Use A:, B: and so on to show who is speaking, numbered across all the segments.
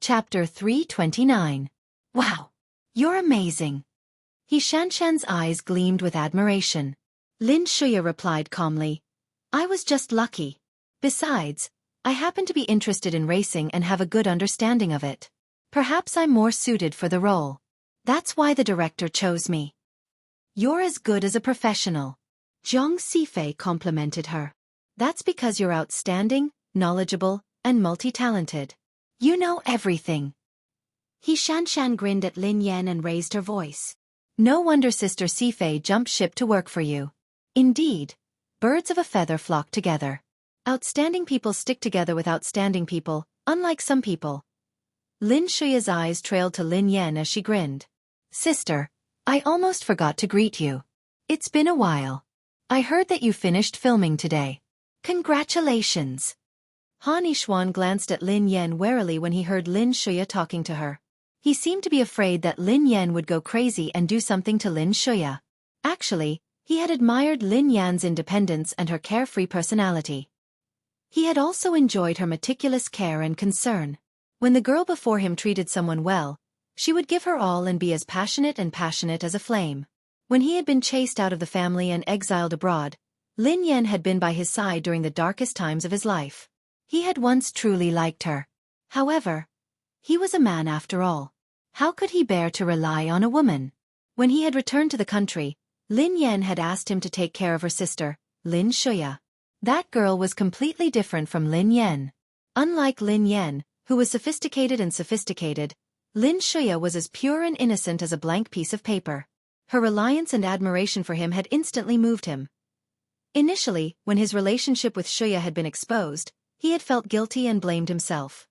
A: Chapter 329. Wow! You're amazing! He Shanshan's eyes gleamed with admiration. Lin Shuya replied calmly, I was just lucky. Besides, I happen to be interested in racing and have a good understanding of it. Perhaps I'm more suited for the role. That's why the director chose me. You're as good as a professional. Zhang Sifei complimented her. That's because you're outstanding, knowledgeable, and multi-talented. You know everything. He Shanshan grinned at Lin Yan and raised her voice. No wonder Sister Sifei jumped ship to work for you. Indeed, birds of a feather flock together. Outstanding people stick together with outstanding people, unlike some people. Lin Shuya's eyes trailed to Lin Yan as she grinned. Sister, I almost forgot to greet you. It's been a while. I heard that you finished filming today. Congratulations. Han Yishuan glanced at Lin Yan warily when he heard Lin Shuya talking to her. He seemed to be afraid that Lin Yan would go crazy and do something to Lin Shuya. Actually, he had admired Lin Yan's independence and her carefree personality. He had also enjoyed her meticulous care and concern. When the girl before him treated someone well, she would give her all and be as passionate as a flame. When he had been chased out of the family and exiled abroad, Lin Yan had been by his side during the darkest times of his life. He had once truly liked her. However, he was a man after all. How could he bear to rely on a woman? When he had returned to the country, Lin Yan had asked him to take care of her sister, Lin Shuya. That girl was completely different from Lin Yan. Unlike Lin Yan, who was sophisticated, Lin Shuya was as pure and innocent as a blank piece of paper. Her reliance and admiration for him had instantly moved him. Initially, when his relationship with Xueqi had been exposed, he had felt guilty and blamed himself.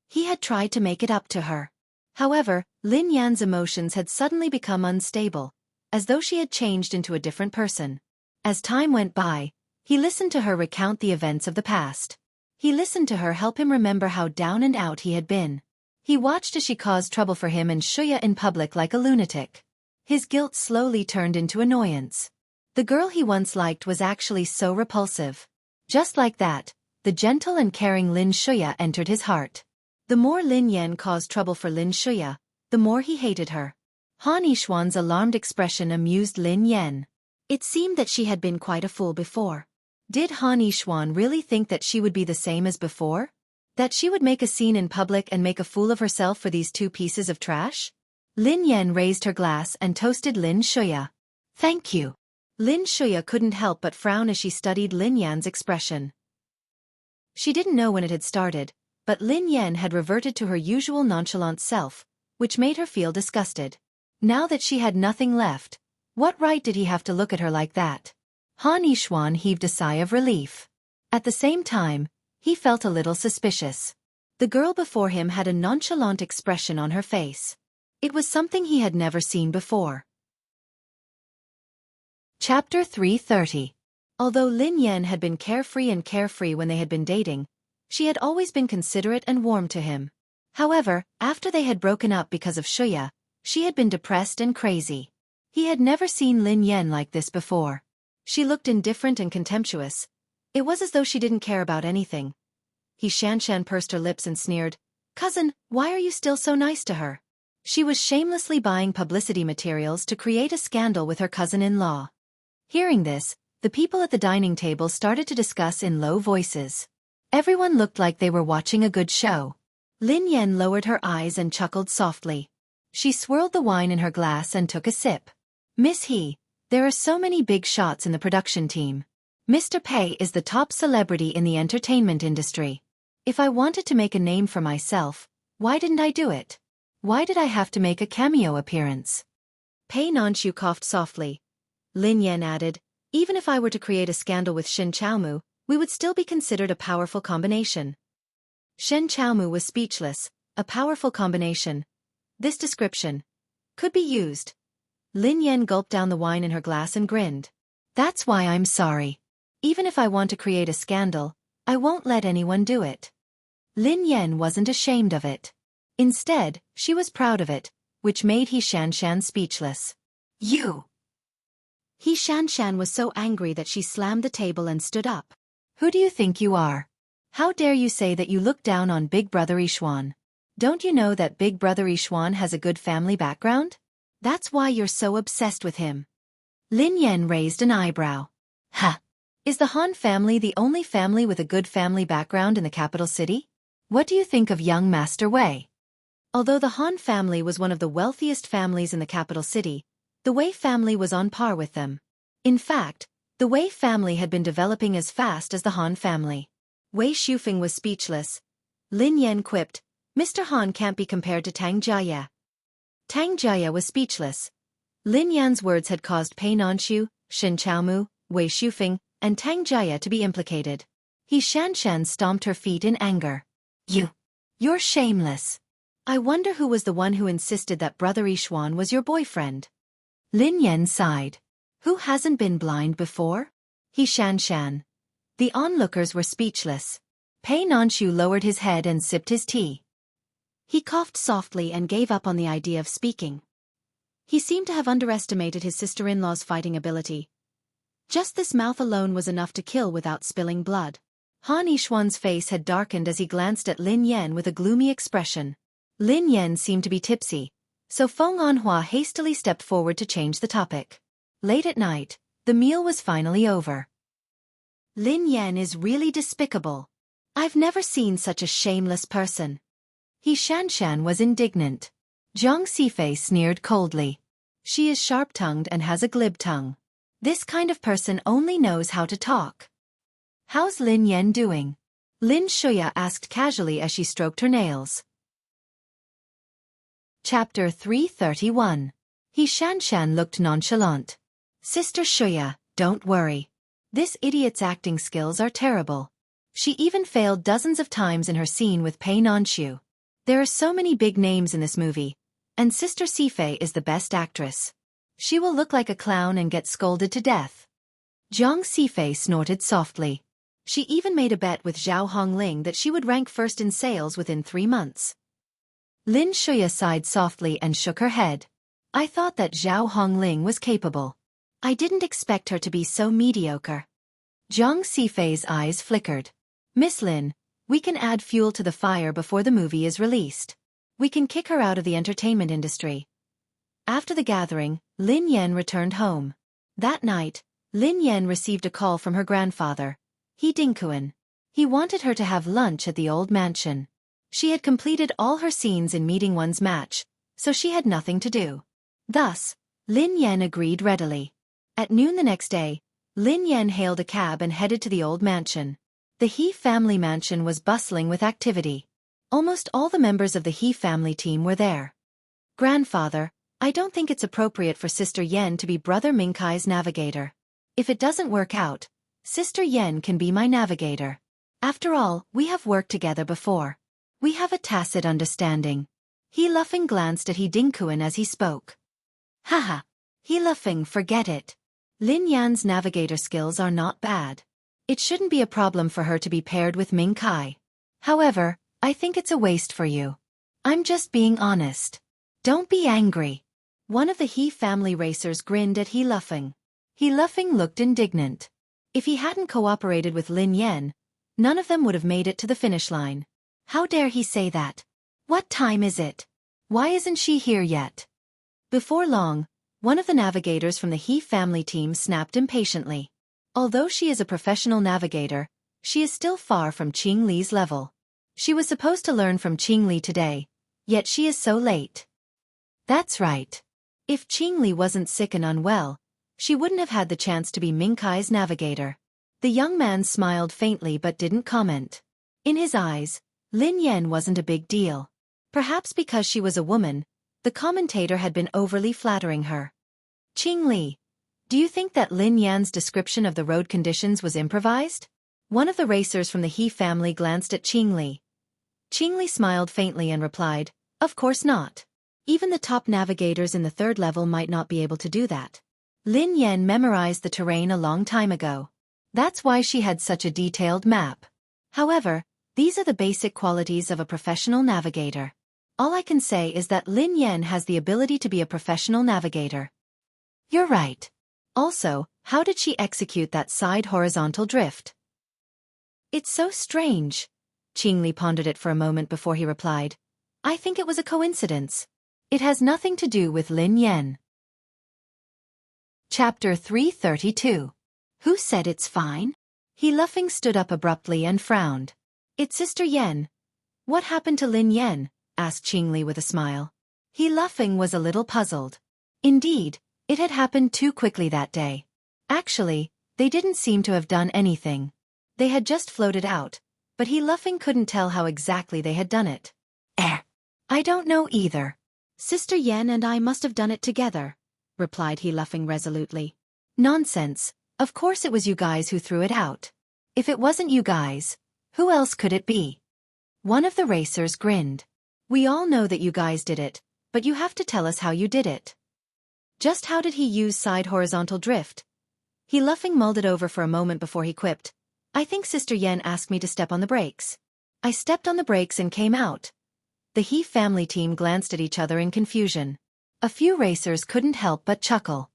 A: He had tried to make it up to her. However, Lin Yan's emotions had suddenly become unstable, as though she had changed into a different person. As time went by, he listened to her recount the events of the past. He listened to her help him remember how down and out he had been. He watched as she caused trouble for him and Xueqi in public like a lunatic. His guilt slowly turned into annoyance. The girl he once liked was actually so repulsive. Just like that, the gentle and caring Lin Shuya entered his heart. The more Lin Yan caused trouble for Lin Shuya, the more he hated her. Han Yishuan's alarmed expression amused Lin Yan. It seemed that she had been quite a fool before. Did Han Yishuan really think that she would be the same as before? That she would make a scene in public and make a fool of herself for these two pieces of trash? Lin Yan raised her glass and toasted Lin Shuya. Thank you. Lin Shuya couldn't help but frown as she studied Lin Yan's expression. She didn't know when it had started, but Lin Yan had reverted to her usual nonchalant self, which made her feel disgusted. Now that she had nothing left, what right did he have to look at her like that? Han Yishuan heaved a sigh of relief. At the same time, he felt a little suspicious. The girl before him had a nonchalant expression on her face. It was something he had never seen before. Chapter 330. Although Lin Yan had been carefree when they had been dating, she had always been considerate and warm to him. However, after they had broken up because of Xueqi, she had been depressed and crazy. He had never seen Lin Yan like this before. She looked indifferent and contemptuous. It was as though she didn't care about anything. He Shanshan pursed her lips and sneered, Cousin, why are you still so nice to her? She was shamelessly buying publicity materials to create a scandal with her cousin-in-law. Hearing this, the people at the dining table started to discuss in low voices. Everyone looked like they were watching a good show. Lin Yan lowered her eyes and chuckled softly. She swirled the wine in her glass and took a sip. Miss He, there are so many big shots in the production team. Mr. Pei is the top celebrity in the entertainment industry. If I wanted to make a name for myself, why didn't I do it? Why did I have to make a cameo appearance? Pei Nanxiu coughed softly. Lin Yan added, even if I were to create a scandal with Shen Chaomu, we would still be considered a powerful combination. Shen Chaomu was speechless. A powerful combination. This description could be used. Lin Yan gulped down the wine in her glass and grinned. That's why I'm sorry. Even if I want to create a scandal, I won't let anyone do it. Lin Yan wasn't ashamed of it. Instead, she was proud of it, which made He Shanshan speechless. You! He Shanshan was so angry that she slammed the table and stood up. Who do you think you are? How dare you say that you look down on Big Brother Yishuan? Don't you know that Big Brother Yixuan has a good family background? That's why you're so obsessed with him. Lin Yan raised an eyebrow. Ha! Is the Han family the only family with a good family background in the capital city? What do you think of young Master Wei? Although the Han family was one of the wealthiest families in the capital city, the Wei family was on par with them. In fact, the Wei family had been developing as fast as the Han family. Wei Xuefeng was speechless. Lin Yan quipped, Mr. Han can't be compared to Tang Jiaye. Tang Jiaye was speechless. Lin Yan's words had caused Pei Nanshu, Shen Chaomu, Wei Xuefeng, and Tang Jiaye to be implicated. He Shanshan stomped her feet in anger. You're shameless. I wonder who was the one who insisted that Brother Yixuan was your boyfriend. Lin Yan sighed. Who hasn't been blind before? He Shanshan. The onlookers were speechless. Pei Nanshu lowered his head and sipped his tea. He coughed softly and gave up on the idea of speaking. He seemed to have underestimated his sister-in-law's fighting ability. Just this mouth alone was enough to kill without spilling blood. Han Yixuan's face had darkened as he glanced at Lin Yan with a gloomy expression. Lin Yan seemed to be tipsy, so Feng Anhua hastily stepped forward to change the topic. Late at night, the meal was finally over. Lin Yan is really despicable. I've never seen such a shameless person. He Shanshan was indignant. Zhang Sifei sneered coldly. She is sharp-tongued and has a glib tongue. This kind of person only knows how to talk. How's Lin Yan doing? Lin Shuya asked casually as she stroked her nails. Chapter 331. He Shanshan looked nonchalant. Sister Shuya, don't worry. This idiot's acting skills are terrible. She even failed dozens of times in her scene with Pei Nanshu. There are so many big names in this movie, and Sister Sifei is the best actress. She will look like a clown and get scolded to death. Zhang Sifei snorted softly. She even made a bet with Zhao Hongling that she would rank first in sales within 3 months. Lin Shuya sighed softly and shook her head. I thought that Zhao Hongling was capable. I didn't expect her to be so mediocre. Zhang Sifei's eyes flickered. Miss Lin, we can add fuel to the fire before the movie is released. We can kick her out of the entertainment industry. After the gathering, Lin Yan returned home. That night, Lin Yan received a call from her grandfather, He Dingkuan. He wanted her to have lunch at the old mansion. She had completed all her scenes in Meeting One's match, so she had nothing to do. Thus, Lin Yan agreed readily. At noon the next day, Lin Yan hailed a cab and headed to the old mansion. The He family mansion was bustling with activity. Almost all the members of the He family team were there. Grandfather, I don't think it's appropriate for Sister Yen to be Brother Mingkai's navigator. If it doesn't work out, Sister Yen can be my navigator. After all, we have worked together before. We have a tacit understanding. He Luffing glanced at He Dingkuan as he spoke. Haha. He Luffing, forget it. Lin Yan's navigator skills are not bad. It shouldn't be a problem for her to be paired with Ming Kai. However, I think it's a waste for you. I'm just being honest. Don't be angry. One of the He family racers grinned at He Luffing. He Luffing looked indignant. If he hadn't cooperated with Lin Yan, none of them would have made it to the finish line. How dare he say that? What time is it? Why isn't she here yet? Before long, one of the navigators from the He family team snapped impatiently. Although she is a professional navigator, she is still far from Qing Li's level. She was supposed to learn from Qing Li today, yet she is so late. That's right. If Qing Li wasn't sick and unwell, she wouldn't have had the chance to be Ming Kai's navigator. The young man smiled faintly but didn't comment. In his eyes, Lin Yan wasn't a big deal. Perhaps because she was a woman, the commentator had been overly flattering her. Qing Li, do you think that Lin Yan's description of the road conditions was improvised? One of the racers from the He family glanced at Qing Li. Qing Li smiled faintly and replied, of course not. Even the top navigators in the 3rd level might not be able to do that. Lin Yan memorized the terrain a long time ago. That's why she had such a detailed map. However, these are the basic qualities of a professional navigator. All I can say is that Lin Yan has the ability to be a professional navigator. You're right. Also, how did she execute that side horizontal drift? It's so strange. Qing Li pondered it for a moment before he replied. I think it was a coincidence. It has nothing to do with Lin Yen. Chapter 332. Who said it's fine? He Luffing stood up abruptly and frowned. It's Sister Yen. What happened to Lin Yen? Asked Qingli with a smile. He Luffing was a little puzzled. Indeed, it had happened too quickly that day. Actually, they didn't seem to have done anything. They had just floated out, but He Luffing couldn't tell how exactly they had done it. I don't know either. Sister Yen and I must have done it together, replied He Luffing resolutely. Nonsense, of course it was you guys who threw it out. If it wasn't you guys, who else could it be? One of the racers grinned. We all know that you guys did it, but you have to tell us how you did it. Just how did he use side horizontal drift? He Luffing mulled it over for a moment before he quipped. I think Sister Yen asked me to step on the brakes. I stepped on the brakes and came out. The He family team glanced at each other in confusion. A few racers couldn't help but chuckle.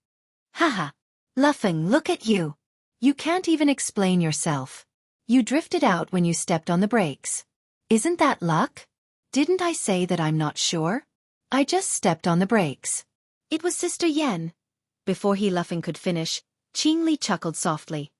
A: Haha. Luffing, look at you. You can't even explain yourself. You drifted out when you stepped on the brakes. Isn't that luck? Didn't I say that I'm not sure? I just stepped on the brakes. It was Sister Yen. Before He Luffing could finish, Qingli chuckled softly.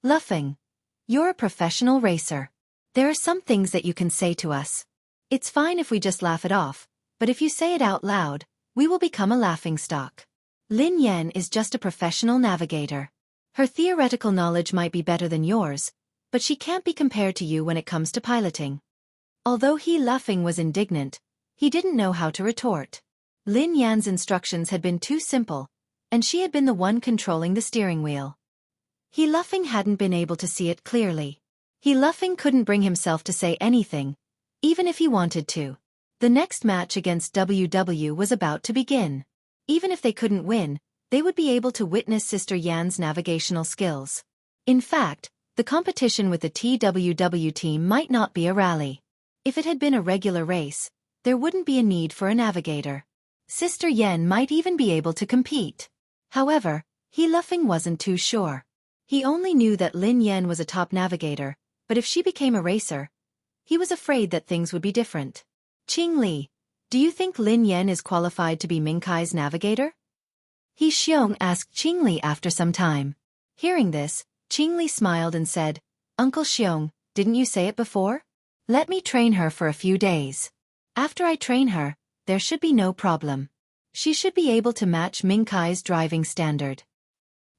A: Luffing, you're a professional racer. There are some things that you can say to us. It's fine if we just laugh it off, but if you say it out loud, we will become a laughingstock. Lin Yen is just a professional navigator. Her theoretical knowledge might be better than yours, but she can't be compared to you when it comes to piloting. Although He Luffing was indignant, he didn't know how to retort. Lin Yan's instructions had been too simple, and she had been the one controlling the steering wheel. He Luffing hadn't been able to see it clearly. He Luffing couldn't bring himself to say anything, even if he wanted to. The next match against WW was about to begin. Even if they couldn't win, they would be able to witness Sister Yan's navigational skills. In fact, the competition with the TWW team might not be a rally. If it had been a regular race, there wouldn't be a need for a navigator. Sister Yen might even be able to compete. However, He Luffing wasn't too sure. He only knew that Lin Yen was a top navigator, but if she became a racer, he was afraid that things would be different. Qingli, do you think Lin Yen is qualified to be Mingkai's navigator? He Xiong asked Qingli after some time. Hearing this, Qingli smiled and said, Uncle Xiong, didn't you say it before? Let me train her for a few days. After I train her, there should be no problem. She should be able to match Mingkai's driving standard.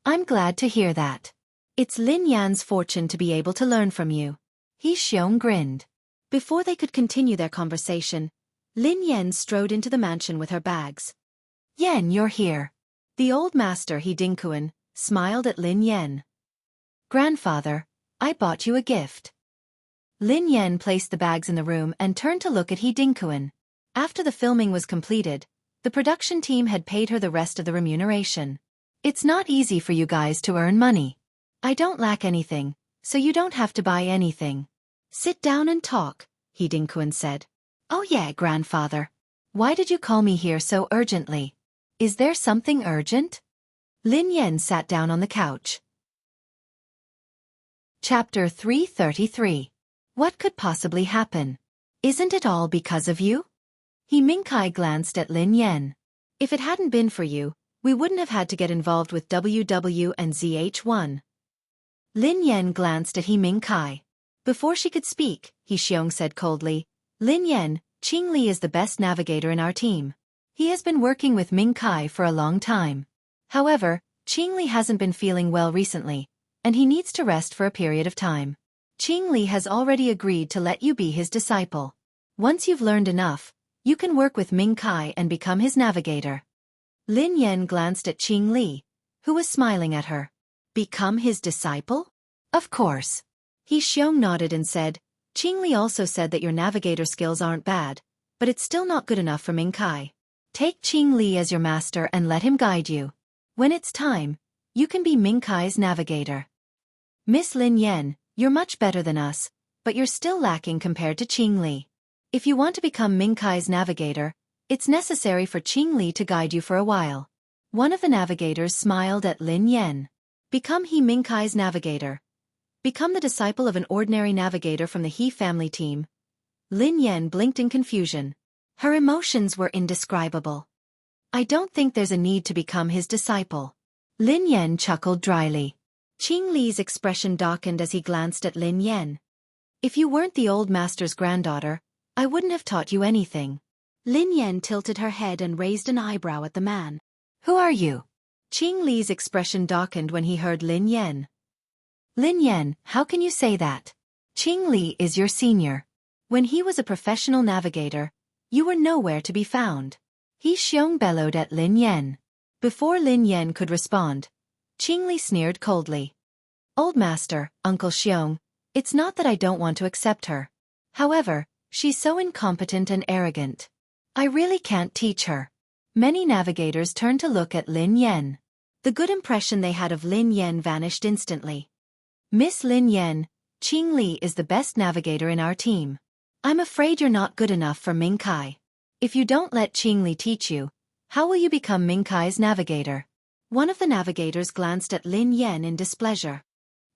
A: I'm glad to hear that. It's Lin Yan's fortune to be able to learn from you. He Xiong grinned. Before they could continue their conversation, Lin Yen strode into the mansion with her bags. Yen, you're here. The old master He Dingkuan smiled at Lin Yen. Grandfather, I bought you a gift. Lin Yen placed the bags in the room and turned to look at He Dingkuan. After the filming was completed, the production team had paid her the rest of the remuneration. It's not easy for you guys to earn money. I don't lack anything, so you don't have to buy anything. Sit down and talk, He Dingkuan said. Oh yeah, grandfather. Why did you call me here so urgently? Is there something urgent? Lin Yen sat down on the couch. Chapter 333. What could possibly happen? Isn't it all because of you? He Mingkai glanced at Lin Yen. If it hadn't been for you, we wouldn't have had to get involved with WW and ZH1. Lin Yen glanced at He Mingkai. Before she could speak, He Xiong said coldly, Lin Yen, Qingli is the best navigator in our team. He has been working with Mingkai for a long time. However, Qingli hasn't been feeling well recently, and he needs to rest for a period of time. Qingli has already agreed to let you be his disciple. Once you've learned enough, you can work with Mingkai and become his navigator. Lin Yen glanced at Qingli, who was smiling at her. Become his disciple? Of course. He Xiong nodded and said, Qingli also said that your navigator skills aren't bad, but it's still not good enough for Mingkai. Take Qingli as your master and let him guide you. When it's time, you can be Mingkai's navigator. Miss Lin Yen, you're much better than us, but you're still lacking compared to Qingli. If you want to become Mingkai's navigator, it's necessary for Qingli to guide you for a while. One of the navigators smiled at Lin Yen. Become He Mingkai's navigator. Become the disciple of an ordinary navigator from the He family team. Lin Yen blinked in confusion. Her emotions were indescribable. I don't think there's a need to become his disciple. Lin Yan chuckled dryly. Qing Li's expression darkened as he glanced at Lin Yan. If you weren't the old master's granddaughter, I wouldn't have taught you anything. Lin Yan tilted her head and raised an eyebrow at the man. Who are you? Qing Li's expression darkened when he heard Lin Yan. Lin Yan, how can you say that? Qing Li is your senior. When he was a professional navigator, you were nowhere to be found. He Xiong bellowed at Lin Yan. Before Lin Yan could respond, Qing Li sneered coldly. Old master, Uncle Xiong, it's not that I don't want to accept her. However, she's so incompetent and arrogant. I really can't teach her. Many navigators turned to look at Lin Yan. The good impression they had of Lin Yan vanished instantly. Miss Lin Yan, Qing Li is the best navigator in our team. I'm afraid you're not good enough for Ming Kai. If you don't let Qing Li teach you, how will you become Ming Kai's navigator? One of the navigators glanced at Lin Yan in displeasure.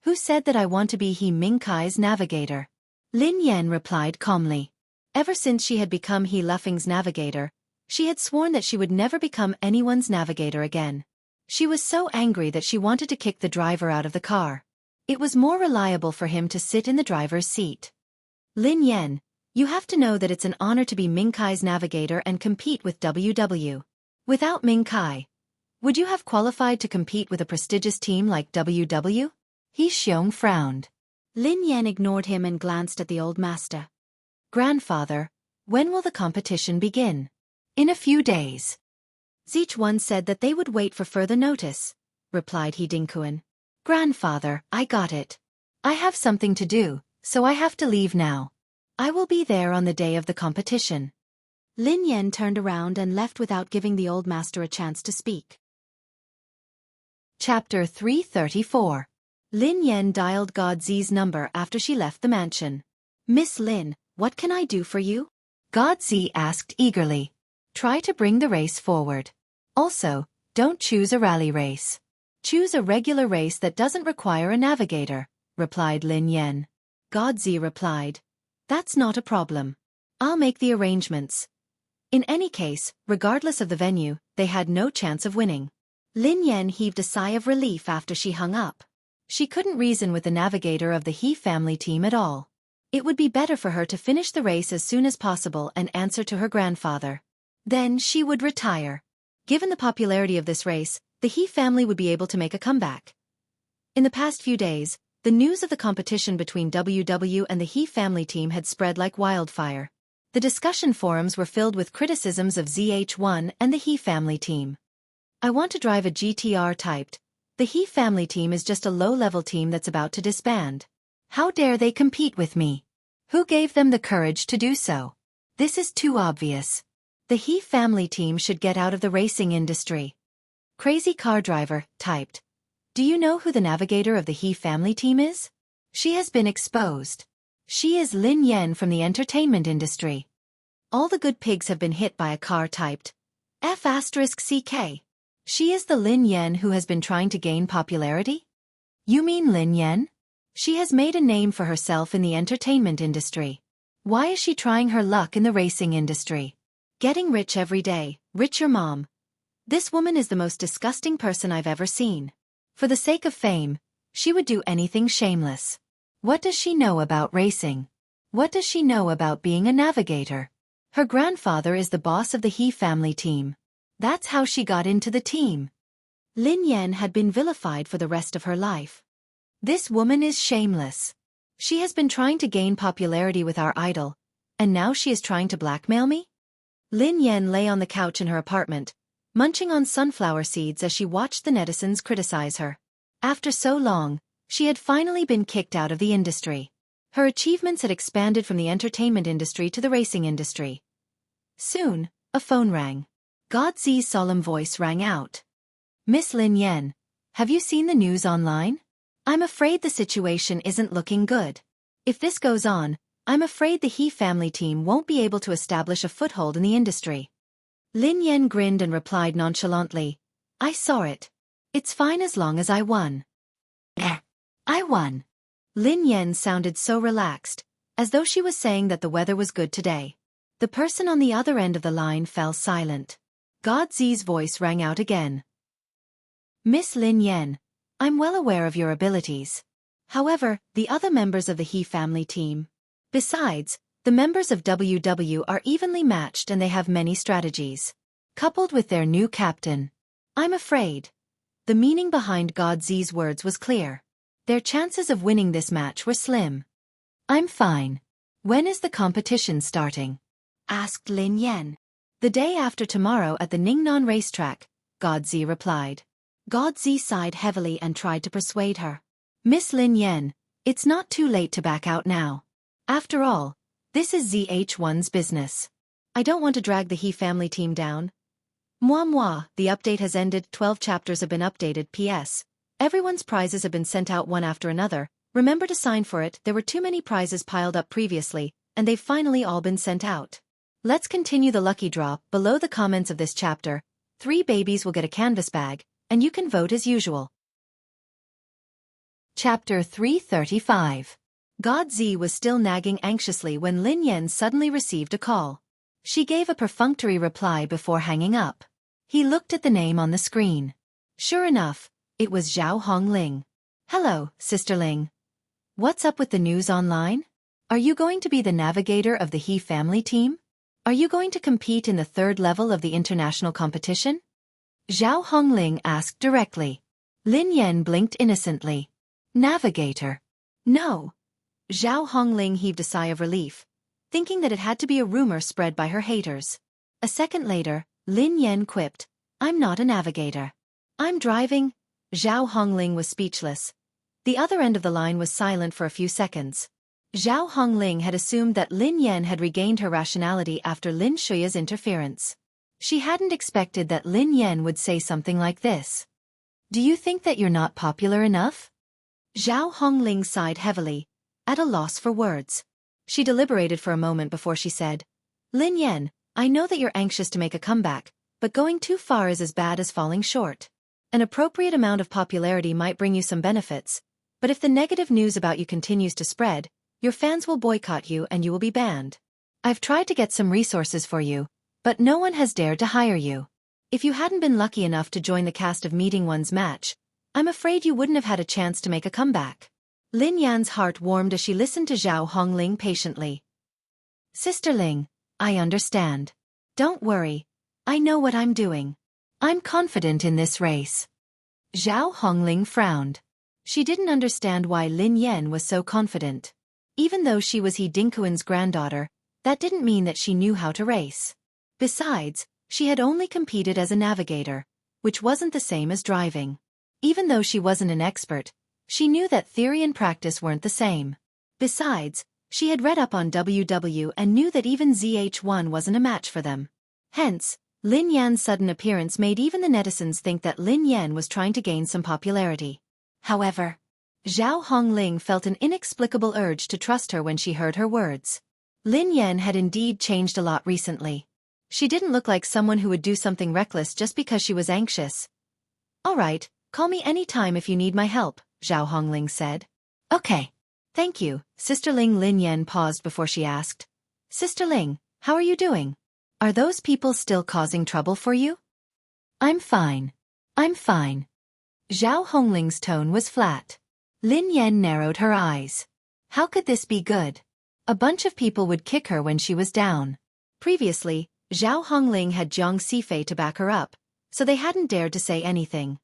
A: Who said that I want to be Ming Kai's navigator? Lin Yan replied calmly. Ever since she had become He Lufeng's navigator, she had sworn that she would never become anyone's navigator again. She was so angry that she wanted to kick the driver out of the car. It was more reliable for him to sit in the driver's seat. Lin Yan, you have to know that it's an honor to be Ming Kai's navigator and compete with WW. Without Ming Kai, would you have qualified to compete with a prestigious team like WW? He Xiong frowned. Lin Yan ignored him and glanced at the old master. Grandfather, when will the competition begin? In a few days. Zichuan said that they would wait for further notice, replied He Dingkuan. Grandfather, I got it. I have something to do, so I have to leave now. I will be there on the day of the competition. Lin Yan turned around and left without giving the old master a chance to speak. Chapter 334. Lin Yan dialed God Zi's number after she left the mansion. Miss Lin, what can I do for you? God Zi asked eagerly. Try to bring the race forward. Also, don't choose a rally race. Choose a regular race that doesn't require a navigator, replied Lin Yan. God Zi replied. That's not a problem. I'll make the arrangements. In any case, regardless of the venue, they had no chance of winning. Lin Yan heaved a sigh of relief after she hung up. She couldn't reason with the navigator of the He family team at all. It would be better for her to finish the race as soon as possible and answer to her grandfather. Then she would retire. Given the popularity of this race, the He family would be able to make a comeback. In the past few days, the news of the competition between WW and the He family team had spread like wildfire. The discussion forums were filled with criticisms of ZH1 and the He family team. I want to drive a GTR typed. The He family team is just a low-level team that's about to disband. How dare they compete with me? Who gave them the courage to do so? This is too obvious. The He family team should get out of the racing industry. Crazy car driver, typed. Do you know who the navigator of the He family team is? She has been exposed. She is Lin Yan from the entertainment industry. All the good pigs have been hit by a car typed F***CK. She is the Lin Yan who has been trying to gain popularity? You mean Lin Yan? She has made a name for herself in the entertainment industry. Why is she trying her luck in the racing industry? Getting rich every day, rich your mom. This woman is the most disgusting person I've ever seen. For the sake of fame, she would do anything shameless. What does she know about racing? What does she know about being a navigator? Her grandfather is the boss of the He family team. That's how she got into the team. Lin Yan had been vilified for the rest of her life. This woman is shameless. She has been trying to gain popularity with our idol, and now she is trying to blackmail me? Lin Yan lay on the couch in her apartment, munching on sunflower seeds as she watched the netizens criticize her. After so long, she had finally been kicked out of the industry. Her achievements had expanded from the entertainment industry to the racing industry. Soon, a phone rang. God Zi's solemn voice rang out. Miss Lin Yan, have you seen the news online? I'm afraid the situation isn't looking good. If this goes on, I'm afraid the He family team won't be able to establish a foothold in the industry. Lin Yan grinned and replied nonchalantly, I saw it. It's fine as long as I won. I won. Lin Yan sounded so relaxed, as though she was saying that the weather was good today. The person on the other end of the line fell silent. God Zi's voice rang out again. Miss Lin Yan, I'm well aware of your abilities. However, the other members of the He family team. Besides, the members of WW are evenly matched and they have many strategies. Coupled with their new captain. I'm afraid. The meaning behind God Zi's words was clear. Their chances of winning this match were slim. I'm fine. When is the competition starting? Asked Lin Yan. The day after tomorrow at the Ningnan racetrack, God Z replied. God Z sighed heavily and tried to persuade her. Miss Lin Yan, it's not too late to back out now. After all, this is ZH1's business. I don't want to drag the He family team down. Moi, the update has ended, 12 chapters have been updated, PS. Everyone's prizes have been sent out one after another, remember to sign for it, there were too many prizes piled up previously, and they've finally all been sent out. Let's continue the lucky draw, below the comments of this chapter, 3 babies will get a canvas bag, and you can vote as usual. Chapter 335. God Z was still nagging anxiously when Lin Yan suddenly received a call. She gave a perfunctory reply before hanging up. He looked at the name on the screen. Sure enough, it was Zhao Hongling. Hello, Sister Ling. What's up with the news online? Are you going to be the navigator of the He family team? Are you going to compete in the 3rd level of the international competition? Zhao Hongling asked directly. Lin Yan blinked innocently. Navigator. No. Zhao Hongling heaved a sigh of relief, thinking that it had to be a rumor spread by her haters. A second later, Lin Yan quipped, I'm not a navigator. I'm driving. Zhao Hongling was speechless. The other end of the line was silent for a few seconds. Zhao Hongling had assumed that Lin Yan had regained her rationality after Lin Shuya's interference. She hadn't expected that Lin Yan would say something like this. Do you think that you're not popular enough? Zhao Hongling sighed heavily, at a loss for words. She deliberated for a moment before she said, Lin Yan, I know that you're anxious to make a comeback, but going too far is as bad as falling short. An appropriate amount of popularity might bring you some benefits, but if the negative news about you continues to spread, your fans will boycott you and you will be banned. I've tried to get some resources for you, but no one has dared to hire you. If you hadn't been lucky enough to join the cast of Meeting One's match, I'm afraid you wouldn't have had a chance to make a comeback. Lin Yan's heart warmed as she listened to Zhao Hongling patiently. Sister Ling, I understand. Don't worry. I know what I'm doing. I'm confident in this race. Zhao Hongling frowned. She didn't understand why Lin Yan was so confident. Even though she was He Dinkuan's granddaughter, that didn't mean that she knew how to race. Besides, she had only competed as a navigator, which wasn't the same as driving. Even though she wasn't an expert, she knew that theory and practice weren't the same. Besides, she had read up on WW and knew that even ZH1 wasn't a match for them. Hence, Lin Yan's sudden appearance made even the netizens think that Lin Yan was trying to gain some popularity. However, Zhao Hongling felt an inexplicable urge to trust her when she heard her words. Lin Yan had indeed changed a lot recently. She didn't look like someone who would do something reckless just because she was anxious. All right, call me any time if you need my help, Zhao Hongling said. Okay. Thank you, Sister Ling. Lin Yan paused before she asked. Sister Ling, how are you doing? Are those people still causing trouble for you? I'm fine. I'm fine. Zhao Hongling's tone was flat. Lin Yan narrowed her eyes. How could this be good? A bunch of people would kick her when she was down. Previously, Zhao Hongling had Jiang Sifei to back her up, so they hadn't dared to say anything.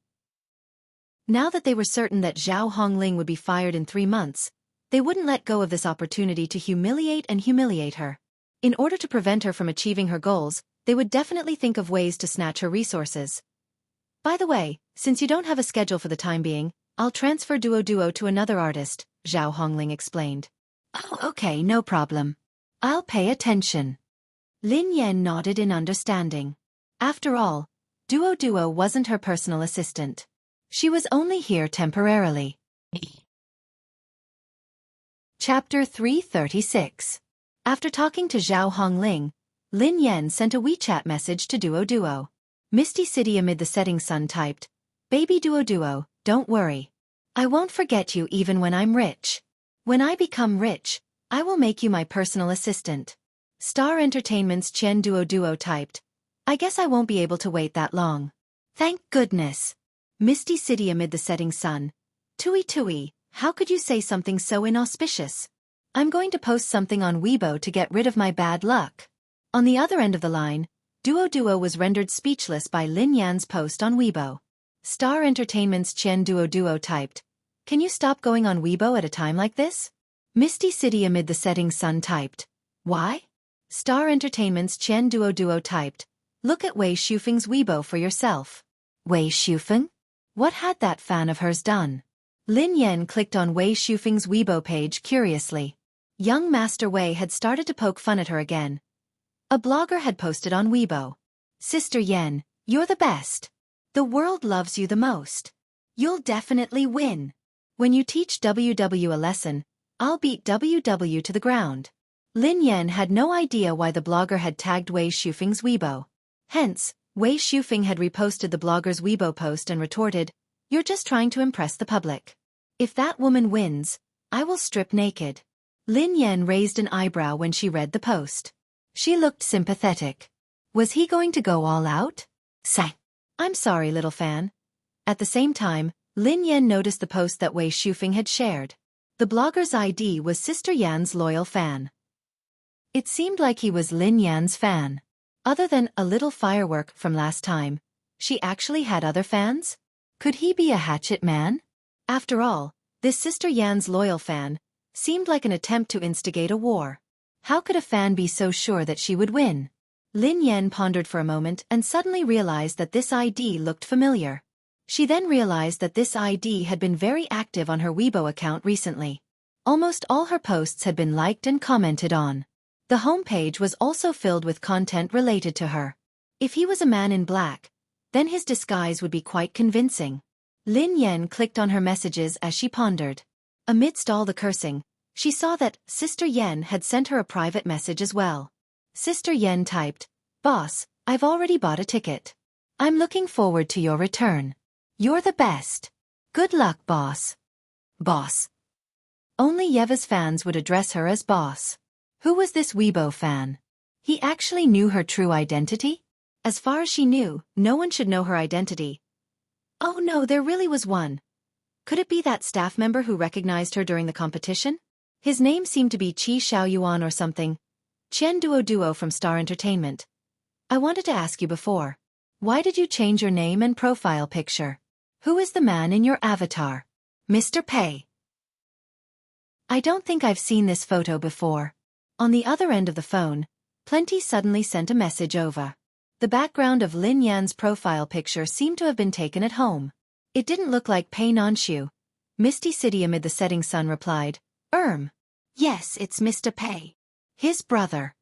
A: Now that they were certain that Zhao Hongling would be fired in 3 months, they wouldn't let go of this opportunity to humiliate her. In order to prevent her from achieving her goals, they would definitely think of ways to snatch her resources. By the way, since you don't have a schedule for the time being, I'll transfer Duo to another artist, Zhao Hongling explained. Oh, okay, no problem. I'll pay attention. Lin Yan nodded in understanding. After all, Duo wasn't her personal assistant. She was only here temporarily. Chapter 336. After talking to Zhao Hongling, Lin Yan sent a WeChat message to Duo. Misty City amid the setting sun typed, Baby Duo, don't worry. I won't forget you even when I'm rich. When I become rich, I will make you my personal assistant. Star Entertainment's Chen Duo typed. I guess I won't be able to wait that long. Thank goodness. Misty City amid the setting sun. Tui, how could you say something so inauspicious? I'm going to post something on Weibo to get rid of my bad luck. On the other end of the line, Duo was rendered speechless by Lin Yan's post on Weibo. Star Entertainment's Chen Duo typed. Can you stop going on Weibo at a time like this? Misty City amid the setting sun typed. Why? Star Entertainment's Chen Duo typed. Look at Wei Shufeng's Weibo for yourself. Wei Shufeng? What had that fan of hers done? Lin Yan clicked on Wei Shufeng's Weibo page curiously. Young Master Wei had started to poke fun at her again. A blogger had posted on Weibo. Sister Yen, you're the best. The world loves you the most. You'll definitely win. When you teach WW a lesson, I'll beat WW to the ground. Lin Yan had no idea why the blogger had tagged Wei Shufeng's Weibo. Hence, Wei Shufeng had reposted the blogger's Weibo post and retorted, You're just trying to impress the public. If that woman wins, I will strip naked. Lin Yan raised an eyebrow when she read the post. She looked sympathetic. Was he going to go all out? Say. I'm sorry, little fan. At the same time, Lin Yan noticed the post that Wei Shufeng had shared. The blogger's ID was Sister Yan's loyal fan. It seemed like he was Lin Yan's fan. Other than a little firework from last time, she actually had other fans? Could he be a hatchet man? After all, this Sister Yan's loyal fan seemed like an attempt to instigate a war. How could a fan be so sure that she would win? Lin Yan pondered for a moment and suddenly realized that this ID looked familiar. She then realized that this ID had been very active on her Weibo account recently. Almost all her posts had been liked and commented on. The homepage was also filled with content related to her. If he was a man in black, then his disguise would be quite convincing. Lin Yan clicked on her messages as she pondered. Amidst all the cursing, she saw that Sister Yen had sent her a private message as well. Sister Yen typed, Boss, I've already bought a ticket. I'm looking forward to your return. You're the best. Good luck, boss. Boss. Only Yeva's fans would address her as boss. Who was this Weibo fan? He actually knew her true identity? As far as she knew, no one should know her identity. Oh no, there really was one. Could it be that staff member who recognized her during the competition? His name seemed to be Qi Xiaoyuan or something. Chen Duo from Star Entertainment. I wanted to ask you before. Why did you change your name and profile picture? Who is the man in your avatar? Mr. Pei. I don't think I've seen this photo before. On the other end of the phone, Plenty suddenly sent a message over. The background of Lin Yan's profile picture seemed to have been taken at home. It didn't look like Pei Nanshu. Misty City amid the setting sun replied, Yes, it's Mr. Pei. His brother.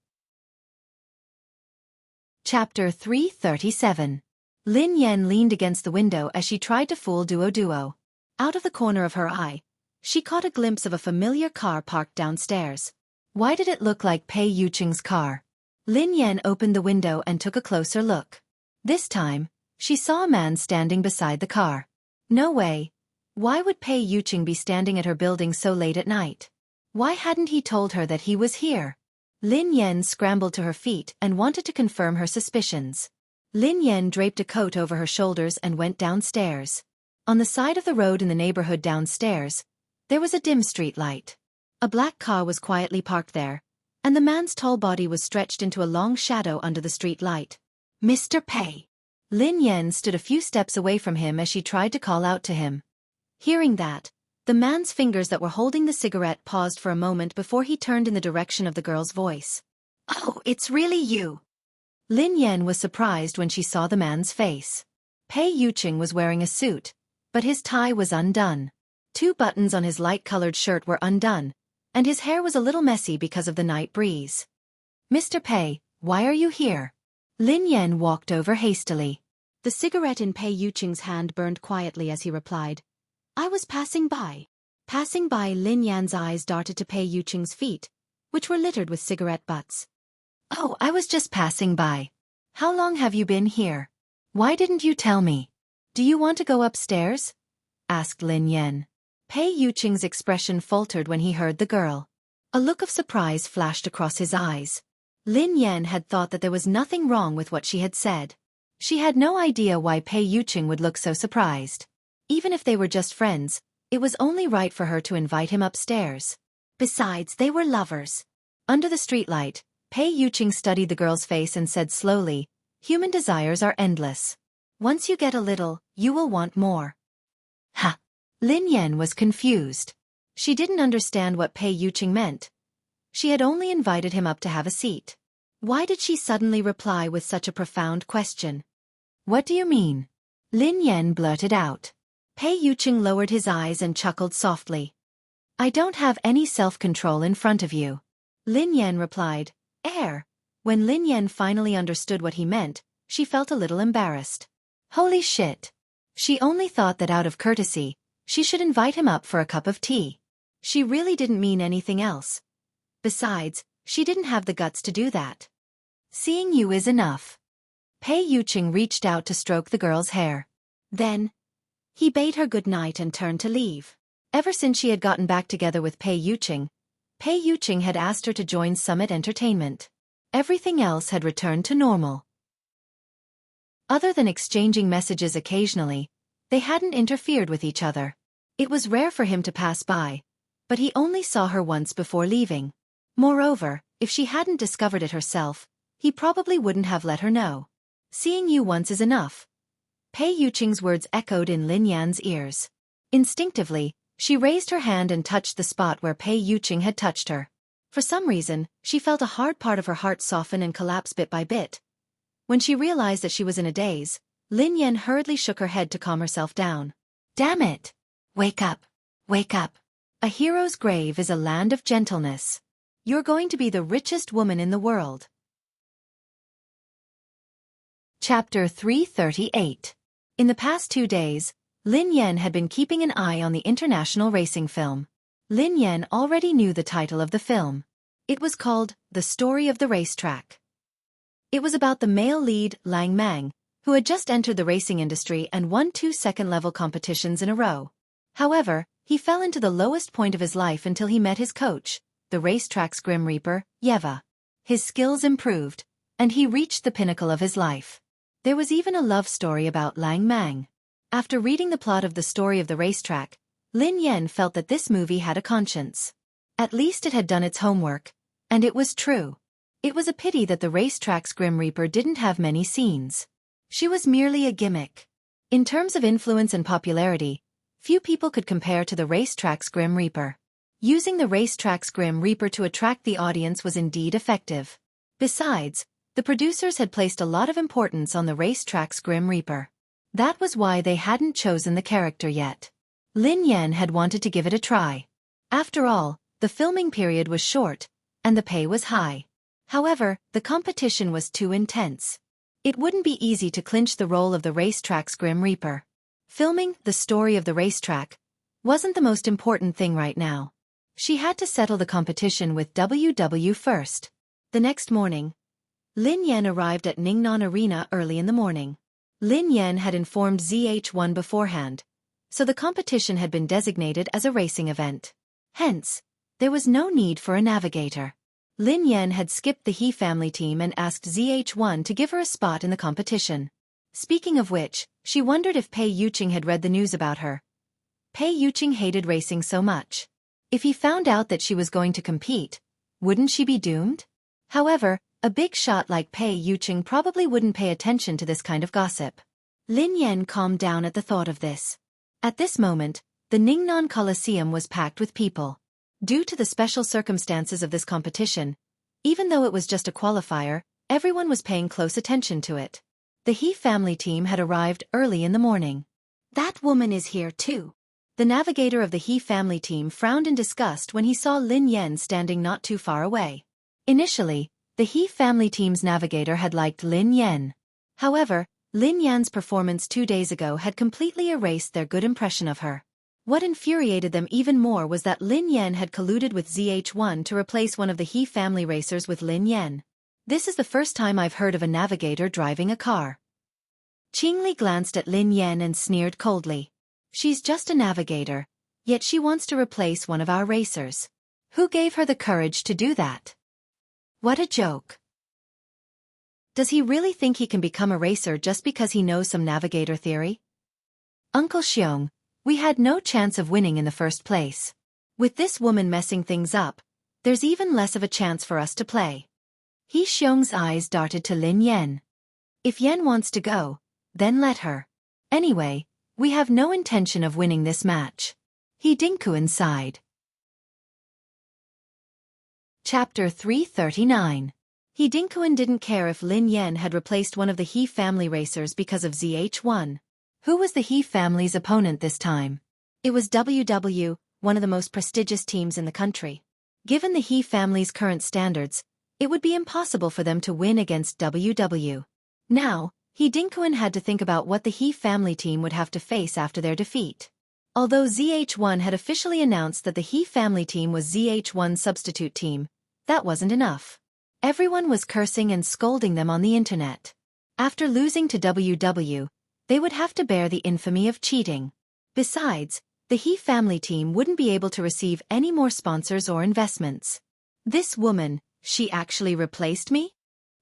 A: Chapter 337. Lin Yan leaned against the window as she tried to fool Duo. Out of the corner of her eye, she caught a glimpse of a familiar car parked downstairs. Why did it look like Pei Yucheng's car? Lin Yan opened the window and took a closer look. This time, she saw a man standing beside the car. No way. Why would Pei Yucheng be standing at her building so late at night? Why hadn't he told her that he was here? Lin Yan scrambled to her feet and wanted to confirm her suspicions. Lin Yan draped a coat over her shoulders and went downstairs. On the side of the road in the neighborhood downstairs, there was a dim street light. A black car was quietly parked there, and the man's tall body was stretched into a long shadow under the street light. Mr. Pei. Lin Yan stood a few steps away from him as she tried to call out to him. Hearing that, the man's fingers that were holding the cigarette paused for a moment before he turned in the direction of the girl's voice. Oh, it's really you. Lin Yan was surprised when she saw the man's face. Pei Yucheng was wearing a suit, but his tie was undone. 2 buttons on his light-colored shirt were undone, and his hair was a little messy because of the night breeze. Mr. Pei, why are you here? Lin Yan walked over hastily. The cigarette in Pei Yucheng's hand burned quietly as he replied, I was passing by. Passing by, Lin Yan's eyes darted to Pei Yucheng's feet, which were littered with cigarette butts. Oh, I was just passing by. How long have you been here? Why didn't you tell me? Do you want to go upstairs? Asked Lin Yan. Pei Yucheng's expression faltered when he heard the girl. A look of surprise flashed across his eyes. Lin Yan had thought that there was nothing wrong with what she had said. She had no idea why Pei Yuqing would look so surprised. Even if they were just friends, it was only right for her to invite him upstairs. Besides, they were lovers. Under the streetlight, Pei Yuqing studied the girl's face and said slowly, "Human desires are endless. Once you get a little, you will want more." Ha! Lin Yan was confused. She didn't understand what Pei Yuqing meant. She had only invited him up to have a seat. Why did she suddenly reply with such a profound question? "What do you mean?" Lin Yan blurted out. Pei Yuqing lowered his eyes and chuckled softly. "I don't have any self-control in front of you." Lin Yan replied, When Lin Yan finally understood what he meant, she felt a little embarrassed. Holy shit! She only thought that out of courtesy, she should invite him up for a cup of tea. She really didn't mean anything else. Besides, she didn't have the guts to do that. "Seeing you is enough." Pei Yuqing reached out to stroke the girl's hair. Then, he bade her good night and turned to leave. Ever since she had gotten back together with Pei Yuqing had asked her to join Summit Entertainment. Everything else had returned to normal. Other than exchanging messages occasionally, they hadn't interfered with each other. It was rare for him to pass by, but he only saw her once before leaving. Moreover, if she hadn't discovered it herself, he probably wouldn't have let her know. "Seeing you once is enough." Pei Yuqing's words echoed in Lin Yan's ears. Instinctively, she raised her hand and touched the spot where Pei Yuqing had touched her. For some reason, she felt a hard part of her heart soften and collapse bit by bit. When she realized that she was in a daze, Lin Yan hurriedly shook her head to calm herself down. "Damn it! Wake up! Wake up! A hero's grave is a land of gentleness. You're going to be the richest woman in the world." Chapter 338. In the past 2 days, Lin Yan had been keeping an eye on the international racing film. Lin Yan already knew the title of the film. It was called The Story of the Racetrack. It was about the male lead, Lang Mang, who had just entered the racing industry and won 2 second-level competitions in a row. However, he fell into the lowest point of his life until he met his coach, the racetrack's Grim Reaper, Yeva. His skills improved, and he reached the pinnacle of his life. There was even a love story about Lang Mang. After reading the plot of The Story of the Racetrack, Lin Yan felt that this movie had a conscience. At least it had done its homework, and it was true. It was a pity that the racetrack's Grim Reaper didn't have many scenes. She was merely a gimmick. In terms of influence and popularity, few people could compare to the racetrack's Grim Reaper. Using the racetrack's Grim Reaper to attract the audience was indeed effective. Besides, the producers had placed a lot of importance on the racetrack's Grim Reaper. That was why they hadn't chosen the character yet. Lin Yan had wanted to give it a try. After all, the filming period was short, and the pay was high. However, the competition was too intense. It wouldn't be easy to clinch the role of the racetrack's Grim Reaper. Filming The Story of the Racetrack wasn't the most important thing right now. She had to settle the competition with WW first. The next morning, Lin Yan arrived at Ningnan Arena early in the morning. Lin Yan had informed ZH1 beforehand, so the competition had been designated as a racing event. Hence, there was no need for a navigator. Lin Yan had skipped the He family team and asked ZH1 to give her a spot in the competition. Speaking of which, she wondered if Pei Yuqing had read the news about her. Pei Yuqing hated racing so much. If he found out that she was going to compete, wouldn't she be doomed? However, a big shot like Pei Yuqing probably wouldn't pay attention to this kind of gossip. Lin Yan calmed down at the thought of this. At this moment, the Ningnan Coliseum was packed with people. Due to the special circumstances of this competition, even though it was just a qualifier, everyone was paying close attention to it. The He family team had arrived early in the morning. "That woman is here too." The navigator of the He family team frowned in disgust when he saw Lin Yan standing not too far away. Initially, the He family team's navigator had liked Lin Yan. However, Lin Yan's performance 2 days ago had completely erased their good impression of her. What infuriated them even more was that Lin Yan had colluded with ZH1 to replace one of the He family racers with Lin Yan. "This is the first time I've heard of a navigator driving a car." Qingli glanced at Lin Yan and sneered coldly. "She's just a navigator, yet she wants to replace one of our racers. Who gave her the courage to do that?" What a joke. Does he really think he can become a racer just because he knows some navigator theory? Uncle Xiong, we had no chance of winning in the first place. With this woman messing things up, there's even less of a chance for us to play. He Xiong's eyes darted to Lin Yan. If Yan wants to go, then let her. Anyway, we have no intention of winning this match. He Dinkuan sighed. Chapter 339. He Dinkuan didn't care if Lin Yan had replaced one of the He family racers because of ZH1. Who was the He family's opponent this time? It was WW, one of the most prestigious teams in the country. Given the He family's current standards, it would be impossible for them to win against WW. Now, He Dinkuan had to think about what the He family team would have to face after their defeat. Although ZH1 had officially announced that the He family team was ZH1's substitute team, that wasn't enough. Everyone was cursing and scolding them on the internet. After losing to WW, they would have to bear the infamy of cheating. Besides, the He family team wouldn't be able to receive any more sponsors or investments. This woman, she actually replaced me?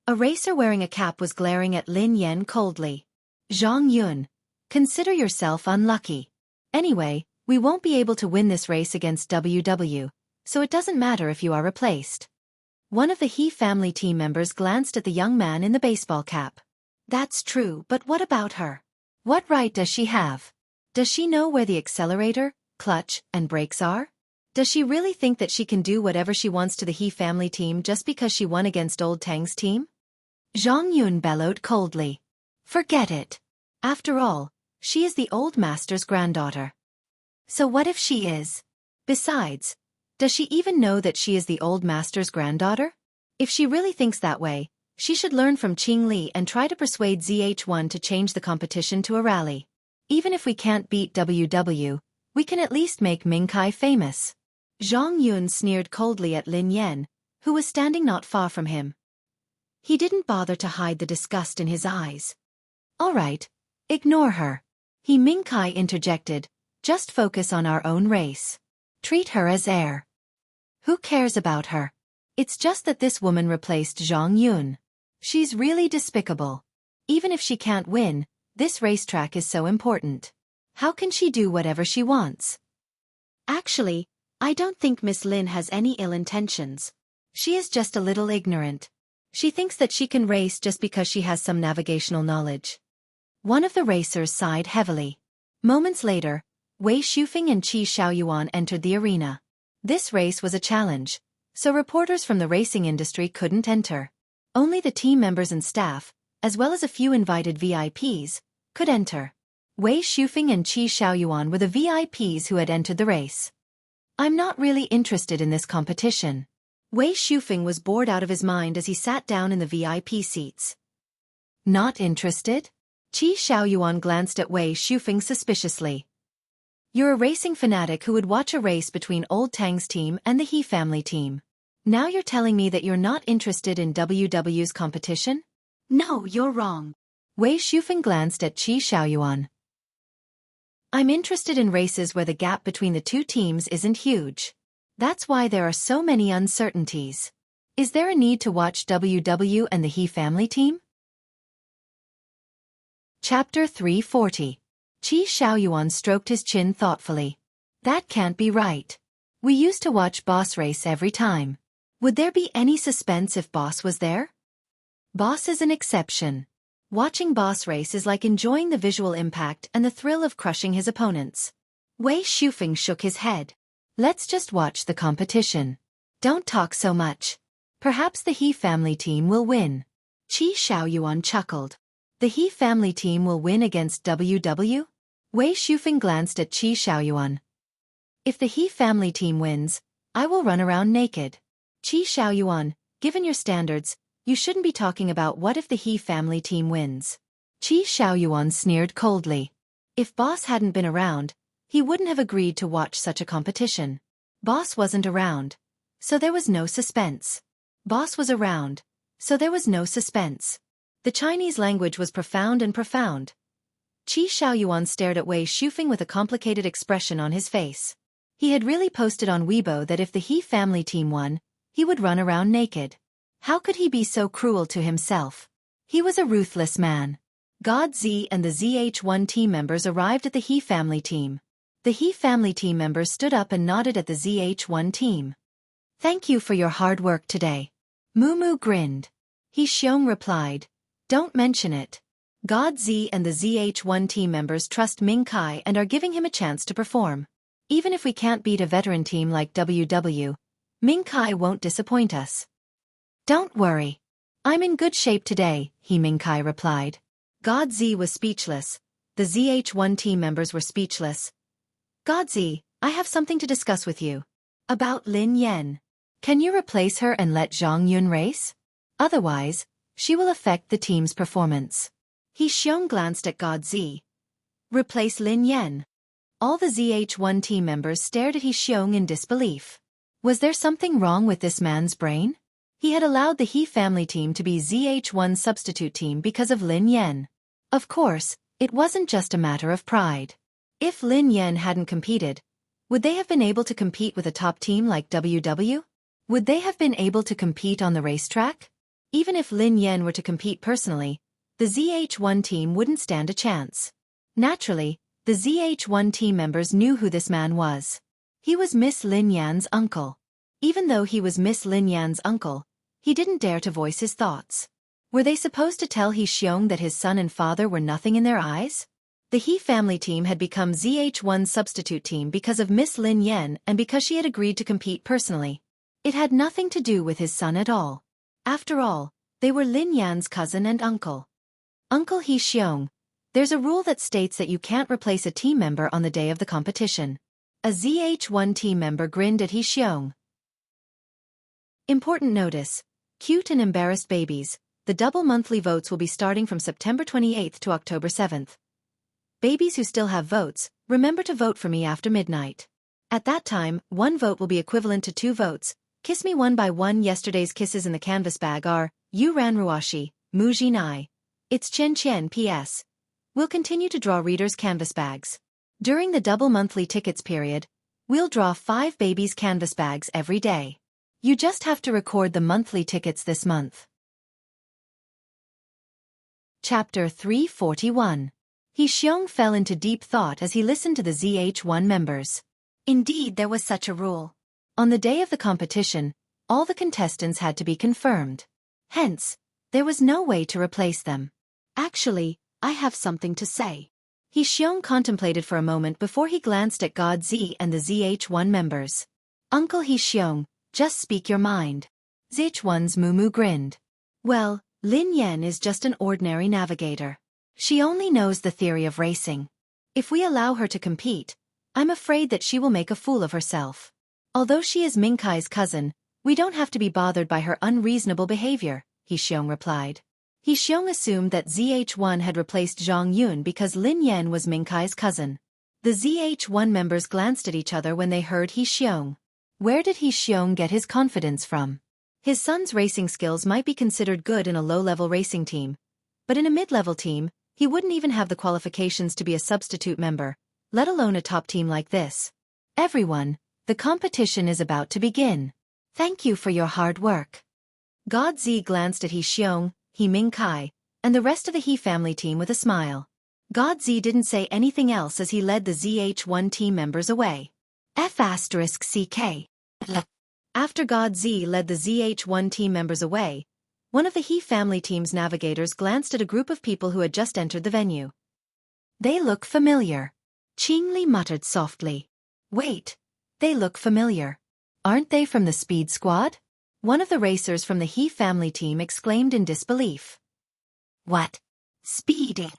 A: A racer wearing a cap was glaring at Lin Yan coldly. Zhang Yun, consider yourself unlucky. Anyway, we won't be able to win this race against WW, so it doesn't matter if you are replaced. One of the He family team members glanced at the young man in the baseball cap. That's true, but what about her? What right does she have? Does she know where the accelerator, clutch, and brakes are? Does she really think that she can do whatever she wants to the He family team just because she won against old Tang's team? Zhang Yun bellowed coldly. Forget it. After all, she is the old master's granddaughter. So what if she is? Besides, does she even know that she is the old master's granddaughter? If she really thinks that way, she should learn from Qing Li and try to persuade ZH1 to change the competition to a rally. Even if we can't beat WW, we can at least make Mingkai famous. Zhang Yun sneered coldly at Lin Yan, who was standing not far from him. He didn't bother to hide the disgust in his eyes. All right, ignore her. He Mingkai interjected, just focus on our own race. Treat her as heir. Who cares about her? It's just that this woman replaced Zhang Yun. She's really despicable. Even if she can't win, this racetrack is so important. How can she do whatever she wants? Actually, I don't think Miss Lin has any ill intentions. She is just a little ignorant. She thinks that she can race just because she has some navigational knowledge. One of the racers sighed heavily. Moments later, Wei Shufeng and Qi Xiaoyuan entered the arena. This race was a challenge, so reporters from the racing industry couldn't enter. Only the team members and staff, as well as a few invited VIPs, could enter. Wei Shufeng and Qi Xiaoyuan were the VIPs who had entered the race. I'm not really interested in this competition. Wei Shufeng was bored out of his mind as he sat down in the VIP seats. Not interested? Qi Xiaoyuan glanced at Wei Shufeng suspiciously. You're a racing fanatic who would watch a race between Old Tang's team and the He family team. Now you're telling me that you're not interested in WW's competition? No, you're wrong. Wei Shufeng glanced at Qi Xiaoyuan. I'm interested in races where the gap between the two teams isn't huge. That's why there are so many uncertainties. Is there a need to watch WW and the He family team? Chapter 340. Qi Xiaoyuan stroked his chin thoughtfully. That can't be right. We used to watch Boss race every time. Would there be any suspense if Boss was there? Boss is an exception. Watching Boss race is like enjoying the visual impact and the thrill of crushing his opponents. Wei Shufeng shook his head. Let's just watch the competition. Don't talk so much. Perhaps the He family team will win. Qi Xiaoyuan chuckled. The He family team will win against WW? Wei Shufeng glanced at Qi Xiaoyuan. If the He family team wins, I will run around naked. Qi Xiaoyuan, given your standards, you shouldn't be talking about what if the He family team wins. Qi Xiaoyuan sneered coldly. If Boss hadn't been around, he wouldn't have agreed to watch such a competition. Boss wasn't around, so there was no suspense. Boss was around, so there was no suspense. The Chinese language was profound and profound. Qi Xiaoyuan stared at Wei Shufeng with a complicated expression on his face. He had really posted on Weibo that if the He family team won, he would run around naked. How could he be so cruel to himself? He was a ruthless man. God Z and the ZH1 team members arrived at the He family team. The He family team members stood up and nodded at the ZH1 team. Thank you for your hard work today. Moo grinned. He Xiong replied, don't mention it. God Z and the ZH1 team members trust Ming Kai and are giving him a chance to perform. Even if we can't beat a veteran team like WW, Ming Kai won't disappoint us. Don't worry. I'm in good shape today, Ming Kai replied. God Z was speechless. The ZH1 team members were speechless. God Z, I have something to discuss with you. About Lin Yan. Can you replace her and let Zhang Yun race? Otherwise, she will affect the team's performance. He Xiong glanced at God Z. Replace Lin Yan. All the ZH1 team members stared at He Xiong in disbelief. Was there something wrong with this man's brain? He had allowed the He family team to be ZH1's substitute team because of Lin Yan. Of course, it wasn't just a matter of pride. If Lin Yan hadn't competed, would they have been able to compete with a top team like WW? Would they have been able to compete on the racetrack? Even if Lin Yan were to compete personally, the ZH1 team wouldn't stand a chance. Naturally, the ZH1 team members knew who this man was. He was Miss Lin Yan's uncle. Even though he was Miss Lin Yan's uncle, he didn't dare to voice his thoughts. Were they supposed to tell He Xiong that his son and father were nothing in their eyes? The He family team had become ZH1's substitute team because of Miss Lin Yan and because she had agreed to compete personally. It had nothing to do with his son at all. After all, they were Lin Yan's cousin and uncle. Uncle He Xiong, there's a rule that states that you can't replace a team member on the day of the competition. A ZH1 team member grinned at He Xiong. Important notice. Cute and embarrassed babies. The double monthly votes will be starting from September 28th to October 7th. Babies who still have votes, remember to vote for me after midnight. At that time, 1 vote will be equivalent to 2 votes. Kiss me one by one. Yesterday's kisses in the canvas bag are, Yu Ran Ruashi, Mu Jin Ai. It's Chen Chen P.S. We'll continue to draw readers' canvas bags. During the double monthly tickets period, we'll draw 5 babies' canvas bags every day. You just have to record the monthly tickets this month. Chapter 341. He Xiong fell into deep thought as he listened to the ZH1 members. Indeed, there was such a rule. On the day of the competition, all the contestants had to be confirmed. Hence, there was no way to replace them. Actually, I have something to say. He Xiong contemplated for a moment before he glanced at God Z and the ZH1 members. Uncle He Xiong, just speak your mind. ZH1's Moo grinned. Well, Lin Yan is just an ordinary navigator. She only knows the theory of racing. If we allow her to compete, I'm afraid that she will make a fool of herself. Although she is Ming Kai's cousin, we don't have to be bothered by her unreasonable behavior, He Xiong replied. He Xiong assumed that ZH1 had replaced Zhang Yun because Lin Yan was Ming Kai's cousin. The ZH1 members glanced at each other when they heard He Xiong. Where did He Xiong get his confidence from? His son's racing skills might be considered good in a low-level racing team, but in a mid-level team, he wouldn't even have the qualifications to be a substitute member, let alone a top team like this. Everyone, the competition is about to begin. Thank you for your hard work. God Z glanced at He Xiong, He Ming Kai, and the rest of the He family team with a smile. God Z didn't say anything else as he led the ZH1 team members away. F***CK. After God Z led the ZH1 team members away, one of the He family team's navigators glanced at a group of people who had just entered the venue. They look familiar. Qingli muttered softly. Wait, they look familiar. Aren't they from the Speed Squad? One of the racers from the He family team exclaimed in disbelief. What? Speed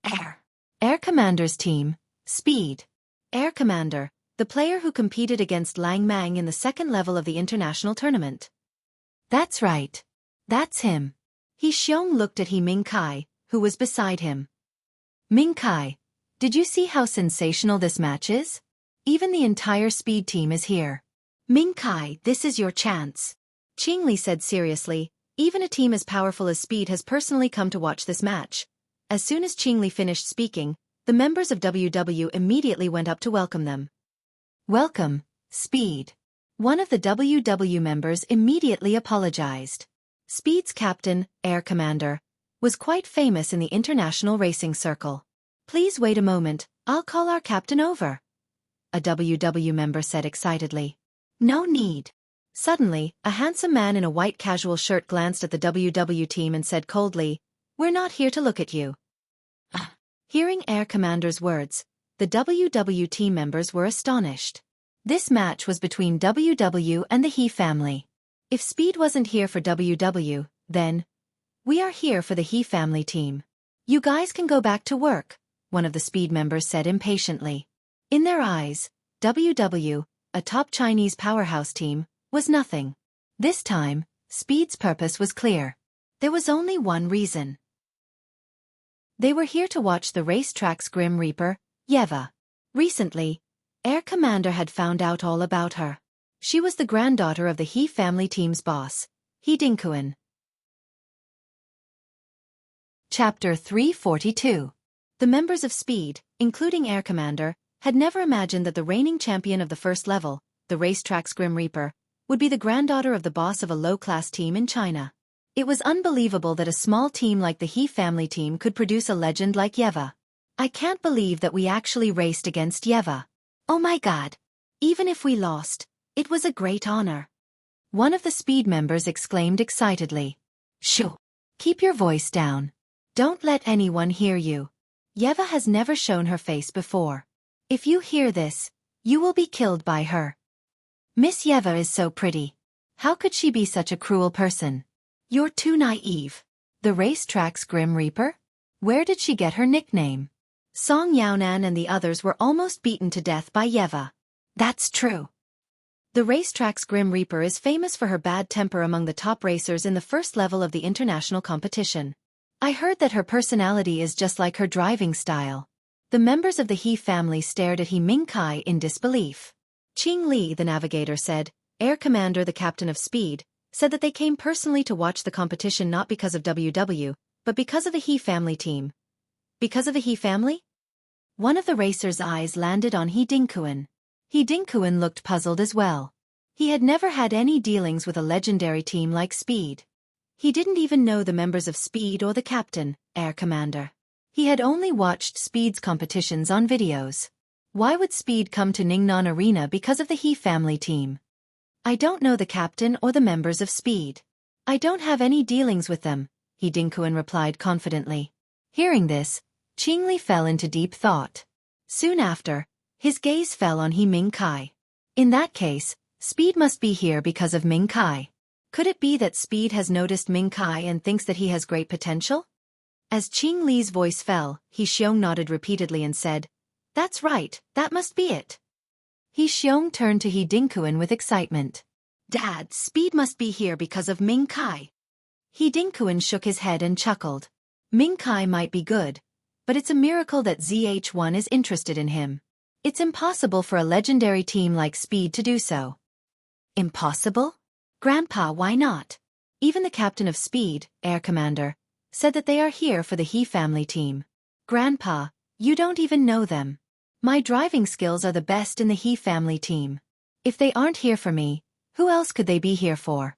A: Air. Air Commander's team, Speed. Air Commander, the player who competed against Lang Mang in the second level of the international tournament. That's right. That's him. He Xiong looked at He Ming Kai, who was beside him. Ming Kai, did you see how sensational this match is? Even the entire Speed team is here. Ming Kai, this is your chance. Qingli said seriously, even a team as powerful as Speed has personally come to watch this match. As soon as Qingli finished speaking, the members of WW immediately went up to welcome them. Welcome, Speed. One of the WW members immediately apologized. Speed's captain, Air Commander, was quite famous in the international racing circle. Please wait a moment, I'll call our captain over, a WW member said excitedly. No need. Suddenly, a handsome man in a white casual shirt glanced at the WW team and said coldly, "We're not here to look at you." Hearing Air Commander's words, the WW team members were astonished. This match was between WW and the He family. If Speed wasn't here for WW, then, "We are here for the He family team. You guys can go back to work," one of the Speed members said impatiently. In their eyes, WW, a top Chinese powerhouse team, was nothing. This time, Speed's purpose was clear. There was only one reason. They were here to watch the racetrack's Grim Reaper, Yeva. Recently, Air Commander had found out all about her. She was the granddaughter of the He family team's boss, He Dinkuan. Chapter 342. The members of Speed, including Air Commander, had never imagined that the reigning champion of the first level, the racetrack's Grim Reaper, would be the granddaughter of the boss of a low-class team in China. It was unbelievable that a small team like the He family team could produce a legend like Yeva. I can't believe that we actually raced against Yeva. Oh my god. Even if we lost, it was a great honor. One of the Speed members exclaimed excitedly. Shoo! Keep your voice down. Don't let anyone hear you. Yeva has never shown her face before. If you hear this, you will be killed by her. Miss Yeva is so pretty. How could she be such a cruel person? You're too naive. The racetrack's Grim Reaper? Where did she get her nickname? Song Yaonan and the others were almost beaten to death by Yeva. That's true. The racetrack's Grim Reaper is famous for her bad temper among the top racers in the first level of the international competition. I heard that her personality is just like her driving style. The members of the He family stared at He Mingkai in disbelief. Qing Li, the navigator, said, Air Commander, the captain of Speed, said that they came personally to watch the competition not because of WW, but because of the He family team. Because of the He family? One of the racers' eyes landed on He Dinkuan. He Dinkuan looked puzzled as well. He had never had any dealings with a legendary team like Speed. He didn't even know the members of Speed or the captain, Air Commander. He had only watched Speed's competitions on videos. Why would Speed come to Ningnan Arena because of the He family team? I don't know the captain or the members of Speed. I don't have any dealings with them, He Dinkuan replied confidently. Hearing this, Qingli fell into deep thought. Soon after, his gaze fell on He Mingkai. In that case, Speed must be here because of Mingkai. Could it be that Speed has noticed Mingkai and thinks that he has great potential? As Qing Li's voice fell, He Xiong nodded repeatedly and said, That's right, that must be it. He Xiong turned to He Dinkuan with excitement. Dad, Speed must be here because of Mingkai. He Dinkuan shook his head and chuckled. Mingkai might be good, but it's a miracle that ZH1 is interested in him. It's impossible for a legendary team like Speed to do so. Impossible? Grandpa, why not? Even the captain of Speed, Air Commander, said that they are here for the He family team. Grandpa, you don't even know them. My driving skills are the best in the He family team. If they aren't here for me, who else could they be here for?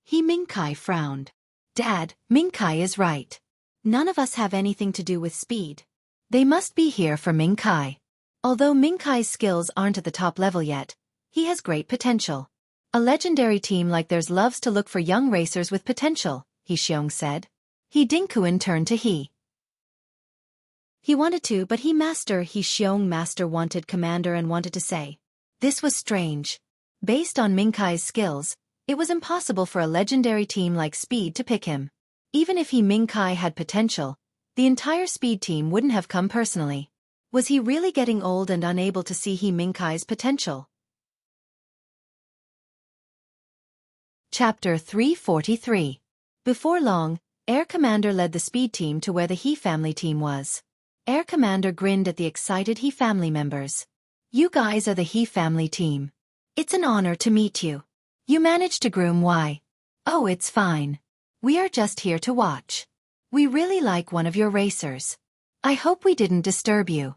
A: He Mingkai frowned. Dad, Mingkai is right. None of us have anything to do with Speed. They must be here for Mingkai. Although Mingkai's skills aren't at the top level yet, he has great potential. A legendary team like theirs loves to look for young racers with potential, He Xiong said. He Dinkuan turned to He. He wanted to, but He Xiong Master wanted Commander and wanted to say. This was strange. Based on Mingkai's skills, it was impossible for a legendary team like Speed to pick him. Even if He Mingkai had potential, the entire Speed team wouldn't have come personally. Was he really getting old and unable to see He Mingkai's potential? Chapter 343. Before long, Air Commander led the Speed team to where the He family team was. Air Commander grinned at the excited He family members. You guys are the He family team. It's an honor to meet you. You managed to groom why? Oh, it's fine. We are just here to watch. We really like one of your racers. I hope we didn't disturb you.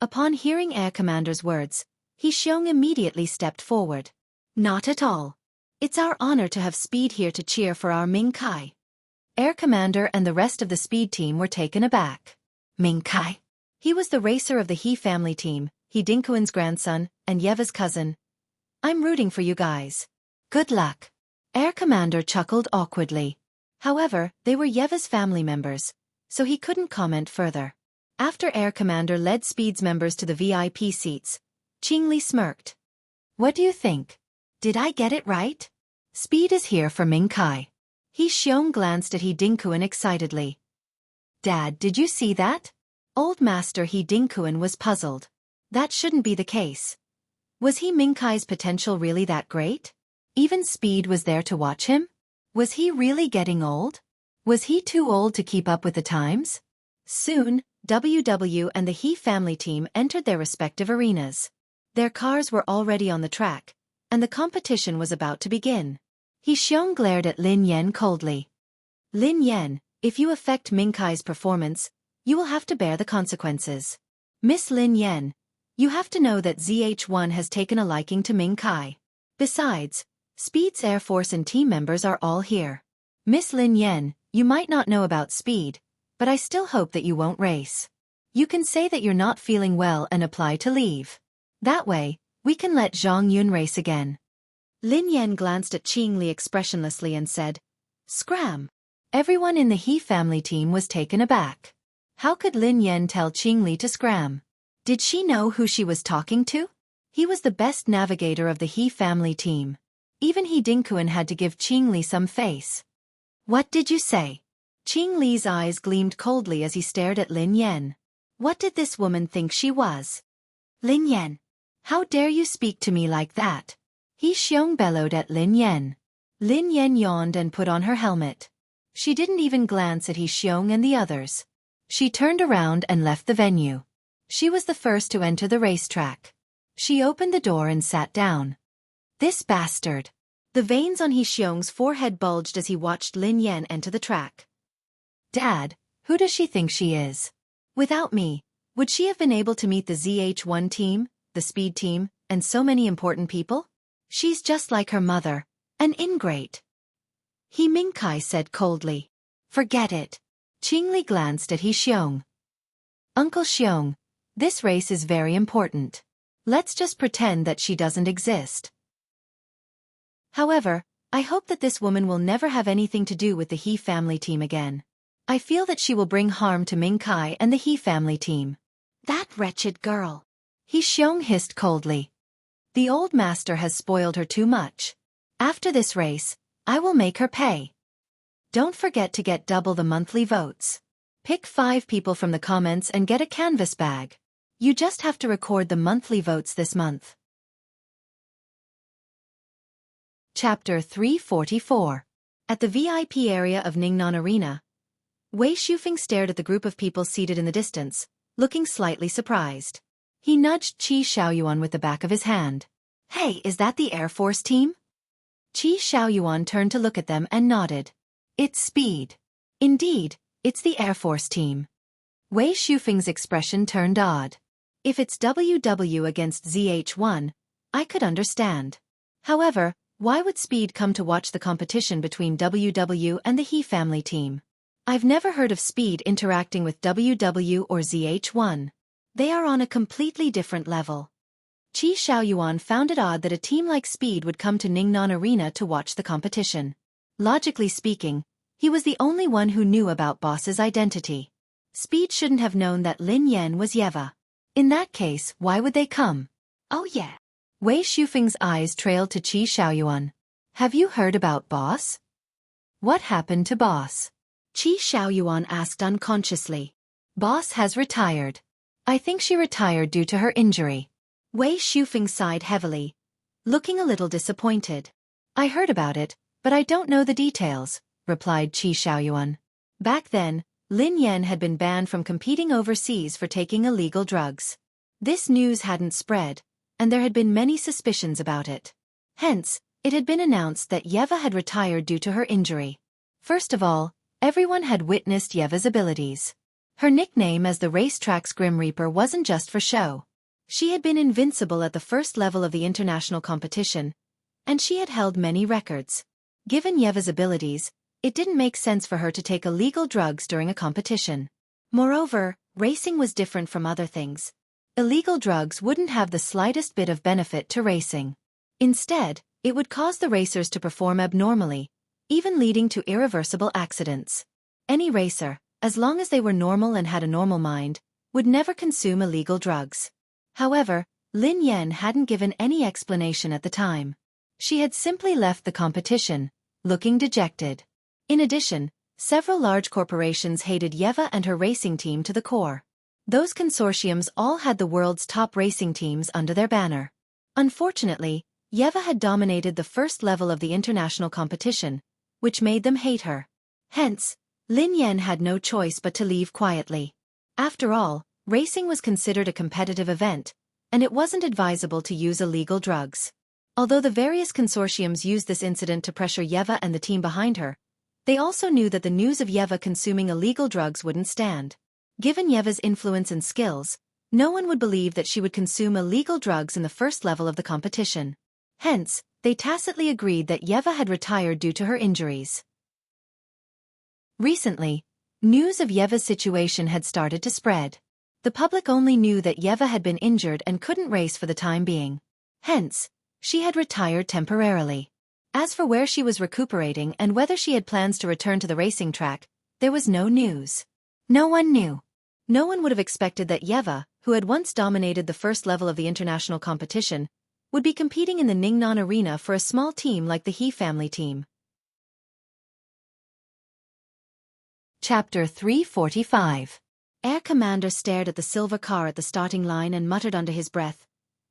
A: Upon hearing Air Commander's words, He Xiong immediately stepped forward. Not at all. It's our honor to have Speed here to cheer for our Mingkai. Air Commander and the rest of the speed team were taken aback. Ming Kai. He was the racer of the He family team, He Dinkuan's grandson, and Yeva's cousin. I'm rooting for you guys. Good luck. Air Commander chuckled awkwardly. However, they were Yeva's family members, so he couldn't comment further. After Air Commander led Speed's members to the VIP seats, Qingli smirked. What do you think? Did I get it right? Speed is here for Ming Kai. He Xiong glanced at He Dinkuan excitedly. Dad, did you see that? Old Master He Dinkuan was puzzled. That shouldn't be the case. Was He Ming Kai's potential really that great? Even Speed was there to watch him? Was he really getting old? Was he too old to keep up with the times? Soon, WW and the He family team entered their respective arenas. Their cars were already on the track, and the competition was about to begin. He Xiong glared at Lin Yan coldly. Lin Yan, if you affect Ming Kai's performance, you will have to bear the consequences. Miss Lin Yan, you have to know that ZH1 has taken a liking to Ming Kai. Besides, Speed's Air Force and team members are all here. Miss Lin Yan, you might not know about Speed, but I still hope that you won't race. You can say that you're not feeling well and apply to leave. That way, we can let Zhang Yun race again. Lin Yan glanced at Qingli expressionlessly and said, Scram. Everyone in the He family team was taken aback. How could Lin Yan tell Qingli to scram? Did she know who she was talking to? He was the best navigator of the He family team. Even He Dinkuan had to give Qingli some face. What did you say? Qingli's eyes gleamed coldly as he stared at Lin Yan. What did this woman think she was? Lin Yan, how dare you speak to me like that? He Xiong bellowed at Lin Yan. Lin Yan yawned and put on her helmet. She didn't even glance at He Xiong and the others. She turned around and left the venue. She was the first to enter the racetrack. She opened the door and sat down. This bastard. The veins on He Xiong's forehead bulged as he watched Lin Yan enter the track. Dad, who does she think she is? Without me, would she have been able to meet the ZH1 team, the Speed team, and so many important people? She's just like her mother, an ingrate. He Ming Kai said coldly. Forget it. Qingli glanced at He Xiong. Uncle Xiong, this race is very important. Let's just pretend that she doesn't exist. However, I hope that this woman will never have anything to do with the He family team again. I feel that she will bring harm to Ming Kai and the He family team. That wretched girl. He Xiong hissed coldly. The old master has spoiled her too much. After this race, I will make her pay. Don't forget to get double the monthly votes. Pick 5 people from the comments and get a canvas bag. You just have to record the monthly votes this month. Chapter 344. At the VIP area of Ningnan Arena, Wei Shufeng stared at the group of people seated in the distance, looking slightly surprised. He nudged Qi Xiaoyuan with the back of his hand. Hey, is that the Air Force team? Qi Xiaoyuan turned to look at them and nodded. It's Speed. Indeed, it's the Air Force team. Wei Shufeng's expression turned odd. If it's WW against ZH1, I could understand. However, why would Speed come to watch the competition between WW and the He family team? I've never heard of Speed interacting with WW or ZH1. They are on a completely different level. Qi Xiaoyuan found it odd that a team like Speed would come to Ningnan Arena to watch the competition. Logically speaking, he was the only one who knew about Boss's identity. Speed shouldn't have known that Lin Yan was Yeva. In that case, why would they come? Oh yeah. Wei Shufeng's eyes trailed to Qi Xiaoyuan. Have you heard about Boss? What happened to Boss? Qi Xiaoyuan asked unconsciously. Boss has retired. I think she retired due to her injury. Wei Shufeng sighed heavily, looking a little disappointed. I heard about it, but I don't know the details, replied Qi Xiaoyuan. Back then, Lin Yan had been banned from competing overseas for taking illegal drugs. This news hadn't spread, and there had been many suspicions about it. Hence, it had been announced that Yeva had retired due to her injury. First of all, everyone had witnessed Yeva's abilities. Her nickname as the racetrack's Grim Reaper wasn't just for show. She had been invincible at the first level of the international competition, and she had held many records. Given Yeva's abilities, It didn't make sense for her to take illegal drugs during a competition. Moreover, racing was different from other things. Illegal drugs wouldn't have the slightest bit of benefit to racing. Instead, it would cause the racers to perform abnormally, even leading to irreversible accidents. Any racer, as long as they were normal and had a normal mind, would never consume illegal drugs. However, Lin Yan hadn't given any explanation at the time. She had simply left the competition, looking dejected. In addition, several large corporations hated Yeva and her racing team to the core. Those consortiums all had the world's top racing teams under their banner. Unfortunately, Yeva had dominated the first level of the international competition, which made them hate her. Hence, Lin Yan had no choice but to leave quietly. After all, racing was considered a competitive event, and it wasn't advisable to use illegal drugs. Although the various consortiums used this incident to pressure Yeva and the team behind her, they also knew that the news of Yeva consuming illegal drugs wouldn't stand. Given Yeva's influence and skills, no one would believe that she would consume illegal drugs in the first level of the competition. Hence, they tacitly agreed that Yeva had retired due to her injuries. Recently, news of Yeva's situation had started to spread. The public only knew that Yeva had been injured and couldn't race for the time being. Hence, she had retired temporarily. As for where she was recuperating and whether she had plans to return to the racing track, there was no news. No one knew. No one would have expected that Yeva, who had once dominated the first level of the international competition, would be competing in the Ningnan arena for a small team like the He family team. Chapter 345. Air Commander stared at the silver car at the starting line and muttered under his breath,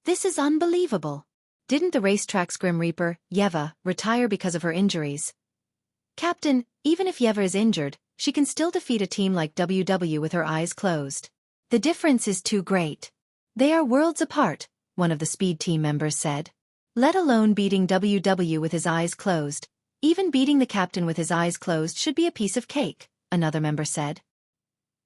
A: "This is unbelievable. Didn't the racetrack's Grim Reaper, Yeva, retire because of her injuries? Captain, even if Yeva is injured, she can still defeat a team like WW with her eyes closed. The difference is too great. They are worlds apart," one of the speed team members said. "Let alone beating WW with his eyes closed, even beating the captain with his eyes closed should be a piece of cake," another member said.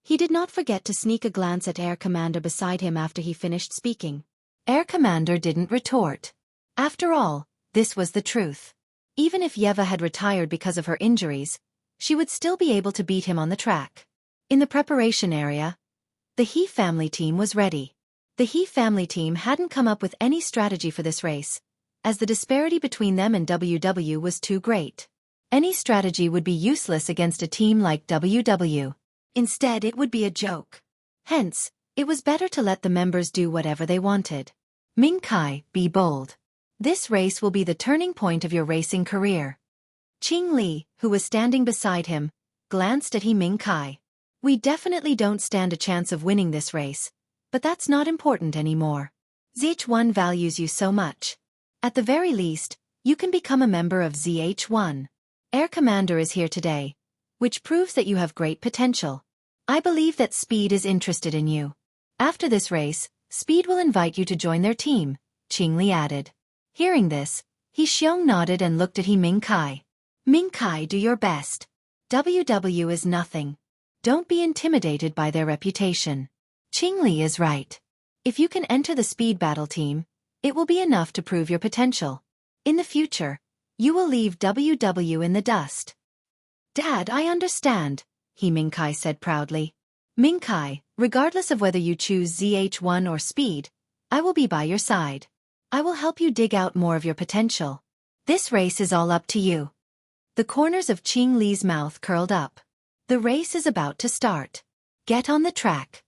A: He did not forget to sneak a glance at Air Commander beside him after he finished speaking. Air Commander didn't retort. After all, this was the truth. Even if Yeva had retired because of her injuries, she would still be able to beat him on the track. In the preparation area, the He family team was ready. The He family team hadn't come up with any strategy for this race, as the disparity between them and WW was too great. Any strategy would be useless against a team like WW. Instead, it would be a joke. Hence, it was better to let the members do whatever they wanted. Ming Kai, be bold. This race will be the turning point of your racing career. Qing Li, who was standing beside him, glanced at Ming Kai. We definitely don't stand a chance of winning this race, but that's not important anymore. ZH1 values you so much. At the very least, you can become a member of ZH1. Air Commander is here today, which proves that you have great potential. I believe that Speed is interested in you. After this race, Speed will invite you to join their team, Qing Li added. Hearing this, He Xiong nodded and looked at Ming Kai. Ming Kai, do your best. WW is nothing. Don't be intimidated by their reputation. Qing Li is right. If you can enter the speed battle team, it will be enough to prove your potential. In the future, you will leave WW in the dust. Dad, I understand, Ming Kai said proudly. Ming Kai, regardless of whether you choose ZH1 or Speed, I will be by your side. I will help you dig out more of your potential. This race is all up to you. The corners of Qing Li's mouth curled up. The race is about to start. Get on the track.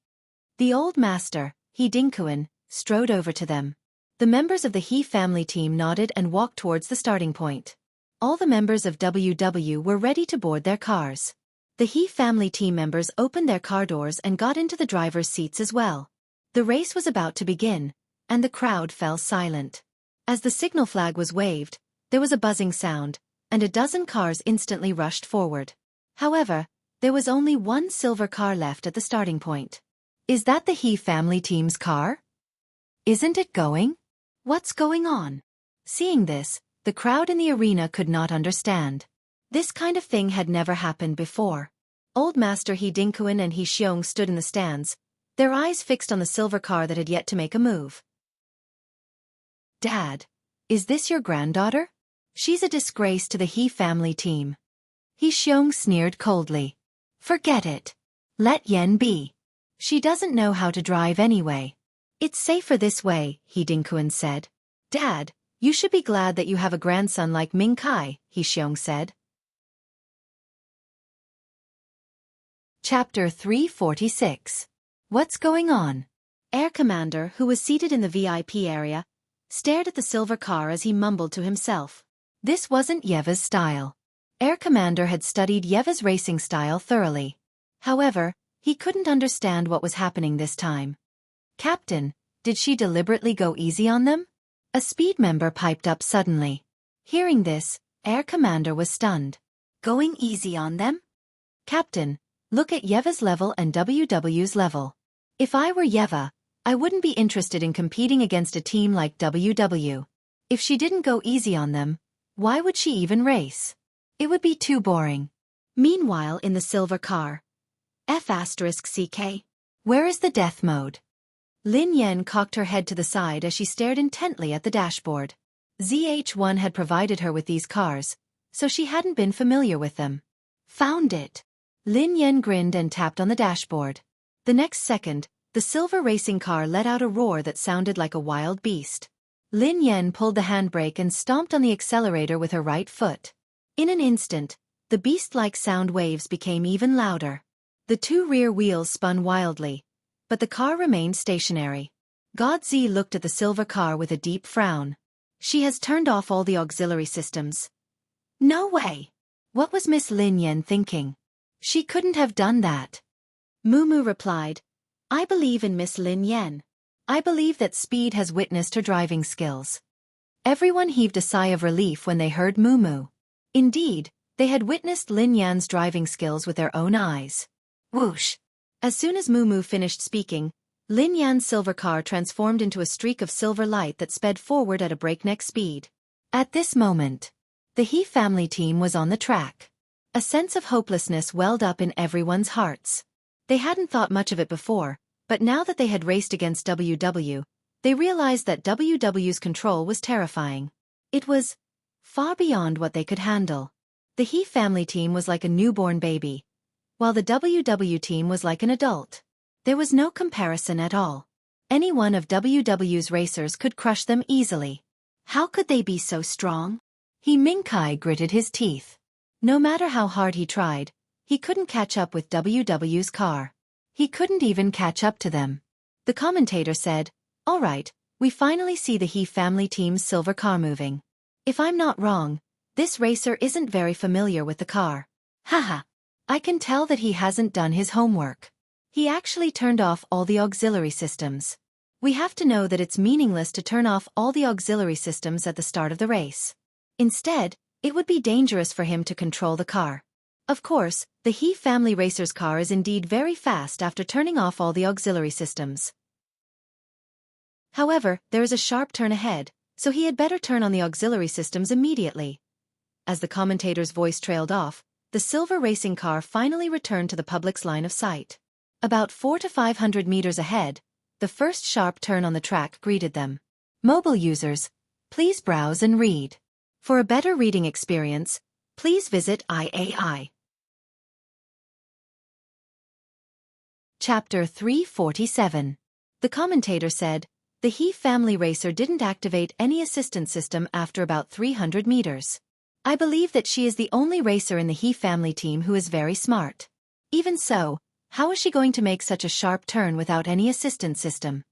A: The old master, He Dingkuan, strode over to them. The members of the He family team nodded and walked towards the starting point. All the members of WW were ready to board their cars. The He family team members opened their car doors and got into the driver's seats as well. The race was about to begin, and the crowd fell silent. As the signal flag was waved, there was a buzzing sound, and a dozen cars instantly rushed forward. However, there was only one silver car left at the starting point. Is that the He family team's car? Isn't it going? What's going on? Seeing this, the crowd in the arena could not understand. This kind of thing had never happened before. Old Master He Dingkuan and He Xiong stood in the stands, their eyes fixed on the silver car that had yet to make a move. Dad, is this your granddaughter? She's a disgrace to the He family team. He Xiong sneered coldly. Forget it. Let Yen be. She doesn't know how to drive anyway. It's safer this way, He Dingkuan said. Dad, you should be glad that you have a grandson like Ming Kai, He Xiong said. Chapter 346. What's going on? Air Commander, who was seated in the VIP area, stared at the silver car as he mumbled to himself. This wasn't Yeva's style. Air Commander had studied Yeva's racing style thoroughly. However, he couldn't understand what was happening this time. Captain, did she deliberately go easy on them? A speed member piped up suddenly. Hearing this, Air Commander was stunned. Going easy on them? Captain, look at Yeva's level and WW's level. If I were Yeva, I wouldn't be interested in competing against a team like WW. If she didn't go easy on them, why would she even race? It would be too boring. Meanwhile, in the silver car. F***CK. Where is the death mode? Lin Yen cocked her head to the side as she stared intently at the dashboard. ZH1 had provided her with these cars, so she hadn't been familiar with them. Found it. Lin Yen grinned and tapped on the dashboard. The next second, the silver racing car let out a roar that sounded like a wild beast. Lin Yen pulled the handbrake and stomped on the accelerator with her right foot. In an instant, the beast-like sound waves became even louder. The two rear wheels spun wildly, but the car remained stationary. Godzi looked at the silver car with a deep frown. She has turned off all the auxiliary systems. No way! What was Miss Lin Yen thinking? She couldn't have done that. Mumu replied, I believe in Miss Lin Yen. I believe that speed has witnessed her driving skills. Everyone heaved a sigh of relief when they heard Mumu. Indeed, they had witnessed Lin Yan's driving skills with their own eyes. Whoosh! As soon as Mumu finished speaking, Lin Yan's silver car transformed into a streak of silver light that sped forward at a breakneck speed. At this moment, the He family team was on the track. A sense of hopelessness welled up in everyone's hearts. They hadn't thought much of it before, but now that they had raced against WW, they realized that WW's control was terrifying. It was far beyond what they could handle. The He family team was like a newborn baby, while the WW team was like an adult. There was no comparison at all. Any one of WW's racers could crush them easily. How could they be so strong? He Mingkai gritted his teeth. No matter how hard he tried, he couldn't catch up with WW's car. He couldn't even catch up to them. The commentator said, All right, we finally see the He family team's silver car moving. If I'm not wrong, this racer isn't very familiar with the car. Haha. I can tell that he hasn't done his homework. He actually turned off all the auxiliary systems. We have to know that it's meaningless to turn off all the auxiliary systems at the start of the race. Instead, it would be dangerous for him to control the car. Of course, the He family racer's car is indeed very fast after turning off all the auxiliary systems. However, there is a sharp turn ahead, so he had better turn on the auxiliary systems immediately. As the commentator's voice trailed off, the silver racing car finally returned to the public's line of sight. About 400 to 500 meters ahead, the first sharp turn on the track greeted them. Mobile users, please browse and read. For a better reading experience, please visit IAI. Chapter 347. The commentator said, the He family racer didn't activate any assistance system after about 300 meters. I believe that she is the only racer in the He family team who is very smart. Even so, how is she going to make such a sharp turn without any assistance system?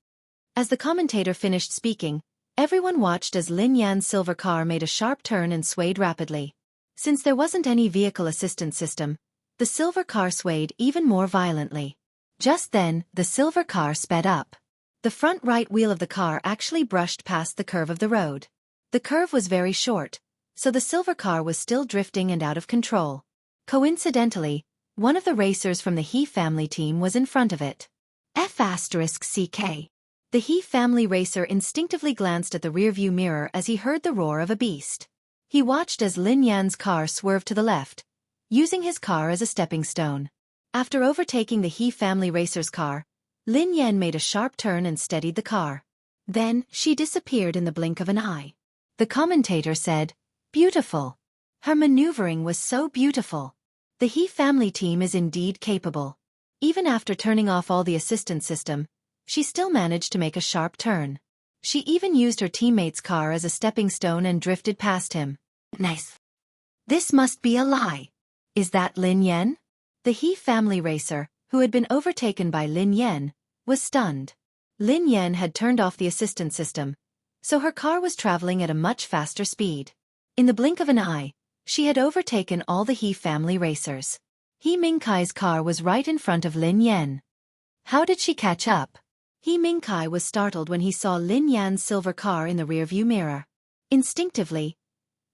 A: As the commentator finished speaking, everyone watched as Lin Yan's silver car made a sharp turn and swayed rapidly. Since there wasn't any vehicle assistance system, the silver car swayed even more violently. Just then, the silver car sped up. The front right wheel of the car actually brushed past the curve of the road. The curve was very short, so the silver car was still drifting and out of control. Coincidentally, one of the racers from the He family team was in front of it. F***CK. The He family racer instinctively glanced at the rearview mirror as he heard the roar of a beast. He watched as Lin Yan's car swerved to the left, using his car as a stepping stone. After overtaking the He family racer's car, Lin Yan made a sharp turn and steadied the car. Then, she disappeared in the blink of an eye. The commentator said, Beautiful. Her maneuvering was so beautiful. The He family team is indeed capable. Even after turning off all the assistance system, she still managed to make a sharp turn. She even used her teammate's car as a stepping stone and drifted past him. Nice. This must be a lie. Is that Lin Yan? The He family racer, who had been overtaken by Lin Yan, was stunned. Lin Yan had turned off the assistance system, so her car was traveling at a much faster speed. In the blink of an eye, she had overtaken all the He family racers. He Mingkai's car was right in front of Lin Yan. How did she catch up? He Mingkai was startled when he saw Lin Yan's silver car in the rearview mirror. Instinctively,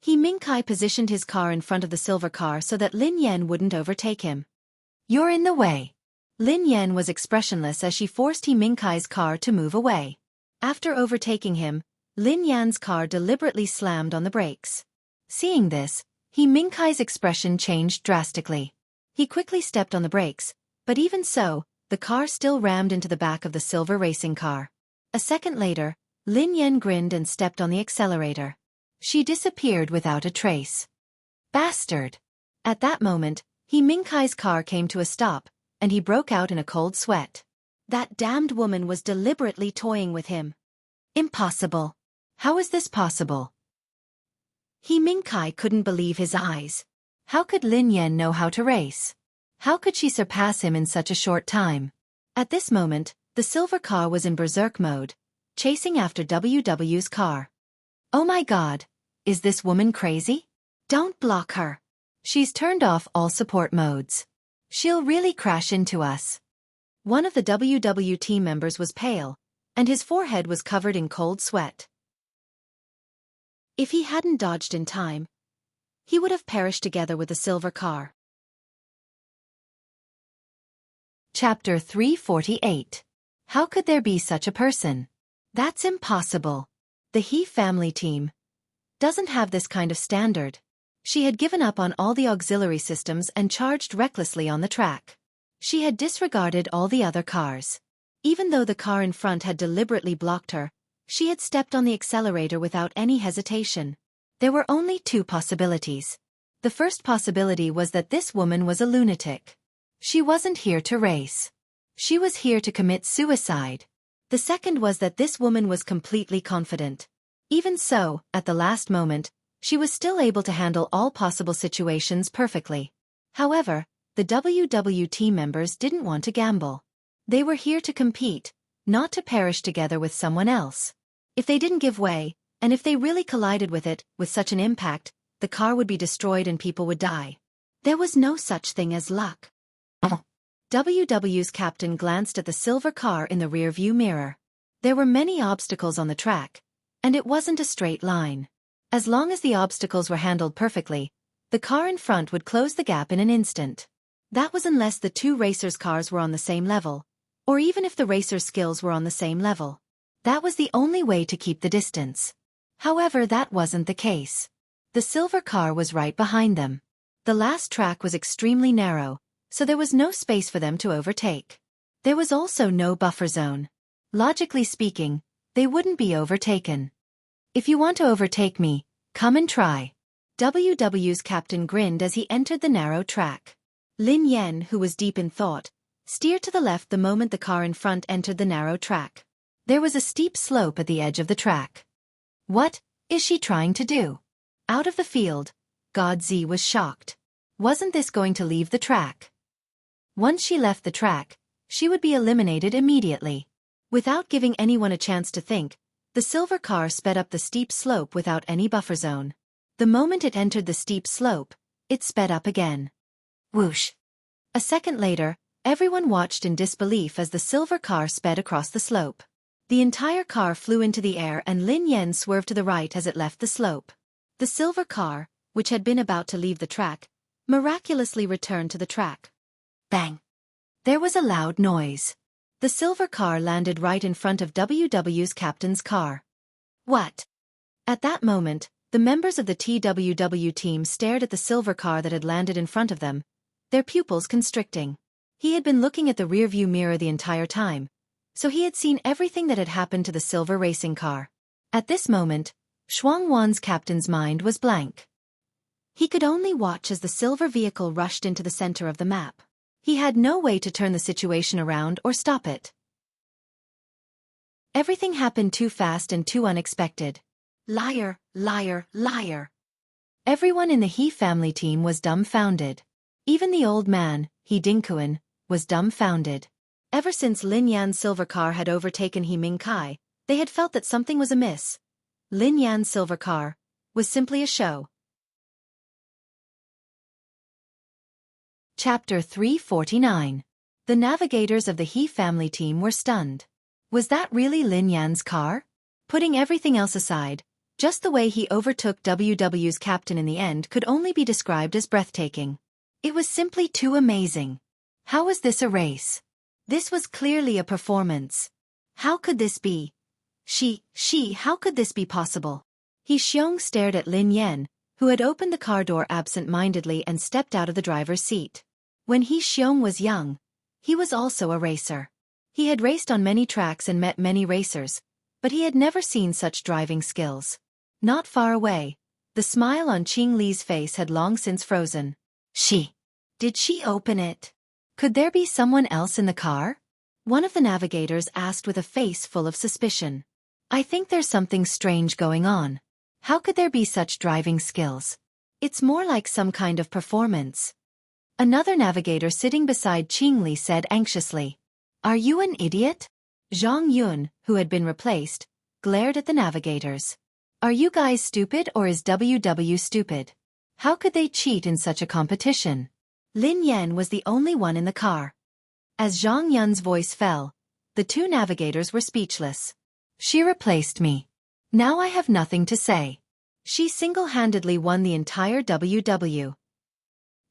A: He Mingkai positioned his car in front of the silver car so that Lin Yan wouldn't overtake him. You're in the way. Lin Yan was expressionless as she forced He Mingkai's car to move away. After overtaking him, Lin Yan's car deliberately slammed on the brakes. Seeing this, He Mingkai's expression changed drastically. He quickly stepped on the brakes, but even so, the car still rammed into the back of the silver racing car. A second later, Lin Yan grinned and stepped on the accelerator. She disappeared without a trace. Bastard! At that moment, He Mingkai's car came to a stop, and he broke out in a cold sweat. That damned woman was deliberately toying with him. Impossible. How is this possible? He Mingkai couldn't believe his eyes. How could Lin Yan know how to race? How could she surpass him in such a short time? At this moment, the silver car was in berserk mode, chasing after WW's car. Oh my god, is this woman crazy? Don't block her. She's turned off all support modes. She'll really crash into us. One of the WW team members was pale, and his forehead was covered in cold sweat. If he hadn't dodged in time, he would have perished together with the silver car. Chapter 348. How could there be such a person? That's impossible. The He family team doesn't have this kind of standard. She had given up on all the auxiliary systems and charged recklessly on the track. She had disregarded all the other cars. Even though the car in front had deliberately blocked her, she had stepped on the accelerator without any hesitation. There were only two possibilities. The first possibility was that this woman was a lunatic. She wasn't here to race. She was here to commit suicide. The second was that this woman was completely confident. Even so, at the last moment, she was still able to handle all possible situations perfectly. However, the WW team members didn't want to gamble. They were here to compete, not to perish together with someone else. If they didn't give way, and if they really collided with it, with such an impact, the car would be destroyed and people would die. There was no such thing as luck. WW's captain glanced at the silver car in the rearview mirror. There were many obstacles on the track, and it wasn't a straight line. As long as the obstacles were handled perfectly, the car in front would close the gap in an instant. That was unless the two racers' cars were on the same level, or even if the racers' skills were on the same level. That was the only way to keep the distance. However, that wasn't the case. The silver car was right behind them. The last track was extremely narrow, so there was no space for them to overtake. There was also no buffer zone. Logically speaking, they wouldn't be overtaken. If you want to overtake me, come and try. WW's captain grinned as he entered the narrow track. Lin Yan, who was deep in thought, steered to the left the moment the car in front entered the narrow track. There was a steep slope at the edge of the track. What is she trying to do? Out of the field, God Z was shocked. Wasn't this going to leave the track? Once she left the track, she would be eliminated immediately. Without giving anyone a chance to think, the silver car sped up the steep slope without any buffer zone. The moment it entered the steep slope, it sped up again. Whoosh! A second later, everyone watched in disbelief as the silver car sped across the slope. The entire car flew into the air and Lin Yan swerved to the right as it left the slope. The silver car, which had been about to leave the track, miraculously returned to the track. Bang! There was a loud noise. The silver car landed right in front of WW's captain's car. What? At that moment, the members of the TWW team stared at the silver car that had landed in front of them, their pupils constricting. He had been looking at the rearview mirror the entire time, so he had seen everything that had happened to the silver racing car. At this moment, Xueqi's captain's mind was blank. He could only watch as the silver vehicle rushed into the center of the map. He had no way to turn the situation around or stop it. Everything happened too fast and too unexpected. Liar, liar, liar. Everyone in the He family team was dumbfounded. Even the old man, He Dinkuan, was dumbfounded. Ever since Lin Yan's silver car had overtaken He Mingkai, they had felt that something was amiss. Lin Yan's silver car was simply a show. Chapter 349. The navigators of the He family team were stunned. Was that really Lin Yan's car? Putting everything else aside, just the way he overtook WW's captain in the end could only be described as breathtaking. It was simply too amazing. How was this a race? This was clearly a performance. How could this be? How could this be possible? He Xiong stared at Lin Yan, who had opened the car door absent-mindedly and stepped out of the driver's seat. When He Xiong was young, he was also a racer. He had raced on many tracks and met many racers, but he had never seen such driving skills. Not far away, the smile on Qing Li's face had long since frozen. Did she open it? Could there be someone else in the car? One of the navigators asked with a face full of suspicion. I think there's something strange going on. How could there be such driving skills? It's more like some kind of performance. Another navigator sitting beside Qing Li said anxiously. Are you an idiot? Zhang Yun, who had been replaced, glared at the navigators. Are you guys stupid or is WW stupid? How could they cheat in such a competition? Lin Yan was the only one in the car. As Zhang Yun's voice fell, the two navigators were speechless. She replaced me. Now I have nothing to say. She single-handedly won the entire WW.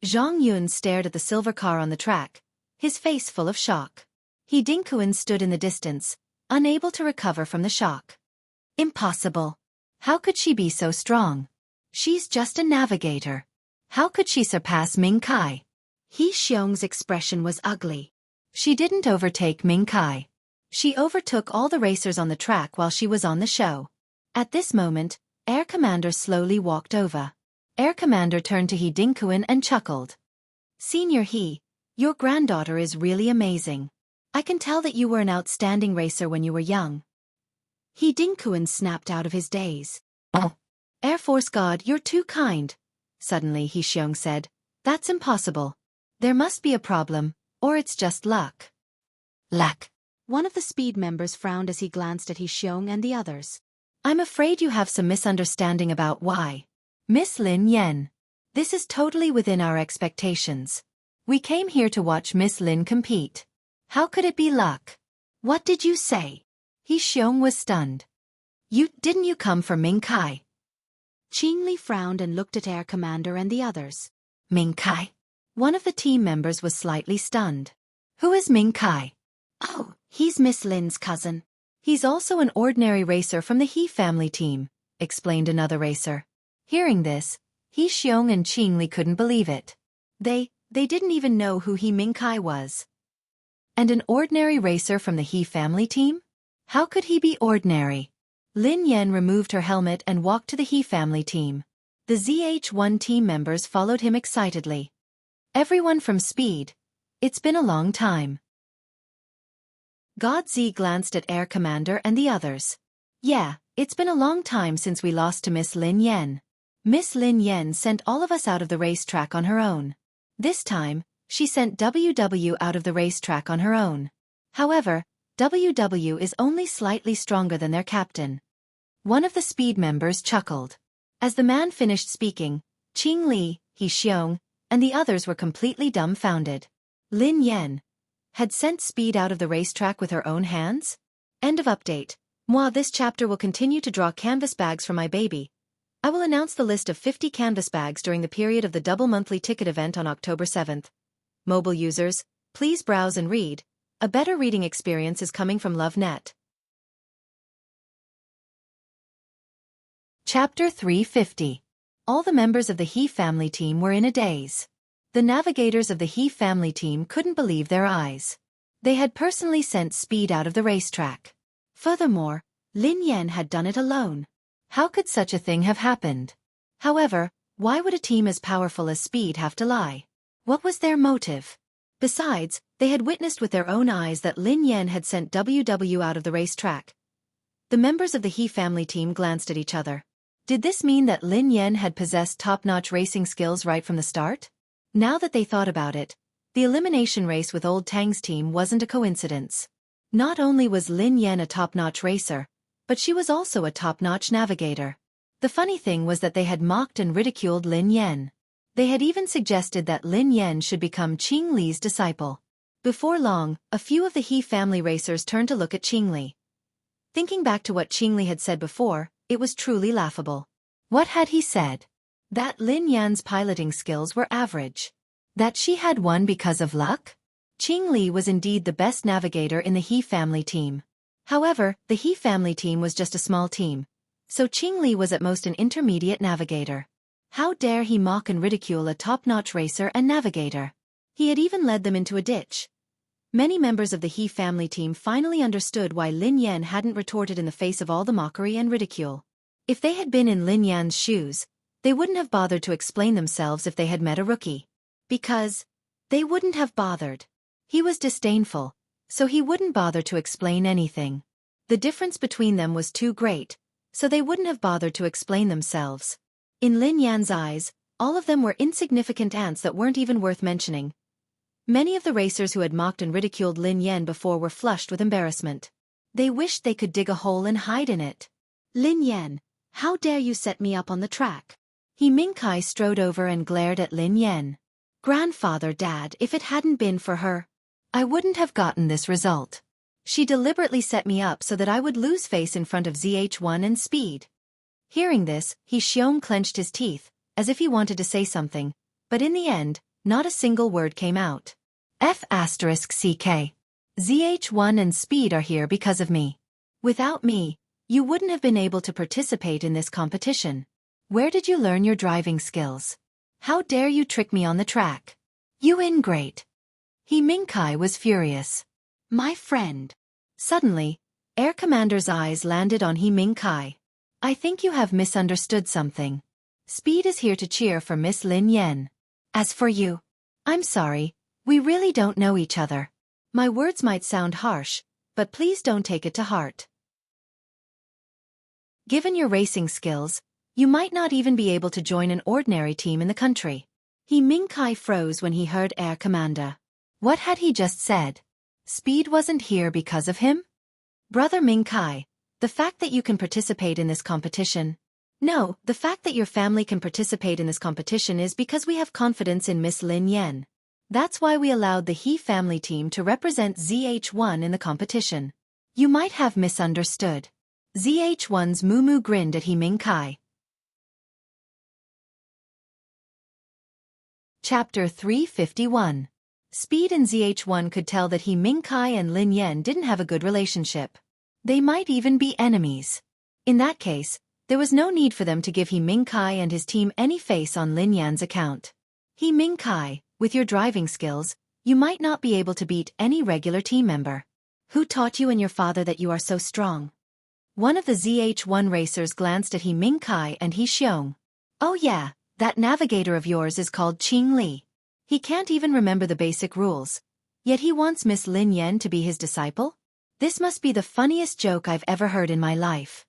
A: Zhang Yun stared at the silver car on the track, his face full of shock. He Dinkuan stood in the distance, unable to recover from the shock. Impossible. How could she be so strong? She's just a navigator. How could she surpass Mingkai? He Xiong's expression was ugly. She didn't overtake Mingkai. She overtook all the racers on the track while she was on the show. At this moment, Air Commander slowly walked over. Air Commander turned to He Dinkuan and chuckled. Senior He, your granddaughter is really amazing. I can tell that you were an outstanding racer when you were young. He Dinkuan snapped out of his daze. Oh. Air Force God, you're too kind. Suddenly He Xiong said, that's impossible. There must be a problem, or it's just luck. Luck. One of the speed members frowned as he glanced at He Xiong and the others. I'm afraid you have some misunderstanding about why. Miss Lin Yan. This is totally within our expectations. We came here to watch Miss Lin compete. How could it be luck? What did you say? He Xiong was stunned. Didn't you come for Mingkai? Qing Li frowned and looked at Air Commander and the others. Mingkai? One of the team members was slightly stunned. Who is Mingkai? Oh, he's Miss Lin's cousin. He's also an ordinary racer from the He family team, explained another racer. Hearing this, He Xiong and Qing Li couldn't believe it. They didn't even know who He Mingkai was. And an ordinary racer from the He family team? How could he be ordinary? Lin Yan removed her helmet and walked to the He family team. The ZH1 team members followed him excitedly. Everyone from Speed. It's been a long time. God Z glanced at Air Commander and the others. Yeah, it's been a long time since we lost to Miss Lin Yan. Miss Lin Yan sent all of us out of the racetrack on her own. This time, she sent WW out of the racetrack on her own. However, WW is only slightly stronger than their captain. One of the Speed members chuckled. As the man finished speaking, Qing Li, He Xiong, and the others were completely dumbfounded. Lin Yan had sent Speed out of the racetrack with her own hands? End of update. This chapter will continue to draw canvas bags for my baby. I will announce the list of 50 canvas bags during the period of the double monthly ticket event on October 7th. Mobile users, please browse and read. A better reading experience is coming from LoveNet. Chapter 350. All the members of the He family team were in a daze. The navigators of the He family team couldn't believe their eyes. They had personally sent Speed out of the racetrack. Furthermore, Lin Yan had done it alone. How could such a thing have happened? However, Why would a team as powerful as Speed have to lie? What was their motive? Besides, they had witnessed with their own eyes that Lin Yan had sent WW out of the racetrack. The members of the He family team glanced at each other. Did this mean that Lin Yan had possessed top-notch racing skills right from the start? Now that they thought about it, the elimination race with Old Tang's team wasn't a coincidence. Not only was Lin Yan a top-notch racer, but she was also a top-notch navigator. The funny thing was that they had mocked and ridiculed Lin Yan. They had even suggested that Lin Yan should become Qing Li's disciple. Before long, a few of the He family racers turned to look at Qing Li. Thinking back to what Qing Li had said before, it was truly laughable. What had he said? That Lin Yan's piloting skills were average. That she had won because of luck? Qing Li was indeed the best navigator in the He family team. However, the He family team was just a small team, so Qing Li was at most an intermediate navigator. How dare he mock and ridicule a top-notch racer and navigator? He had even led them into a ditch. Many members of the He family team finally understood why Lin Yan hadn't retorted in the face of all the mockery and ridicule. If they had been in Lin Yan's shoes, they wouldn't have bothered to explain themselves if they had met a rookie. Because they wouldn't have bothered. He was disdainful, so he wouldn't bother to explain anything. The difference between them was too great, so they wouldn't have bothered to explain themselves. In Lin Yan's eyes, all of them were insignificant ants that weren't even worth mentioning. Many of the racers who had mocked and ridiculed Lin Yan before were flushed with embarrassment. They wished they could dig a hole and hide in it. Lin Yan, how dare you set me up on the track? He Mingkai strode over and glared at Lin Yan. Grandfather, Dad, if it hadn't been for her, I wouldn't have gotten this result. She deliberately set me up so that I would lose face in front of ZH1 and Speed. Hearing this, He Xiong clenched his teeth, as if he wanted to say something, but in the end, not a single word came out. F***CK. ZH1 and Speed are here because of me. Without me, you wouldn't have been able to participate in this competition. Where did you learn your driving skills? How dare you trick me on the track? You ingrate. He Mingkai was furious. My friend. Suddenly, Air Commander's eyes landed on He Mingkai. I think you have misunderstood something. Speed is here to cheer for Miss Lin Yan. As for you, I'm sorry, we really don't know each other. My words might sound harsh, but please don't take it to heart. Given your racing skills, you might not even be able to join an ordinary team in the country. He Mingkai froze when he heard Air Commander. What had he just said? Speed wasn't here because of him? Brother Mingkai, the fact that you can participate in this competition. No, the fact that your family can participate in this competition is because we have confidence in Miss Lin Yan. That's why we allowed the He family team to represent ZH1 in the competition. You might have misunderstood. ZH1's Mumu grinned at He Mingkai. Chapter 351. Speed and ZH1 could tell that He Mingkai and Lin Yan didn't have a good relationship. They might even be enemies. In that case, there was no need for them to give He Mingkai and his team any face on Lin Yan's account. He Mingkai, with your driving skills, you might not be able to beat any regular team member. Who taught you and your father that you are so strong? One of the ZH1 racers glanced at He Mingkai and He Xiong. Oh yeah, that navigator of yours is called Qing Li. He can't even remember the basic rules, yet he wants Miss Lin Yan to be his disciple? This must be the funniest joke I've ever heard in my life.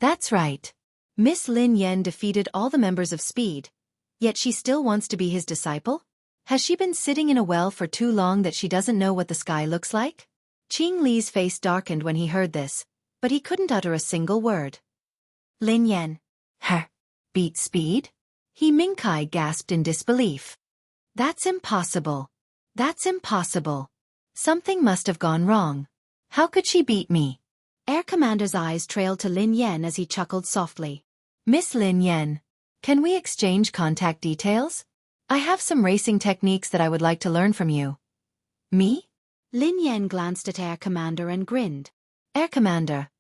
A: That's right. Miss Lin Yan defeated all the members of Speed, yet she still wants to be his disciple? Has she been sitting in a well for too long that she doesn't know what the sky looks like? Qing Li's face darkened when he heard this, but he couldn't utter a single word. Lin Yan. Her. Beat Speed? He Mingkai gasped in disbelief. That's impossible. That's impossible. Something must have gone wrong. How could she beat me? Air Commander's eyes trailed to Lin Yan as he chuckled softly. Miss Lin Yan, can we exchange contact details? I have some racing techniques that I would like to learn from you. Me? Lin Yan glanced at Air Commander and grinned. Air Commander,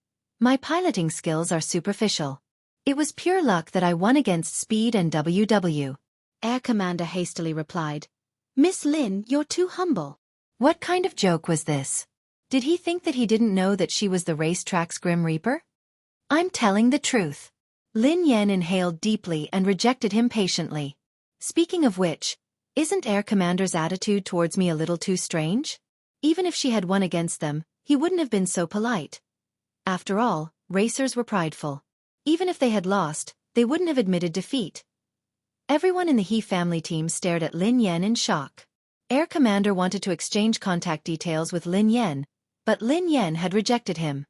A: my piloting skills are superficial. It was pure luck that I won against Speed and WW. Air Commander hastily replied. Miss Lin, you're too humble. What kind of joke was this? Did he think that he didn't know that she was the racetrack's Grim Reaper? I'm telling the truth. Lin Yan inhaled deeply and rejected him patiently. Speaking of which, isn't Air Commander's attitude towards me a little too strange? Even if she had won against them, he wouldn't have been so polite. After all, racers were prideful. Even if they had lost, they wouldn't have admitted defeat. Everyone in the He family team stared at Lin Yan in shock. Air Commander wanted to exchange contact details with Lin Yan, but Lin Yan had rejected him.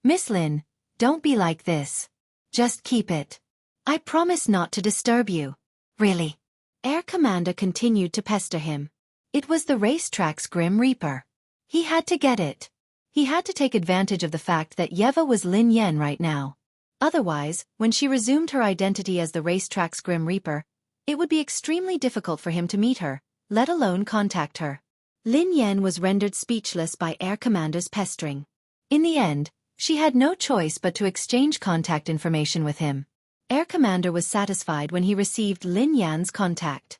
A: Miss Lin, don't be like this. Just keep it. I promise not to disturb you. Really? Air Commander continued to pester him. It was the racetrack's Grim Reaper. He had to get it. He had to take advantage of the fact that Yeva was Lin Yan right now. Otherwise, when she resumed her identity as the racetrack's Grim Reaper, it would be extremely difficult for him to meet her, let alone contact her. Lin Yan was rendered speechless by Air Commander's pestering. In the end, she had no choice but to exchange contact information with him. Air Commander was satisfied when he received Lin Yan's contact.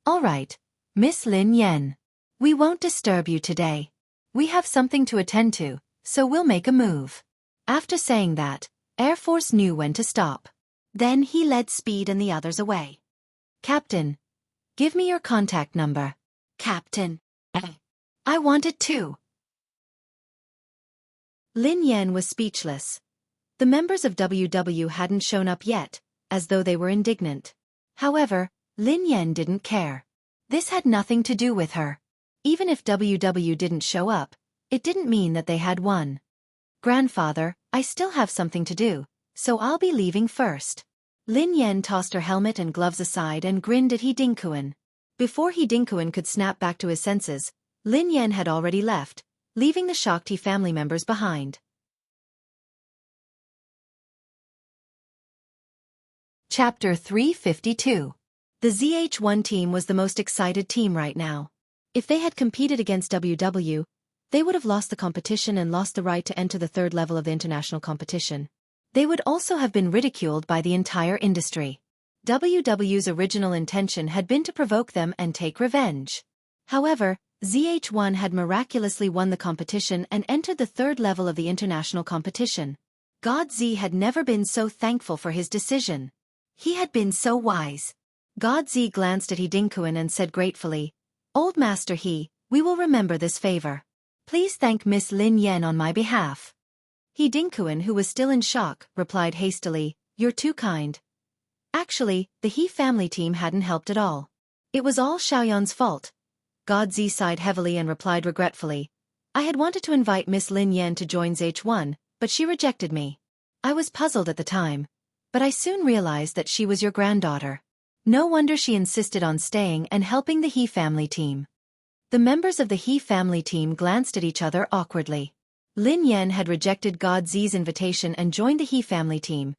A: All right, Miss Lin Yan. We won't disturb you today. We have something to attend to, so we'll make a move. After saying that, Air Force knew when to stop. Then he led Speed and the others away. Captain, give me your contact number. Captain. I want it too. Lin Yan was speechless. The members of WW hadn't shown up yet, as though they were indignant. However, Lin Yan didn't care. This had nothing to do with her. Even if WW didn't show up, it didn't mean that they had won. Grandfather, I still have something to do, so I'll be leaving first. Lin Yan tossed her helmet and gloves aside and grinned at He Dinkuan. Before He Dinkuan could snap back to his senses, Lin Yan had already left, leaving the shocked He family members behind. Chapter 352. The ZH1 team was the most excited team right now. If they had competed against WW, they would have lost the competition and lost the right to enter the third level of the international competition. They would also have been ridiculed by the entire industry. WW's original intention had been to provoke them and take revenge. However, ZH1 had miraculously won the competition and entered the third level of the international competition. God Z had never been so thankful for his decision. He had been so wise. God Z glanced at He Dinkuan and said gratefully, Old Master He, we will remember this favor. Please thank Miss Lin Yan on my behalf. He Dinkuan, who was still in shock, replied hastily, You're too kind. Actually, the He family team hadn't helped at all. It was all Xiaoyan's fault. God Z sighed heavily and replied regretfully, I had wanted to invite Miss Lin Yan to join ZH1, but she rejected me. I was puzzled at the time, but I soon realized that she was your granddaughter. No wonder she insisted on staying and helping the He family team. The members of the He family team glanced at each other awkwardly. Lin Yan had rejected God Z's invitation and joined the He family team,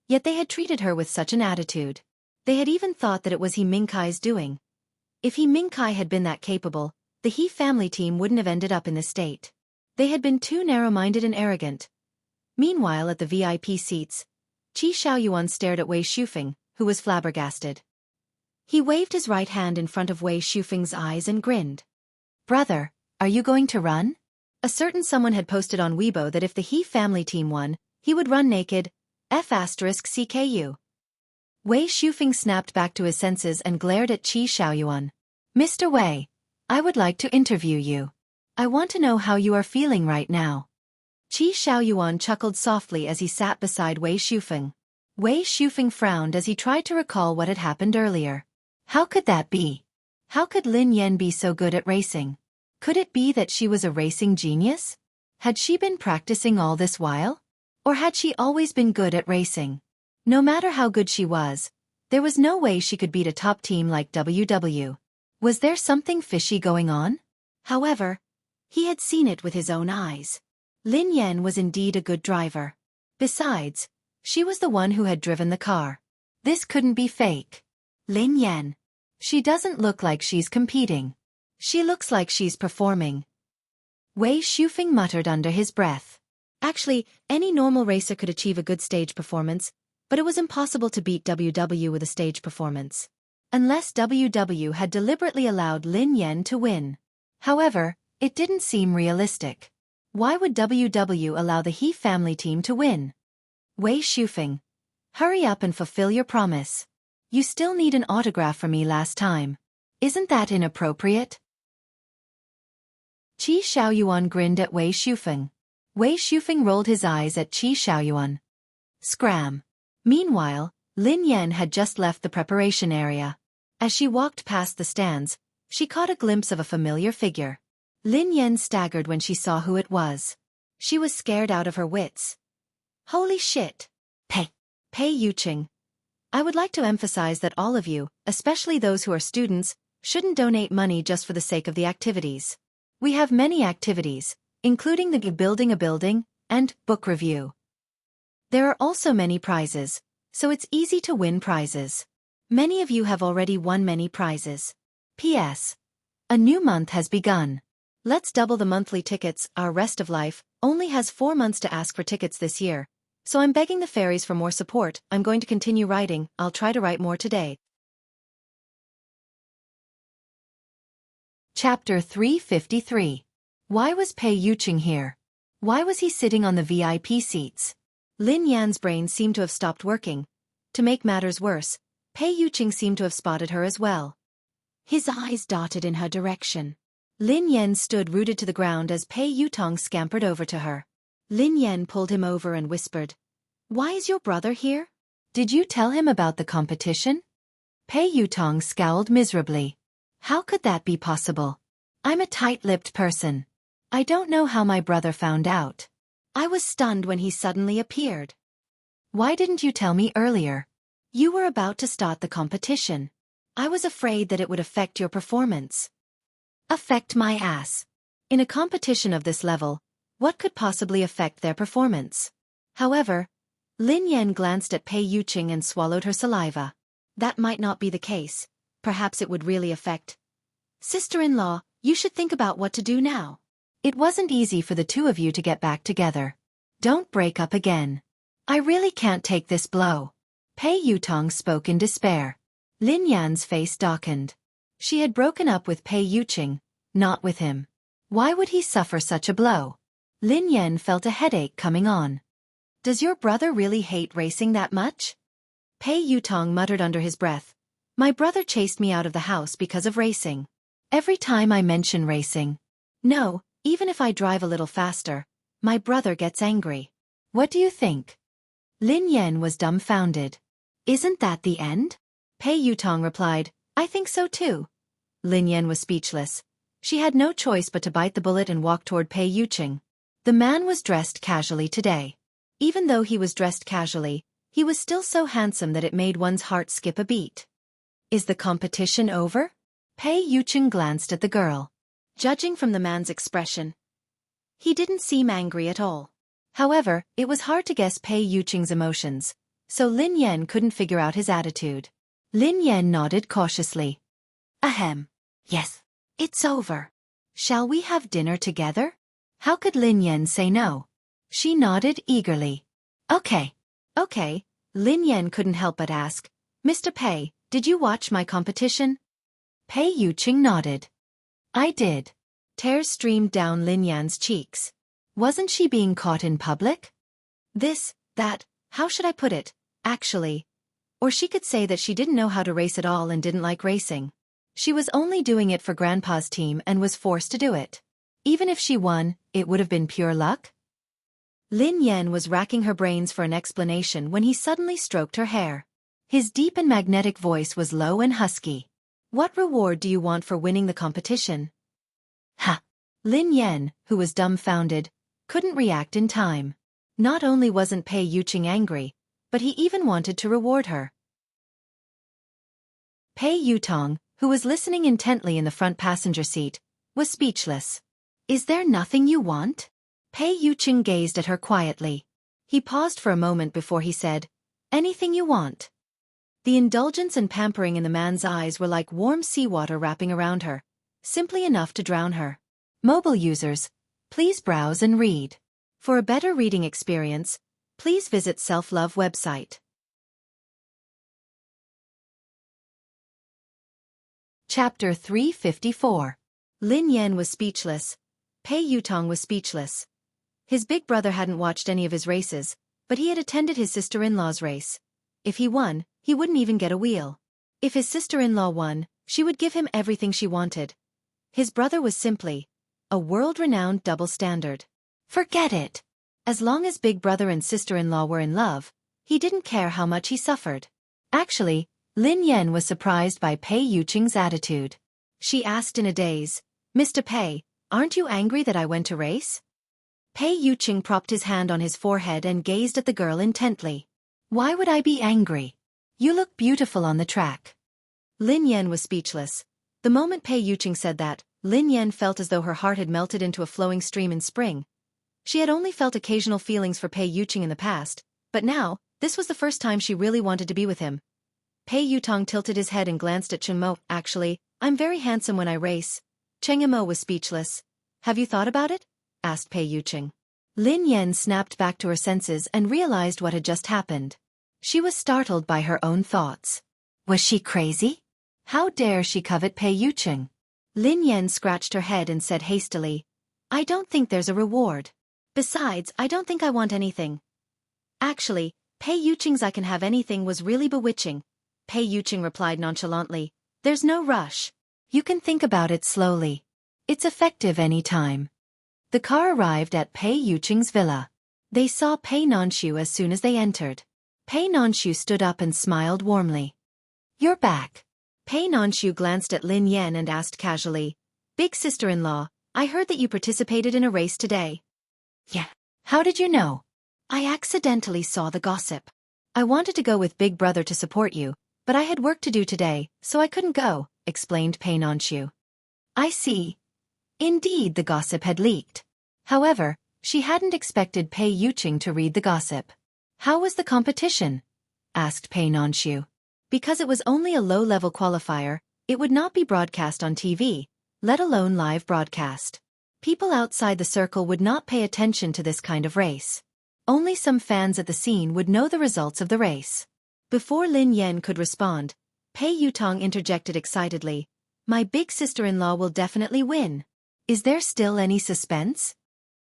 A: yet they had treated her with such an attitude. They had even thought that it was He Minkai's doing. If He Minkai had been that capable, the He family team wouldn't have ended up in this state. They had been too narrow-minded and arrogant. Meanwhile, at the VIP seats, Qi Xiaoyuan stared at Wei Shufeng, who was flabbergasted. He waved his right hand in front of Wei Shufeng's eyes and grinned. Brother, are you going to run? A certain someone had posted on Weibo that if the He family team won, he would run naked, F***CKU. Wei Shufeng snapped back to his senses and glared at Qi Xiaoyuan. Mr. Wei, I would like to interview you. I want to know how you are feeling right now. Qi Xiaoyuan chuckled softly as he sat beside Wei Shufeng. Wei Shufeng frowned as he tried to recall what had happened earlier. How could that be? How could Lin Yan be so good at racing? Could it be that she was a racing genius? Had she been practicing all this while? Or had she always been good at racing? No matter how good she was, there was no way she could beat a top team like WW. Was there something fishy going on? However, he had seen it with his own eyes. Lin Yan was indeed a good driver. Besides, she was the one who had driven the car. This couldn't be fake. Lin Yan. She doesn't look like she's competing. She looks like she's performing. Wei Shufeng muttered under his breath. Actually, any normal racer could achieve a good stage performance, but it was impossible to beat WW with a stage performance. Unless WW had deliberately allowed Lin Yan to win. However, it didn't seem realistic. Why would WW allow the He family team to win? Wei Shufeng. Hurry up and fulfill your promise. You still need an autograph from me last time. Isn't that inappropriate? Qi Xiaoyuan grinned at Wei Shufeng. Wei Shufeng rolled his eyes at Qi Xiaoyuan. Scram. Meanwhile, Lin Yan had just left the preparation area. As she walked past the stands, she caught a glimpse of a familiar figure. Lin Yan staggered when she saw who it was. She was scared out of her wits. Holy shit! Pei Yuqing. I would like to emphasize that all of you, especially those who are students, shouldn't donate money just for the sake of the activities. We have many activities, including the building a building and book review. There are also many prizes, so it's easy to win prizes. Many of you have already won many prizes. P.S. A new month has begun. Let's double the monthly tickets. Our Rest of Life only has 4 months to ask for tickets this year. So I'm begging the fairies for more support. I'm going to continue writing. I'll try to write more today. Chapter 353. Why was Pei Yuqing here? Why was he sitting on the VIP seats? Lin Yan's brain seemed to have stopped working. To make matters worse, Pei Yuqing seemed to have spotted her as well. His eyes darted in her direction. Lin Yan stood rooted to the ground as Pei Yutong scampered over to her. Lin Yan pulled him over and whispered, "Why is your brother here? Did you tell him about the competition?" Pei Yutong scowled miserably. How could that be possible? I'm a tight-lipped person. I don't know how my brother found out. I was stunned when he suddenly appeared. Why didn't you tell me earlier? You were about to start the competition. I was afraid that it would affect your performance. Affect my ass. In a competition of this level, what could possibly affect their performance? However, Lin Yan glanced at Pei Yuqing and swallowed her saliva. That might not be the case. Perhaps it would really affect. Sister-in-law, you should think about what to do now. It wasn't easy for the two of you to get back together. Don't break up again. I really can't take this blow. Pei Yutong spoke in despair. Lin Yan's face darkened. She had broken up with Pei Yuqing, not with him. Why would he suffer such a blow? Lin Yan felt a headache coming on. Does your brother really hate racing that much? Pei Yutong muttered under his breath. My brother chased me out of the house because of racing. Every time I mention racing. No, even if I drive a little faster, my brother gets angry. What do you think? Lin Yan was dumbfounded. Isn't that the end? Pei Yutong replied, I think so too. Lin Yan was speechless. She had no choice but to bite the bullet and walk toward Pei Yuqing. The man was dressed casually today. Even though he was dressed casually, he was still so handsome that it made one's heart skip a beat. Is the competition over? Pei Yuqing glanced at the girl. Judging from the man's expression, he didn't seem angry at all. However, it was hard to guess Pei Yuqing's emotions, so Lin Yan couldn't figure out his attitude. Lin Yan nodded cautiously. Ahem. Yes. It's over. Shall we have dinner together? How could Lin Yan say no? She nodded eagerly. Okay. Okay. Lin Yan couldn't help but ask, Mr. Pei, did you watch my competition? Pei Yuqing nodded. I did. Tears streamed down Lin Yan's cheeks. Wasn't she being caught in public? That, how should I put it, actually? Or she could say that she didn't know how to race at all and didn't like racing. She was only doing it for Grandpa's team and was forced to do it. Even if she won, it would have been pure luck. Lin Yan was racking her brains for an explanation when he suddenly stroked her hair. His deep and magnetic voice was low and husky. What reward do you want for winning the competition? Ha! Lin Yan, who was dumbfounded, couldn't react in time. Not only wasn't Pei Yuqing angry, but he even wanted to reward her. Pei Yutong, who was listening intently in the front passenger seat, was speechless. Is there nothing you want? Pei Yuqing gazed at her quietly. He paused for a moment before he said, Anything you want. The indulgence and pampering in the man's eyes were like warm seawater wrapping around her, simply enough to drown her. Mobile users, please browse and read. For a better reading experience, please visit Self-Love website. Chapter 354. Lin Yan was speechless. Pei Yutong was speechless. His big brother hadn't watched any of his races, but he had attended his sister-in-law's race. If he won, he wouldn't even get a wheel. If his sister-in-law won, she would give him everything she wanted. His brother was simply a world-renowned double standard. Forget it. As long as big brother and sister-in-law were in love, he didn't care how much he suffered. Actually, Lin Yan was surprised by Pei Yuqing's attitude. She asked in a daze, "Mr. Pei, aren't you angry that I went to race?" Pei Yuqing propped his hand on his forehead and gazed at the girl intently. "Why would I be angry? You look beautiful on the track." Lin Yan was speechless. The moment Pei Yuqing said that, Lin Yan felt as though her heart had melted into a flowing stream in spring. She had only felt occasional feelings for Pei Yuqing in the past, but now, this was the first time she really wanted to be with him. Pei Yutong tilted his head and glanced at Chen Mo. "Actually, I'm very handsome when I race." Cheng Mo was speechless. "Have you thought about it?" asked Pei Yuqing. Lin Yan snapped back to her senses and realized what had just happened. She was startled by her own thoughts. Was she crazy? How dare she covet Pei Yuqing? Lin Yan scratched her head and said hastily, "I don't think there's a reward. Besides, I don't think I want anything." Actually, Pei Yuqing's "I can have anything" was really bewitching. Pei Yuqing replied nonchalantly, "There's no rush. You can think about it slowly. It's effective any time." The car arrived at Pei Yuqing's villa. They saw Pei Nanshu as soon as they entered. Pei Nanshu stood up and smiled warmly. "You're back." Pei Nanshu glanced at Lin Yan and asked casually, "Big sister-in-law, I heard that you participated in a race today." "Yeah. How did you know?" "I accidentally saw the gossip. I wanted to go with big brother to support you, but I had work to do today, so I couldn't go," explained Pei Nanshu. "I see." Indeed, the gossip had leaked. However, she hadn't expected Pei Yuqing to read the gossip. "How was the competition?" asked Pei Nanshu. Because it was only a low-level qualifier, it would not be broadcast on TV, let alone live broadcast. People outside the circle would not pay attention to this kind of race. Only some fans at the scene would know the results of the race. Before Lin Yan could respond, Pei Yutong interjected excitedly, "My big sister-in-law will definitely win. Is there still any suspense?"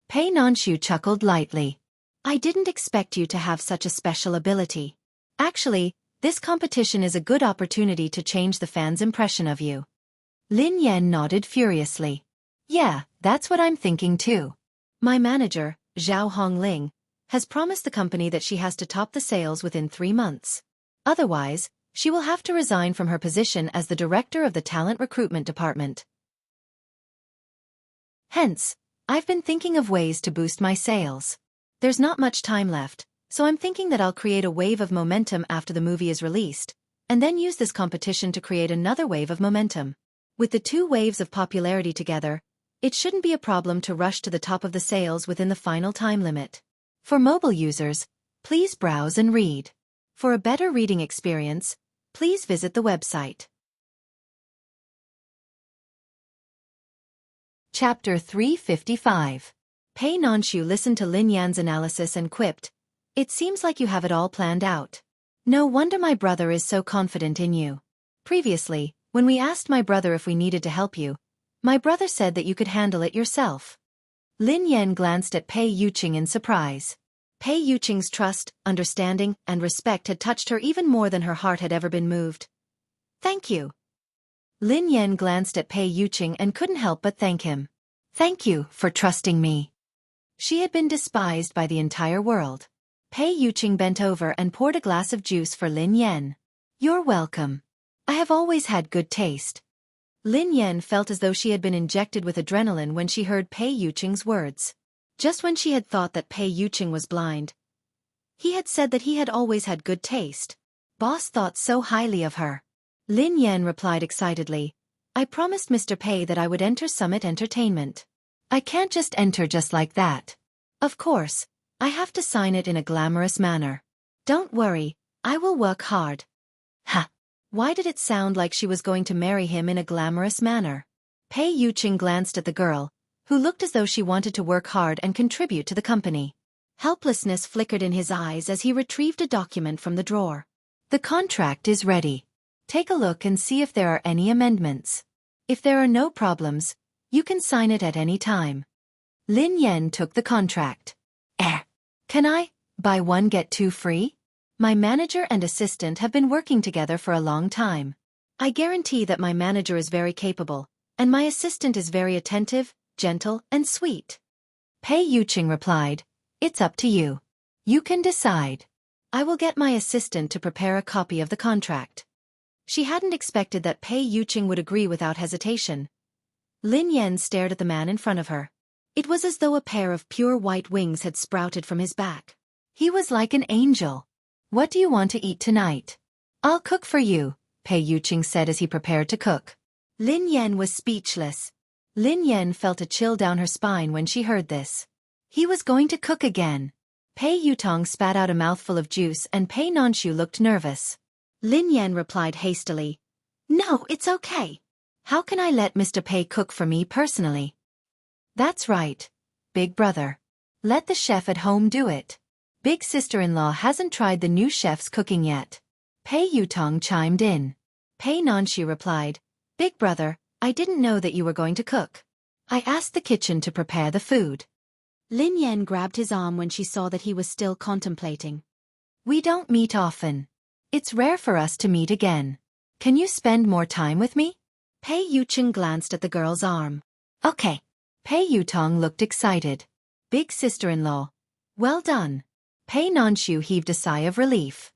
A: Pei Nanshu chuckled lightly. "I didn't expect you to have such a special ability. Actually, this competition is a good opportunity to change the fans' impression of you." Lin Yan nodded furiously. "Yeah, that's what I'm thinking too. My manager, Zhao Hongling, has promised the company that she has to top the sales within 3 months. Otherwise, she will have to resign from her position as the director of the talent recruitment department. Hence, I've been thinking of ways to boost my sales. There's not much time left, so I'm thinking that I'll create a wave of momentum after the movie is released, and then use this competition to create another wave of momentum. With the 2 waves of popularity together, it shouldn't be a problem to rush to the top of the sales within the final time limit. For mobile users, please browse and read. For a better reading experience, please visit the website. Chapter 355. Pei Nanshu listened to Lin Yan's analysis and quipped, "It seems like you have it all planned out. No wonder my brother is so confident in you. Previously, when we asked my brother if we needed to help you, my brother said that you could handle it yourself." Lin Yan glanced at Pei Yuqing in surprise. Pei Yuqing's trust, understanding, and respect had touched her even more than her heart had ever been moved. "Thank you." Lin Yan glanced at Pei Yuqing and couldn't help but thank him. "Thank you for trusting me." She had been despised by the entire world. Pei Yuqing bent over and poured a glass of juice for Lin Yan. "You're welcome. I have always had good taste." Lin Yan felt as though she had been injected with adrenaline when she heard Pei Yuqing's words. Just when she had thought that Pei Yuqing was blind, he had said that he had always had good taste. Boss thought so highly of her. Lin Yan replied excitedly, "I promised Mr. Pei that I would enter Summit Entertainment. I can't just enter just like that. Of course, I have to sign it in a glamorous manner. Don't worry, I will work hard." Ha! Why did it sound like she was going to marry him in a glamorous manner? Pei Yuqing glanced at the girl, who looked as though she wanted to work hard and contribute to the company. Helplessness flickered in his eyes as he retrieved a document from the drawer. "The contract is ready. Take a look and see if there are any amendments. If there are no problems, you can sign it at any time." Lin Yan took the contract. Can I buy one get two free?" My manager and assistant have been working together for a long time. I guarantee that my manager is very capable, and my assistant is very attentive, gentle, and sweet. Pei Yuqing replied, "It's up to you. You can decide. I will get my assistant to prepare a copy of the contract." She hadn't expected that Pei Yuqing would agree without hesitation. Lin Yan stared at the man in front of her. It was as though a pair of pure white wings had sprouted from his back. He was like an angel. "What do you want to eat tonight?" "I'll cook for you," Pei Yuqing said as he prepared to cook. Lin Yan was speechless. Lin Yan felt a chill down her spine when she heard this. He was going to cook again. Pei Yutong spat out a mouthful of juice and Pei Nanshu looked nervous. Lin Yan replied hastily, "No, it's okay. How can I let Mr. Pei cook for me personally?" "That's right, big brother. Let the chef at home do it. Big sister-in-law hasn't tried the new chef's cooking yet." Pei Yutong chimed in. Pei Nanshu replied, "Big brother, I didn't know that you were going to cook. I asked the kitchen to prepare the food." Lin Yan grabbed his arm when she saw that he was still contemplating. "We don't meet often. It's rare for us to meet again. Can you spend more time with me?" Pei Yuqing glanced at the girl's arm. "Okay." Pei Yutong looked excited. "Big sister-in-law. Well done." Pei Nanshu heaved a sigh of relief.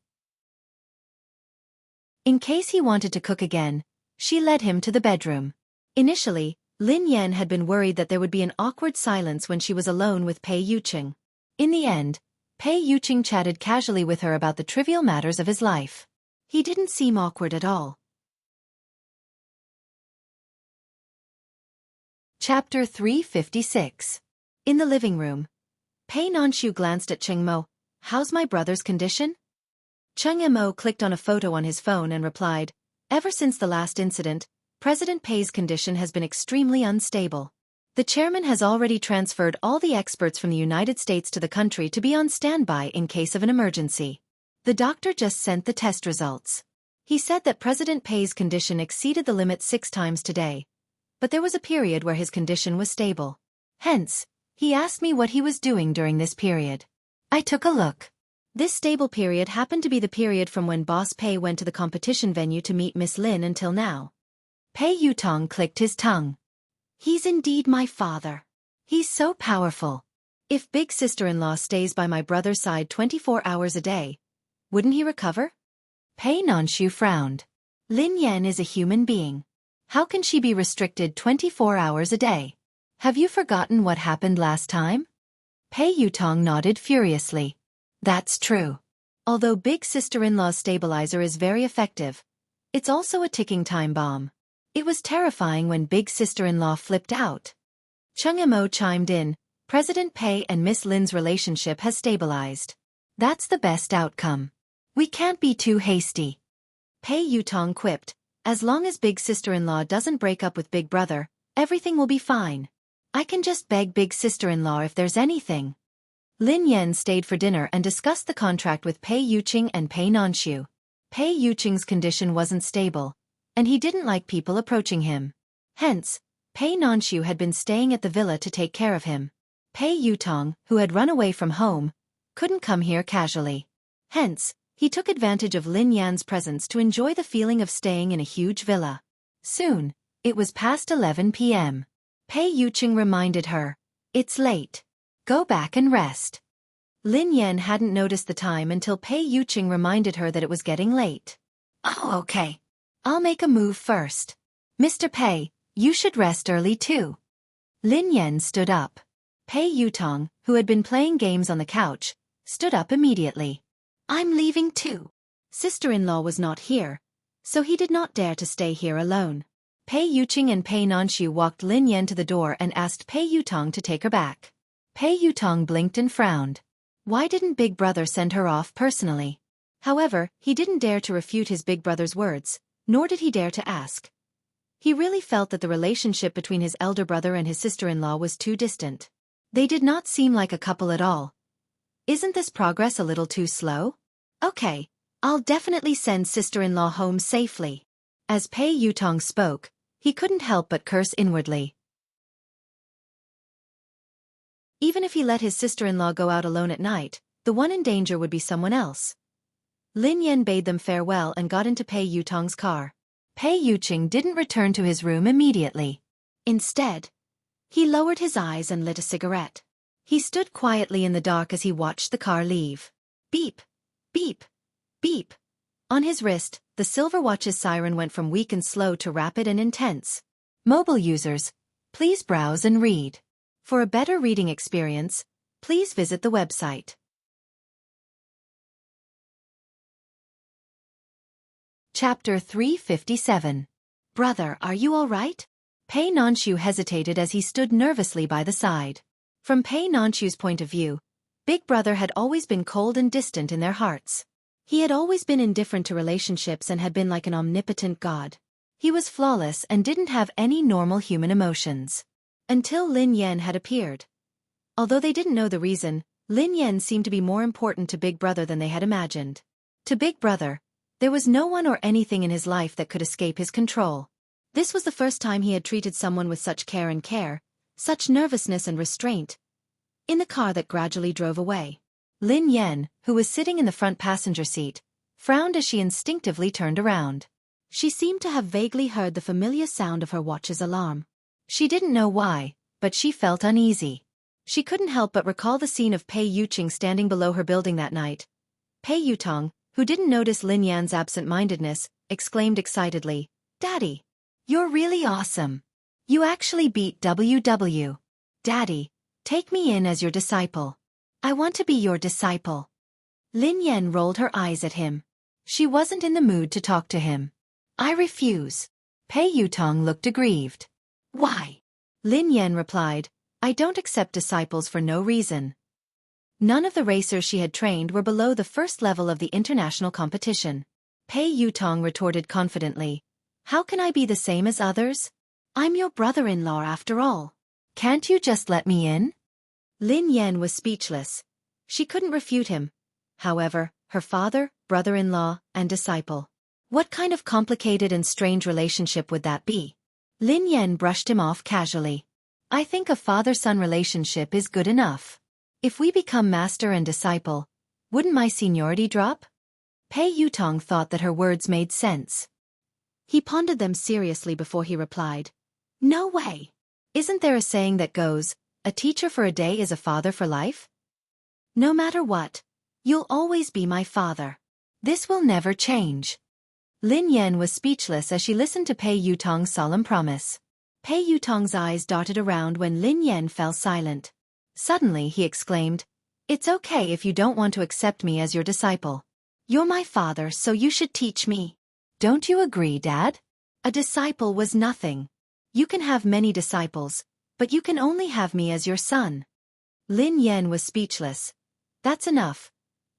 A: In case he wanted to cook again, she led him to the bedroom. Initially, Lin Yan had been worried that there would be an awkward silence when she was alone with Pei Yuqing. In the end, Pei Yuqing chatted casually with her about the trivial matters of his life. He didn't seem awkward at all. Chapter 356. In the living room, Pei Nanshu glanced at Cheng Mo. "How's my brother's condition?" Cheng Mo clicked on a photo on his phone and replied, "Ever since the last incident, President Pei's condition has been extremely unstable. The chairman has already transferred all the experts from the United States to the country to be on standby in case of an emergency. The doctor just sent the test results. He said that President Pei's condition exceeded the limit 6 times today, but there was a period where his condition was stable. Hence, he asked me what he was doing during this period. I took a look. This stable period happened to be the period from when Boss Pei went to the competition venue to meet Miss Lin until now." Pei Yutong clicked his tongue. "He's indeed my father. He's so powerful. If big sister-in-law stays by my brother's side 24 hours a day, wouldn't he recover?" Pei Nanshu frowned. Lin Yan is a human being. How can she be restricted 24 hours a day? Have you forgotten what happened last time? Pei Yutong nodded furiously. That's true. Although big sister-in-law's stabilizer is very effective, it's also a ticking time bomb. It was terrifying when big sister-in-law flipped out. Cheng Mo chimed in, "President Pei and Miss Lin's relationship has stabilized. That's the best outcome. We can't be too hasty." Pei Yutong quipped, "As long as big sister-in-law doesn't break up with big brother, everything will be fine. I can just beg big sister-in-law if there's anything." Lin Yan stayed for dinner and discussed the contract with Pei Yuqing and Pei Nanshu. Pei Yuqing's condition wasn't stable, and he didn't like people approaching him. Hence, Pei Nanshu had been staying at the villa to take care of him. Pei Yutong, who had run away from home, couldn't come here casually. Hence, he took advantage of Lin Yan's presence to enjoy the feeling of staying in a huge villa. Soon, it was past 11 p.m. Pei Yuqing reminded her, "It's late. Go back and rest." Lin Yan hadn't noticed the time until Pei Yuqing reminded her that it was getting late. "Oh, okay. I'll make a move first. Mr. Pei, you should rest early too." Lin Yan stood up. Pei Yutong, who had been playing games on the couch, stood up immediately. "I'm leaving too." Sister-in-law was not here, so he did not dare to stay here alone. Pei Yuqing and Pei Nanshu walked Lin Yan to the door and asked Pei Yutong to take her back. Pei Yutong blinked and frowned. Why didn't Big Brother send her off personally? However, he didn't dare to refute his big brother's words, nor did he dare to ask. He really felt that the relationship between his elder brother and his sister-in-law was too distant. They did not seem like a couple at all. Isn't this progress a little too slow? Okay, I'll definitely send sister-in-law home safely. As Pei Yutong spoke, he couldn't help but curse inwardly. Even if he let his sister-in-law go out alone at night, the one in danger would be someone else. Lin Yan bade them farewell and got into Pei Yutong's car. Pei Yuqing didn't return to his room immediately. Instead, he lowered his eyes and lit a cigarette. He stood quietly in the dark as he watched the car leave. Beep, beep, beep. On his wrist, the silver watch's siren went from weak and slow to rapid and intense. Mobile users, please browse and read. For a better reading experience, please visit the website. Chapter 357. Brother, are you all right? Pei Nanxiu hesitated as he stood nervously by the side. From Pei Nanxiu's point of view, Big Brother had always been cold and distant in their hearts. He had always been indifferent to relationships and had been like an omnipotent god. He was flawless and didn't have any normal human emotions. Until Lin Yan had appeared. Although they didn't know the reason, Lin Yan seemed to be more important to Big Brother than they had imagined. To Big Brother, there was no one or anything in his life that could escape his control. This was the first time he had treated someone with such care, such nervousness and restraint. In the car that gradually drove away, Lin Yan, who was sitting in the front passenger seat, frowned as she instinctively turned around. She seemed to have vaguely heard the familiar sound of her watch's alarm. She didn't know why, but she felt uneasy. She couldn't help but recall the scene of Pei Yuqing standing below her building that night. Pei Yutong, who didn't notice Lin Yan's absent-mindedness, exclaimed excitedly, "Daddy, you're really awesome. You actually beat WW. Daddy, take me in as your disciple. I want to be your disciple." Lin Yan rolled her eyes at him. She wasn't in the mood to talk to him. "I refuse." Pei Yutong looked aggrieved. "Why?" Lin Yan replied, "I don't accept disciples for no reason." None of the racers she had trained were below the first level of the international competition. Pei Yutong retorted confidently, "How can I be the same as others? I'm your brother-in-law after all. Can't you just let me in?" Lin Yan was speechless. She couldn't refute him. However, her father, brother-in-law, and disciple. What kind of complicated and strange relationship would that be? Lin Yan brushed him off casually. "I think a father-son relationship is good enough. If we become master and disciple, wouldn't my seniority drop?" Pei Yutong thought that her words made sense. He pondered them seriously before he replied, "No way. Isn't there a saying that goes, a teacher for a day is a father for life? No matter what, you'll always be my father. This will never change." Lin Yan was speechless as she listened to Pei Yutong's solemn promise. Pei Yutong's eyes darted around when Lin Yan fell silent. Suddenly he exclaimed, "It's okay if you don't want to accept me as your disciple. You're my father, so you should teach me. Don't you agree, Dad? A disciple was nothing. You can have many disciples, but you can only have me as your son." Lin Yan was speechless. "That's enough.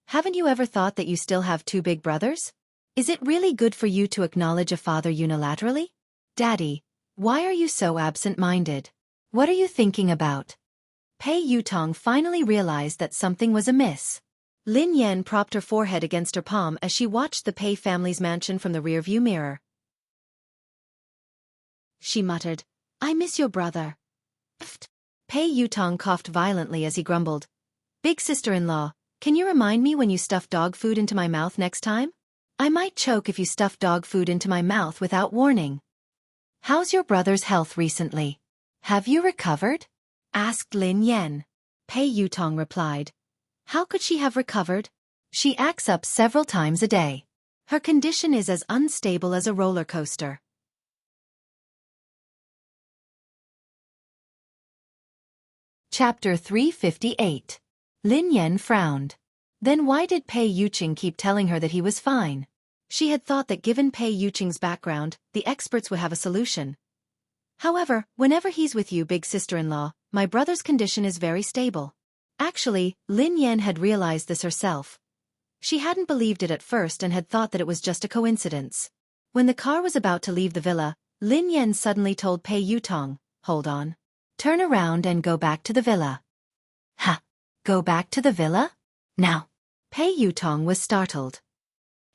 A: Haven't you ever thought that you still have two big brothers? Is it really good for you to acknowledge a father unilaterally? Daddy, why are you so absent-minded? What are you thinking about?" Pei Yutong finally realized that something was amiss. Lin Yan propped her forehead against her palm as she watched the Pei family's mansion from the rearview mirror. She muttered, "I miss your brother." Pfft. Pei Yutong coughed violently as he grumbled, "Big sister-in-law, can you remind me when you stuff dog food into my mouth next time? I might choke if you stuff dog food into my mouth without warning." "How's your brother's health recently? Have you recovered?" asked Lin Yan. Pei Yutong replied, "How could she have recovered? She acts up several times a day. Her condition is as unstable as a roller coaster." Chapter 358. Lin Yan frowned. Then why did Pei Yuqing keep telling her that he was fine? She had thought that given Pei Yuqing's background, the experts would have a solution. "However, whenever he's with you, big sister-in-law, my brother's condition is very stable." Actually, Lin Yan had realized this herself. She hadn't believed it at first and had thought that it was just a coincidence. When the car was about to leave the villa, Lin Yan suddenly told Pei Yutong, "Hold on. Turn around and go back to the villa." "Ha! Go back to the villa? Now?" Pei Yutong was startled.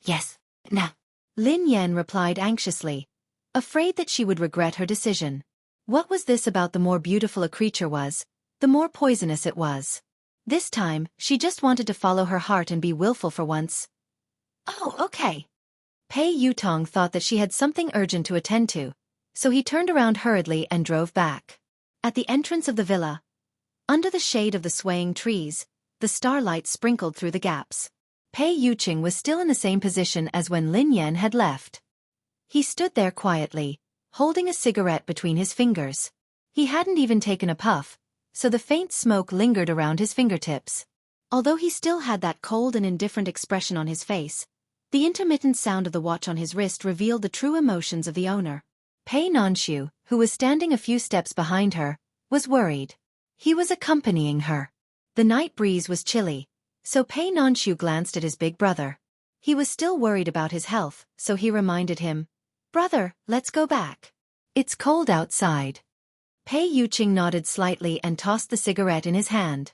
A: "Yes, now," Lin Yan replied anxiously, afraid that she would regret her decision. What was this about the more beautiful a creature was, the more poisonous it was? This time, she just wanted to follow her heart and be willful for once. Oh, okay. Pei Yutong thought that she had something urgent to attend to, so he turned around hurriedly and drove back. At the entrance of the villa, under the shade of the swaying trees, the starlight sprinkled through the gaps. Pei Yuqing was still in the same position as when Lin Yan had left. He stood there quietly, holding a cigarette between his fingers. He hadn't even taken a puff, so the faint smoke lingered around his fingertips. Although he still had that cold and indifferent expression on his face, the intermittent sound of the watch on his wrist revealed the true emotions of the owner. Pei Nanxiu, who was standing a few steps behind her, was worried. He was accompanying her. The night breeze was chilly, so Pei Nanxiu glanced at his big brother. He was still worried about his health, so he reminded him, "Brother, let's go back. It's cold outside." Pei Yuqing nodded slightly and tossed the cigarette in his hand.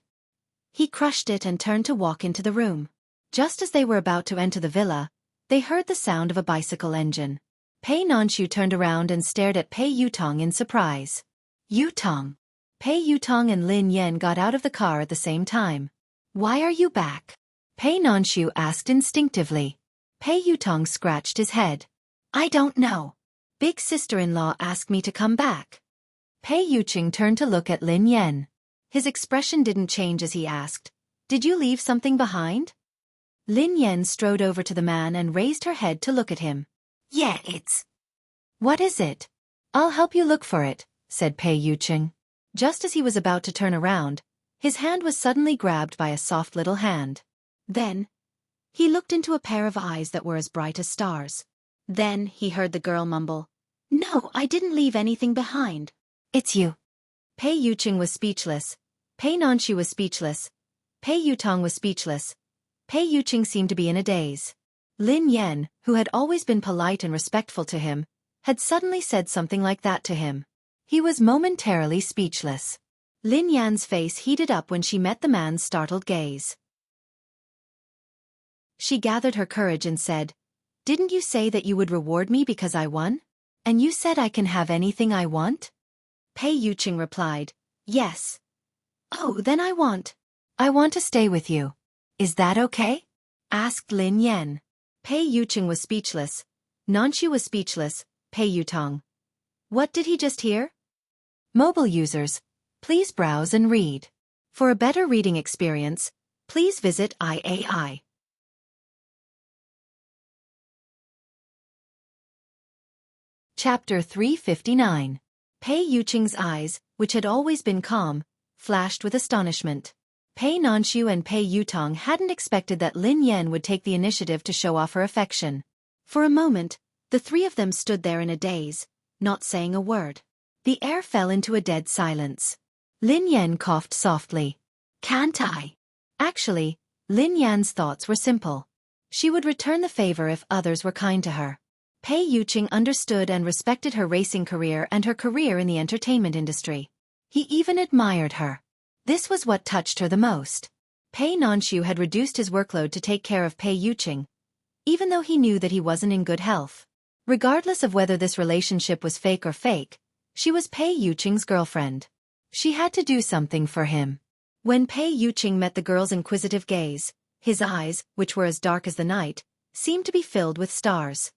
A: He crushed it and turned to walk into the room. Just as they were about to enter the villa, they heard the sound of a bicycle engine. Pei Nanxiu turned around and stared at Pei Yutong in surprise. Yutong. Pei Yutong and Lin Yan got out of the car at the same time. "Why are you back?" Pei Nanxiu asked instinctively. Pei Yutong scratched his head. "I don't know. Big sister-in-law asked me to come back." Pei Yuqing turned to look at Lin Yan. His expression didn't change as he asked, "Did you leave something behind?" Lin Yan strode over to the man and raised her head to look at him. "Yeah, it's..." "What is it?" "I'll help you look for it," said Pei Yuqing. Just as he was about to turn around, his hand was suddenly grabbed by a soft little hand. Then, he looked into a pair of eyes that were as bright as stars. Then he heard the girl mumble, "No, I didn't leave anything behind. It's you." Pei Yuqing was speechless. Pei Nanxiu was speechless. Pei Yutong was speechless. Pei Yuqing seemed to be in a daze. Lin Yan, who had always been polite and respectful to him, had suddenly said something like that to him. He was momentarily speechless. Lin Yan's face heated up when she met the man's startled gaze. She gathered her courage and said, "Didn't you say that you would reward me because I won? And you said I can have anything I want?" Pei Yuqing replied, "Yes." "Oh, then I want to stay with you. Is that okay?" asked Lin Yan. Pei Yuqing was speechless. Nanxiu was speechless. Pei Yutong. What did he just hear? Mobile users, please browse and read. For a better reading experience, please visit IAI. Chapter 359. Pei Yuqing's eyes, which had always been calm, flashed with astonishment. Pei Nanxiu and Pei Yutong hadn't expected that Lin Yan would take the initiative to show off her affection. For a moment, the three of them stood there in a daze, not saying a word. The air fell into a dead silence. Lin Yan coughed softly. "Can't I?" Actually, Lin Yan's thoughts were simple. She would return the favor if others were kind to her. Pei Yuqing understood and respected her racing career and her career in the entertainment industry. He even admired her. This was what touched her the most. Pei Nanxiu had reduced his workload to take care of Pei Yuqing, even though he knew that he wasn't in good health. Regardless of whether this relationship was fake or fake, she was Pei Yuqing's girlfriend. She had to do something for him. When Pei Yuqing met the girl's inquisitive gaze, his eyes, which were as dark as the night, seemed to be filled with stars.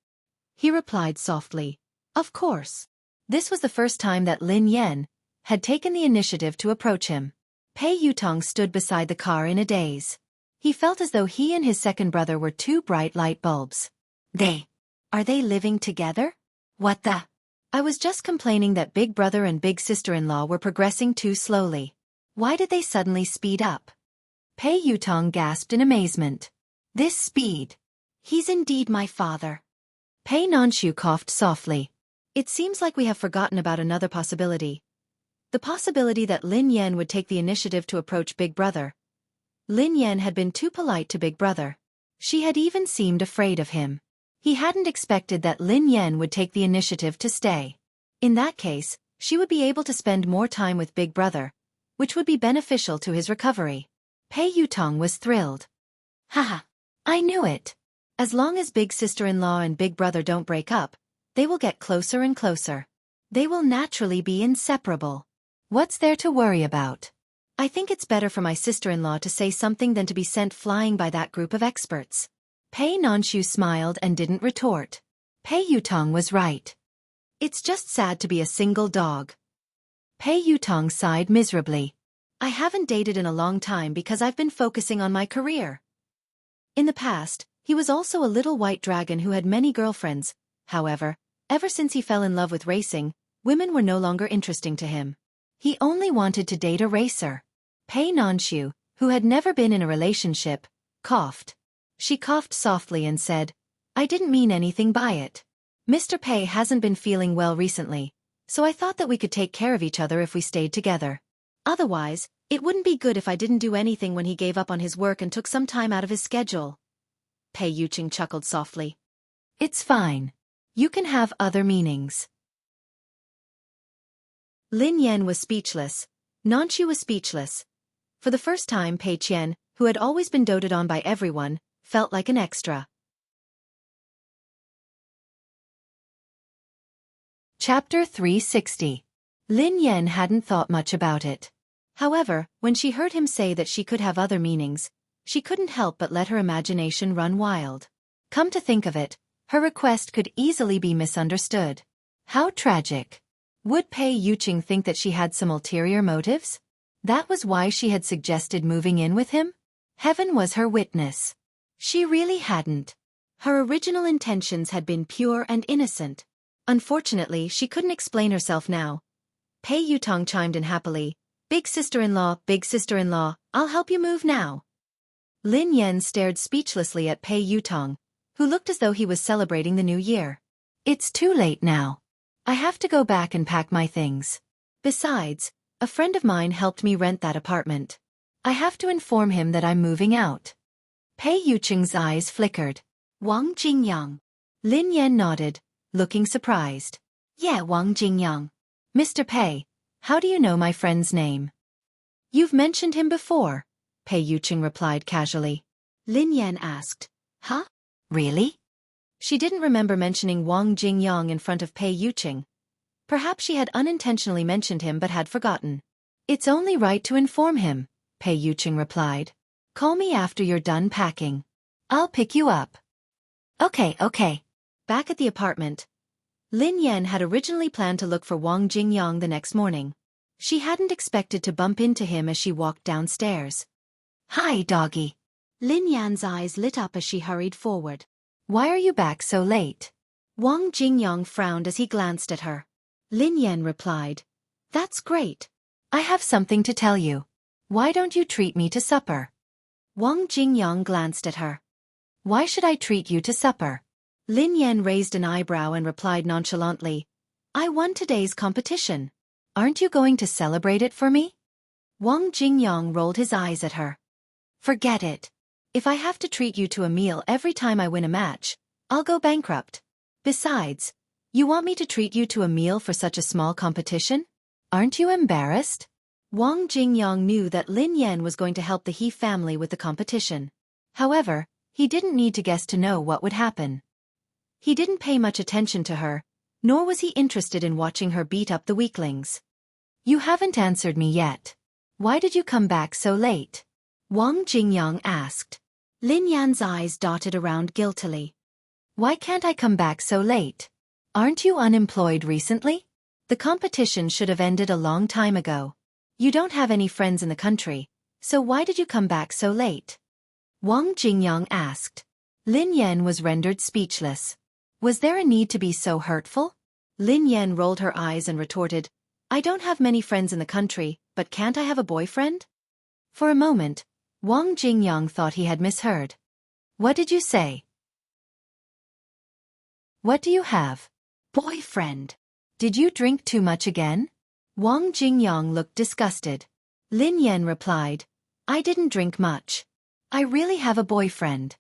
A: He replied softly, "Of course." This was the first time that Lin Yan had taken the initiative to approach him. Pei Yutong stood beside the car in a daze. He felt as though he and his second brother were two bright light bulbs. Are they living together? What the? I was just complaining that big brother and big sister-in-law were progressing too slowly. Why did they suddenly speed up? Pei Yutong gasped in amazement. This speed. He's indeed my father. Pei Nanxiu coughed softly. It seems like we have forgotten about another possibility. The possibility that Lin Yan would take the initiative to approach Big Brother. Lin Yan had been too polite to Big Brother. She had even seemed afraid of him. He hadn't expected that Lin Yan would take the initiative to stay. In that case, she would be able to spend more time with Big Brother, which would be beneficial to his recovery. Pei Yutong was thrilled. Haha, I knew it. As long as big sister-in-law and big brother don't break up, they will get closer and closer. They will naturally be inseparable. What's there to worry about? I think it's better for my sister-in-law to say something than to be sent flying by that group of experts. Pei Nanshu smiled and didn't retort. Pei Yutong was right. It's just sad to be a single dog. Pei Yutong sighed miserably. I haven't dated in a long time because I've been focusing on my career. In the past, he was also a little white dragon who had many girlfriends. However, ever since he fell in love with racing, women were no longer interesting to him. He only wanted to date a racer. Pei Nanshu, who had never been in a relationship, coughed. She coughed softly and said, I didn't mean anything by it. Mr. Pei hasn't been feeling well recently, so I thought that we could take care of each other if we stayed together. Otherwise, it wouldn't be good if I didn't do anything when he gave up on his work and took some time out of his schedule. Pei Yuqing chuckled softly. It's fine. You can have other meanings. Lin Yan was speechless. Nanshu was speechless. For the first time, Pei Qian, who had always been doted on by everyone, felt like an extra. Chapter 360. Lin Yan hadn't thought much about it. However, when she heard him say that she could have other meanings, she couldn't help but let her imagination run wild. Come to think of it, her request could easily be misunderstood. How tragic. Would Pei Yuqing think that she had some ulterior motives? That was why she had suggested moving in with him? Heaven was her witness. She really hadn't. Her original intentions had been pure and innocent. Unfortunately, she couldn't explain herself now. Pei Yutong chimed in happily. Big sister-in-law, I'll help you move now. Lin Yan stared speechlessly at Pei Yutong, who looked as though he was celebrating the new year. It's too late now. I have to go back and pack my things. Besides, a friend of mine helped me rent that apartment. I have to inform him that I'm moving out. Pei Yuqing's eyes flickered. Wang Jingyang. Lin Yan nodded, looking surprised. Yeah, Wang Jingyang. Mr. Pei, how do you know my friend's name? You've mentioned him before, Pei Yuqing replied casually. Lin Yan asked. Huh? Really? She didn't remember mentioning Wang Jingyang in front of Pei Yuqing. Perhaps she had unintentionally mentioned him but had forgotten. It's only right to inform him, Pei Yuqing replied. Call me after you're done packing. I'll pick you up. Okay. Back at the apartment, Lin Yan had originally planned to look for Wang Jingyang the next morning. She hadn't expected to bump into him as she walked downstairs. Hi, doggy. Lin Yan's eyes lit up as she hurried forward. Why are you back so late? Wang Jingyang frowned as he glanced at her. Lin Yan replied, That's great. I have something to tell you. Why don't you treat me to supper? Wang Jingyang glanced at her. Why should I treat you to supper? Lin Yan raised an eyebrow and replied nonchalantly, I won today's competition. Aren't you going to celebrate it for me? Wang Jingyang rolled his eyes at her. Forget it. If I have to treat you to a meal every time I win a match, I'll go bankrupt. Besides, you want me to treat you to a meal for such a small competition? Aren't you embarrassed? Wang Jingyang knew that Lin Yan was going to help the He family with the competition. However, he didn't need to guess to know what would happen. He didn't pay much attention to her, nor was he interested in watching her beat up the weaklings. You haven't answered me yet. Why did you come back so late? Wang Jingyang asked. Lin Yan's eyes dotted around guiltily. Why can't I come back so late? Aren't you unemployed recently? The competition should have ended a long time ago. You don't have any friends in the country, so why did you come back so late? Wang Jingyang asked. Lin Yan was rendered speechless. Was there a need to be so hurtful? Lin Yan rolled her eyes and retorted, I don't have many friends in the country, but can't I have a boyfriend? For a moment, Wang Jingyang thought he had misheard. What did you say? What do you have? Boyfriend. Did you drink too much again? Wang Jingyang looked disgusted. Lin Yan replied, I didn't drink much. I really have a boyfriend.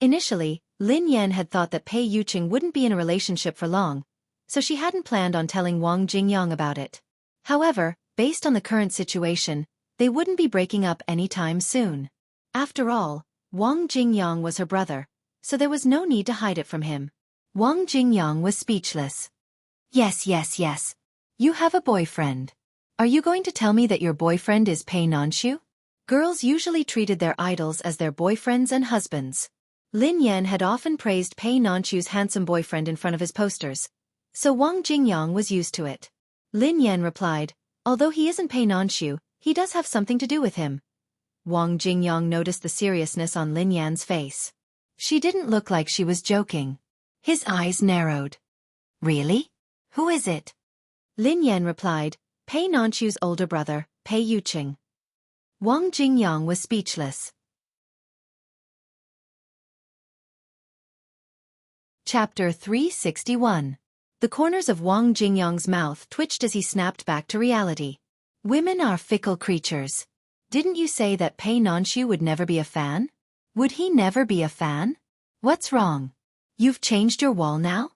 A: Initially, Lin Yan had thought that Pei Yuqing wouldn't be in a relationship for long, so she hadn't planned on telling Wang Jingyang about it. However, based on the current situation, they wouldn't be breaking up anytime soon. After all, Wang Jingyang was her brother, so there was no need to hide it from him. Wang Jingyang was speechless. Yes. You have a boyfriend. Are you going to tell me that your boyfriend is Pei Nanshu? Girls usually treated their idols as their boyfriends and husbands. Lin Yan had often praised Pei Nanchu's handsome boyfriend in front of his posters, so Wang Jingyang was used to it. Lin Yan replied, although he isn't Pei Nanchu, he does have something to do with him. Wang Jingyang noticed the seriousness on Lin Yan's face. She didn't look like she was joking. His eyes narrowed. Really? Who is it? Lin Yan replied, Pei Nanchu's older brother, Pei Yuqing. Wang Jingyang was speechless. Chapter 361. The corners of Wang Jingyang's mouth twitched as he snapped back to reality. Women are fickle creatures. Didn't you say that Pei Nanchu would never be a fan? Would he never be a fan? What's wrong? You've changed your wall now?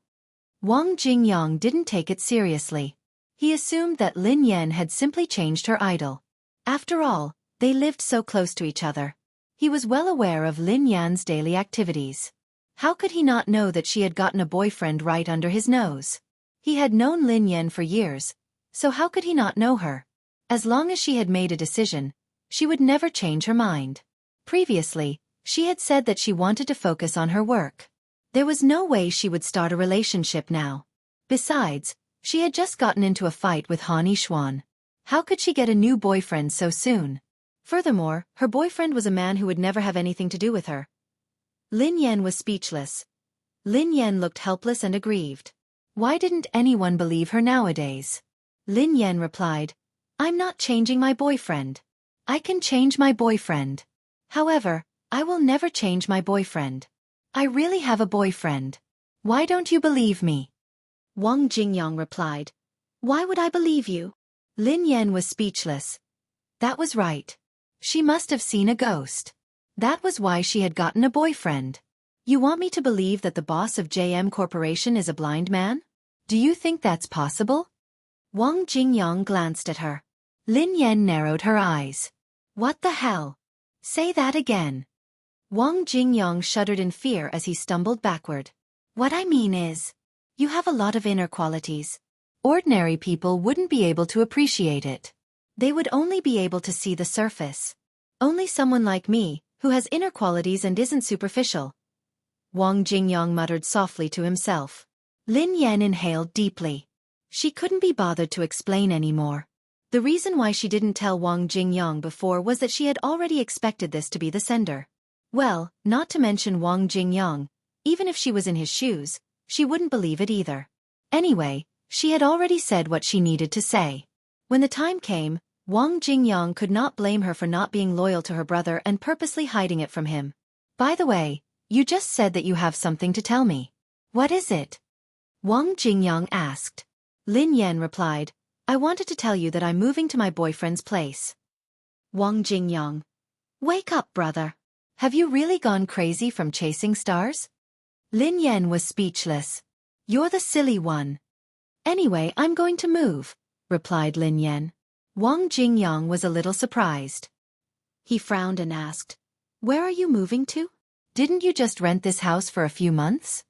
A: Wang Jingyang didn't take it seriously. He assumed that Lin Yan had simply changed her idol. After all, they lived so close to each other. He was well aware of Lin Yan's daily activities. How could he not know that she had gotten a boyfriend right under his nose? He had known Lin Yan for years, so how could he not know her? As long as she had made a decision, she would never change her mind. Previously, she had said that she wanted to focus on her work. There was no way she would start a relationship now. Besides, she had just gotten into a fight with Han Yishuan. How could she get a new boyfriend so soon? Furthermore, her boyfriend was a man who would never have anything to do with her. Lin Yan was speechless. Lin Yan looked helpless and aggrieved. Why didn't anyone believe her nowadays? Lin Yan replied, I'm not changing my boyfriend. I can change my boyfriend. However, I will never change my boyfriend. I really have a boyfriend. Why don't you believe me? Wang Jingyang replied, Why would I believe you? Lin Yan was speechless. That was right. She must have seen a ghost. That was why she had gotten a boyfriend. You want me to believe that the boss of JM Corporation is a blind man? Do you think that's possible? Wang Jingyang glanced at her. Lin Yan narrowed her eyes. What the hell? Say that again. Wang Jingyang shuddered in fear as he stumbled backward. What I mean is, you have a lot of inner qualities. Ordinary people wouldn't be able to appreciate it. They would only be able to see the surface. Only someone like me, who has inner qualities and isn't superficial. Wang Jingyang muttered softly to himself. Lin Yan inhaled deeply. She couldn't be bothered to explain anymore. The reason why she didn't tell Wang Jingyang before was that she had already expected this to be the sender. Well, not to mention Wang Jingyang, even if she was in his shoes, she wouldn't believe it either. Anyway, she had already said what she needed to say. When the time came, Wang Jingyang could not blame her for not being loyal to her brother and purposely hiding it from him. By the way, you just said that you have something to tell me. What is it? Wang Jingyang asked. Lin Yan replied, I wanted to tell you that I'm moving to my boyfriend's place. Wang Jingyang. Wake up, brother. Have you really gone crazy from chasing stars? Lin Yan was speechless. You're the silly one. Anyway, I'm going to move, replied Lin Yan. Wang Jingyang was a little surprised. He frowned and asked, Where are you moving to? Didn't you just rent this house for a few months?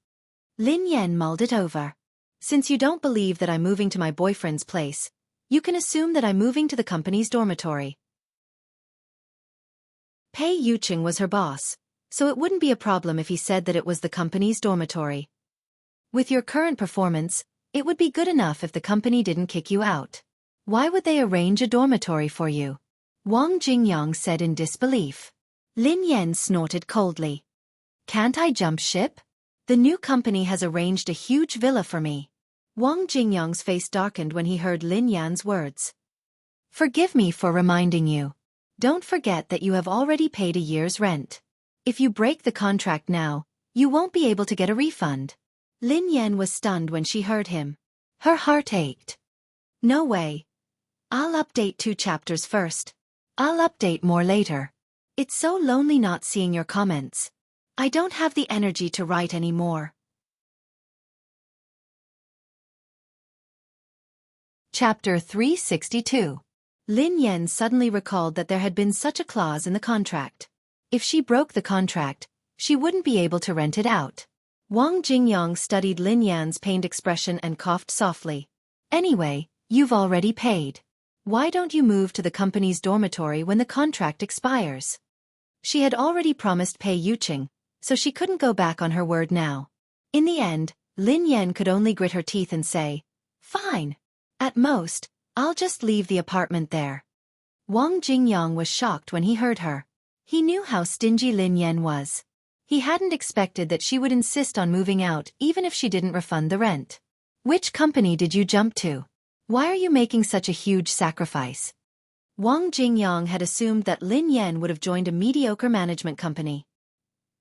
A: Lin Yan mulled it over. Since you don't believe that I'm moving to my boyfriend's place, you can assume that I'm moving to the company's dormitory. Pei Yuqing was her boss, so it wouldn't be a problem if he said that it was the company's dormitory. With your current performance, it would be good enough if the company didn't kick you out. Why would they arrange a dormitory for you? Wang Jingyang said in disbelief. Lin Yan snorted coldly. Can't I jump ship? The new company has arranged a huge villa for me. Wang Jingyang's face darkened when he heard Lin Yan's words. Forgive me for reminding you. Don't forget that you have already paid a year's rent. If you break the contract now, you won't be able to get a refund. Lin Yan was stunned when she heard him. Her heart ached. No way. I'll update 2 chapters first. I'll update more later. It's so lonely not seeing your comments. I don't have the energy to write anymore. Chapter 362. Lin Yan suddenly recalled that there had been such a clause in the contract. If she broke the contract, she wouldn't be able to rent it out. Wang Jingyang studied Lin Yan's pained expression and coughed softly. Anyway, you've already paid. Why don't you move to the company's dormitory when the contract expires? She had already promised Pei Yuqing, so she couldn't go back on her word now. In the end, Lin Yan could only grit her teeth and say, "Fine. At most, I'll just leave the apartment there." Wang Jingyang was shocked when he heard her. He knew how stingy Lin Yan was. He hadn't expected that she would insist on moving out even if she didn't refund the rent. "Which company did you jump to? Why are you making such a huge sacrifice?" Wang Jingyang had assumed that Lin Yan would have joined a mediocre management company.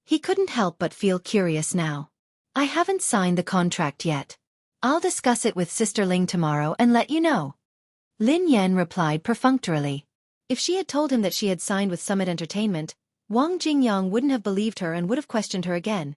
A: He couldn't help but feel curious now. "I haven't signed the contract yet. I'll discuss it with Sister Ling tomorrow and let you know." Lin Yan replied perfunctorily. If she had told him that she had signed with Summit Entertainment, Wang Jingyang wouldn't have believed her and would have questioned her again.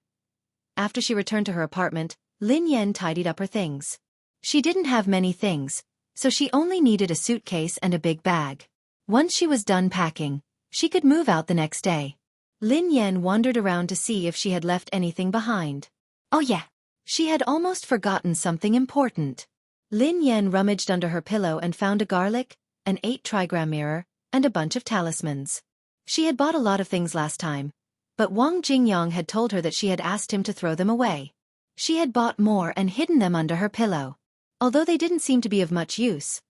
A: After she returned to her apartment, Lin Yan tidied up her things. She didn't have many things, so she only needed a suitcase and a big bag. Once she was done packing, she could move out the next day. Lin Yan wandered around to see if she had left anything behind. Oh yeah, she had almost forgotten something important. Lin Yan rummaged under her pillow and found a garlic, an 8-trigram mirror, and a bunch of talismans. She had bought a lot of things last time, but Wang Jingyang had told her that she had asked him to throw them away. She had bought more and hidden them under her pillow. Although they didn't seem to be of much use,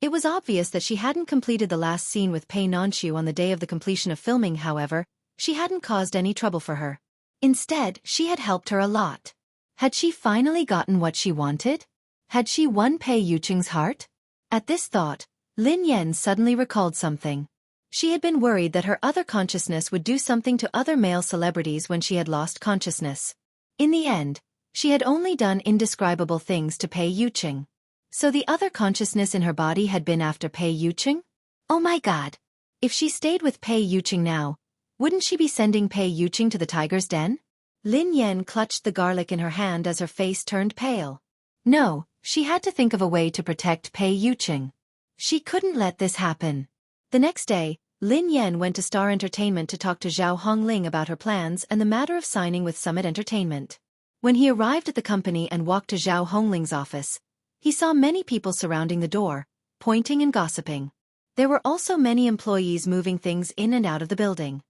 A: it was obvious that she hadn't completed the last scene with Pei Nanshu on the day of the completion of filming. However, she hadn't caused any trouble for her. Instead, she had helped her a lot. Had she finally gotten what she wanted? Had she won Pei Yuqing's heart? At this thought, Lin Yan suddenly recalled something. She had been worried that her other consciousness would do something to other male celebrities when she had lost consciousness. In the end, she had only done indescribable things to Pei Yuqing. So the other consciousness in her body had been after Pei Yuqing? Oh my god! If she stayed with Pei Yuqing now, wouldn't she be sending Pei Yuqing to the tiger's den? Lin Yan clutched the garlic in her hand as her face turned pale. No, she had to think of a way to protect Pei Yuqing. She couldn't let this happen. The next day, Lin Yan went to Star Entertainment to talk to Zhao Hongling about her plans and the matter of signing with Summit Entertainment. When he arrived at the company and walked to Zhao Hongling's office, he saw many people surrounding the door, pointing and gossiping. There were also many employees moving things in and out of the building.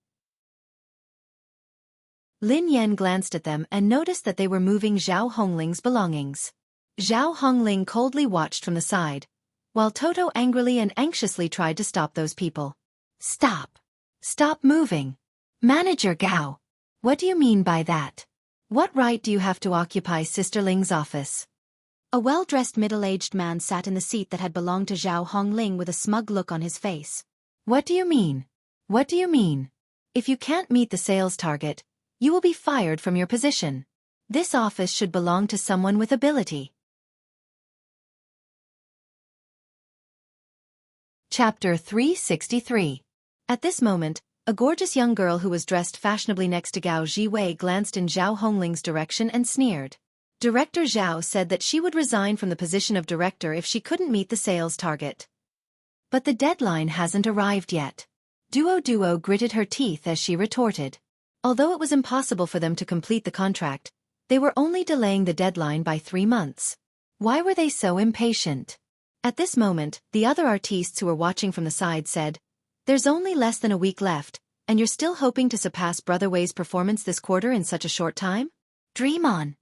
A: Lin Yan glanced at them and noticed that they were moving Zhao Hongling's belongings. Zhao Hongling coldly watched from the side, while Toto angrily and anxiously tried to stop those people. "Stop! Stop moving! Manager Gao! What do you mean by that? What right do you have to occupy Sister Ling's office?" A well-dressed middle-aged man sat in the seat that had belonged to Zhao Hongling with a smug look on his face. "What do you mean? What do you mean? If you can't meet the sales target, you will be fired from your position. This office should belong to someone with ability." Chapter 363. At this moment, a gorgeous young girl who was dressed fashionably next to Gao Jiwei glanced in Zhao Hongling's direction and sneered. Director Zhao said that she would resign from the position of director if she couldn't meet the sales target. But the deadline hasn't arrived yet. Duo gritted her teeth as she retorted. Although it was impossible for them to complete the contract, they were only delaying the deadline by 3 months. Why were they so impatient? At this moment, the other artistes who were watching from the side said, "There's only less than a week left, and you're still hoping to surpass Brother Wei's performance this quarter in such a short time? Dream on."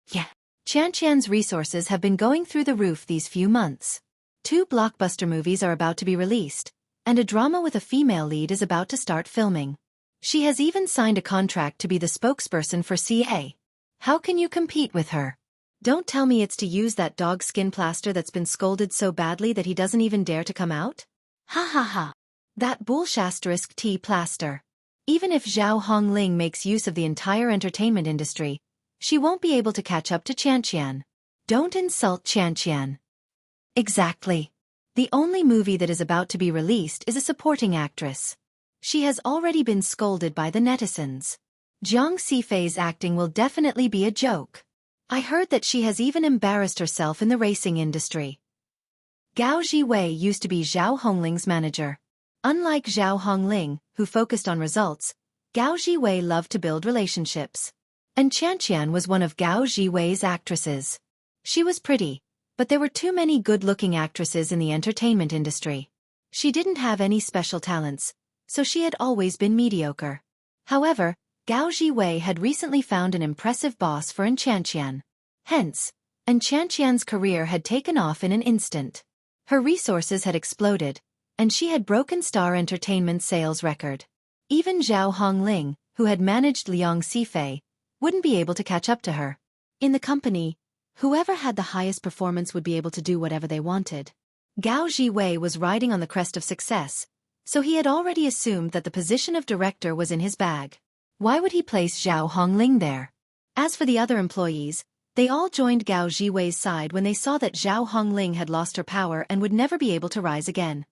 A: Yeah. Qianqian's resources have been going through the roof these few months. 2 blockbuster movies are about to be released, and a drama with a female lead is about to start filming. She has even signed a contract to be the spokesperson for CA. How can you compete with her? Don't tell me it's to use that dog skin plaster that's been scolded so badly that he doesn't even dare to come out? Ha ha ha. That bullshasterisk T plaster. Even if Zhao Hongling makes use of the entire entertainment industry, she won't be able to catch up to Qianqian. Don't insult Qianqian. Exactly. The only movie that is about to be released is a supporting actress. She has already been scolded by the netizens. Jiang Sifei's acting will definitely be a joke. I heard that she has even embarrassed herself in the racing industry. Gao Jiwei used to be Zhao Hongling's manager. Unlike Zhao Hongling, who focused on results, Gao Jiwei loved to build relationships. And Qianqian was one of Gao Jiwei's actresses. She was pretty, but there were too many good-looking actresses in the entertainment industry. She didn't have any special talents, so she had always been mediocre. However, Gao Jiwei had recently found an impressive boss for Enchantian. Hence, Enchantian's career had taken off in an instant. Her resources had exploded, and she had broken Star Entertainment's sales record. Even Zhao Hongling, who had managed Liang Xifei, wouldn't be able to catch up to her. In the company, whoever had the highest performance would be able to do whatever they wanted. Gao Jiwei was riding on the crest of success, so he had already assumed that the position of director was in his bag. Why would he place Zhao Hongling there? As for the other employees, they all joined Gao Jiwei's side when they saw that Zhao Hongling had lost her power and would never be able to rise again.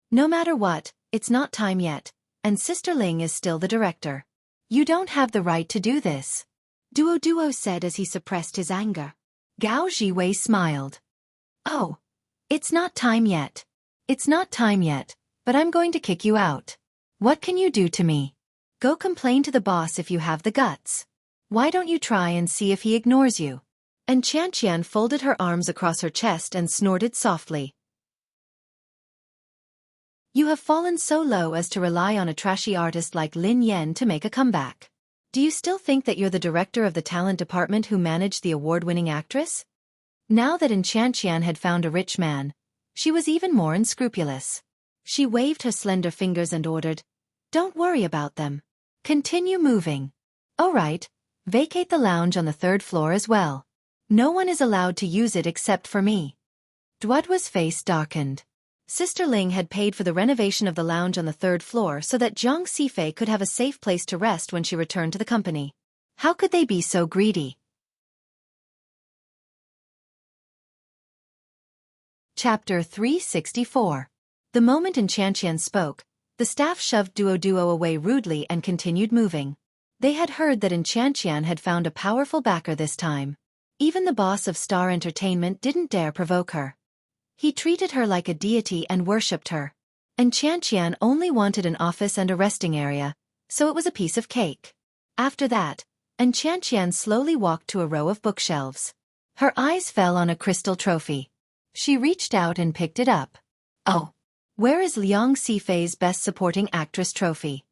A: No matter what, it's not time yet, and Sister Ling is still the director. You don't have the right to do this, Duo said as he suppressed his anger. Gao Jiwei smiled. Oh, it's not time yet. It's not time yet, but I'm going to kick you out. What can you do to me? Go complain to the boss if you have the guts. Why don't you try and see if he ignores you? And Qian folded her arms across her chest and snorted softly. You have fallen so low as to rely on a trashy artist like Lin Yan to make a comeback. Do you still think that you're the director of the talent department who managed the award-winning actress? Now that Qian had found a rich man, she was even more unscrupulous. She waved her slender fingers and ordered, "Don't worry about them. Continue moving. All right, vacate the lounge on the 3rd floor as well. No one is allowed to use it except for me." Duoduo's face darkened. Sister Ling had paid for the renovation of the lounge on the 3rd floor so that Jiang Xifei could have a safe place to rest when she returned to the company. How could they be so greedy? Chapter 364. The moment Qian spoke, the staff shoved Duo away rudely and continued moving. They had heard that Qian had found a powerful backer this time. Even the boss of Star Entertainment didn't dare provoke her. He treated her like a deity and worshipped her. And Qian only wanted an office and a resting area, so it was a piece of cake. After that, Qian slowly walked to a row of bookshelves. Her eyes fell on a crystal trophy. She reached out and picked it up. Oh, where is Liang Xifei's Best Supporting Actress trophy?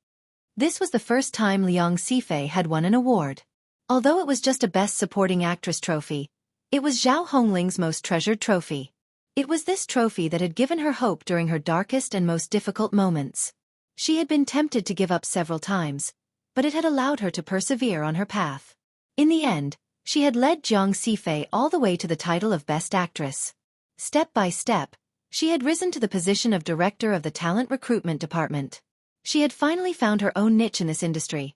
A: This was the first time Liang Xifei had won an award. Although it was just a Best Supporting Actress trophy, it was Zhao Hongling's most treasured trophy. It was this trophy that had given her hope during her darkest and most difficult moments. She had been tempted to give up several times, but it had allowed her to persevere on her path. In the end, she had led Jiang Xifei all the way to the title of Best Actress. Step by step, she had risen to the position of director of the talent recruitment department. She had finally found her own niche in this industry.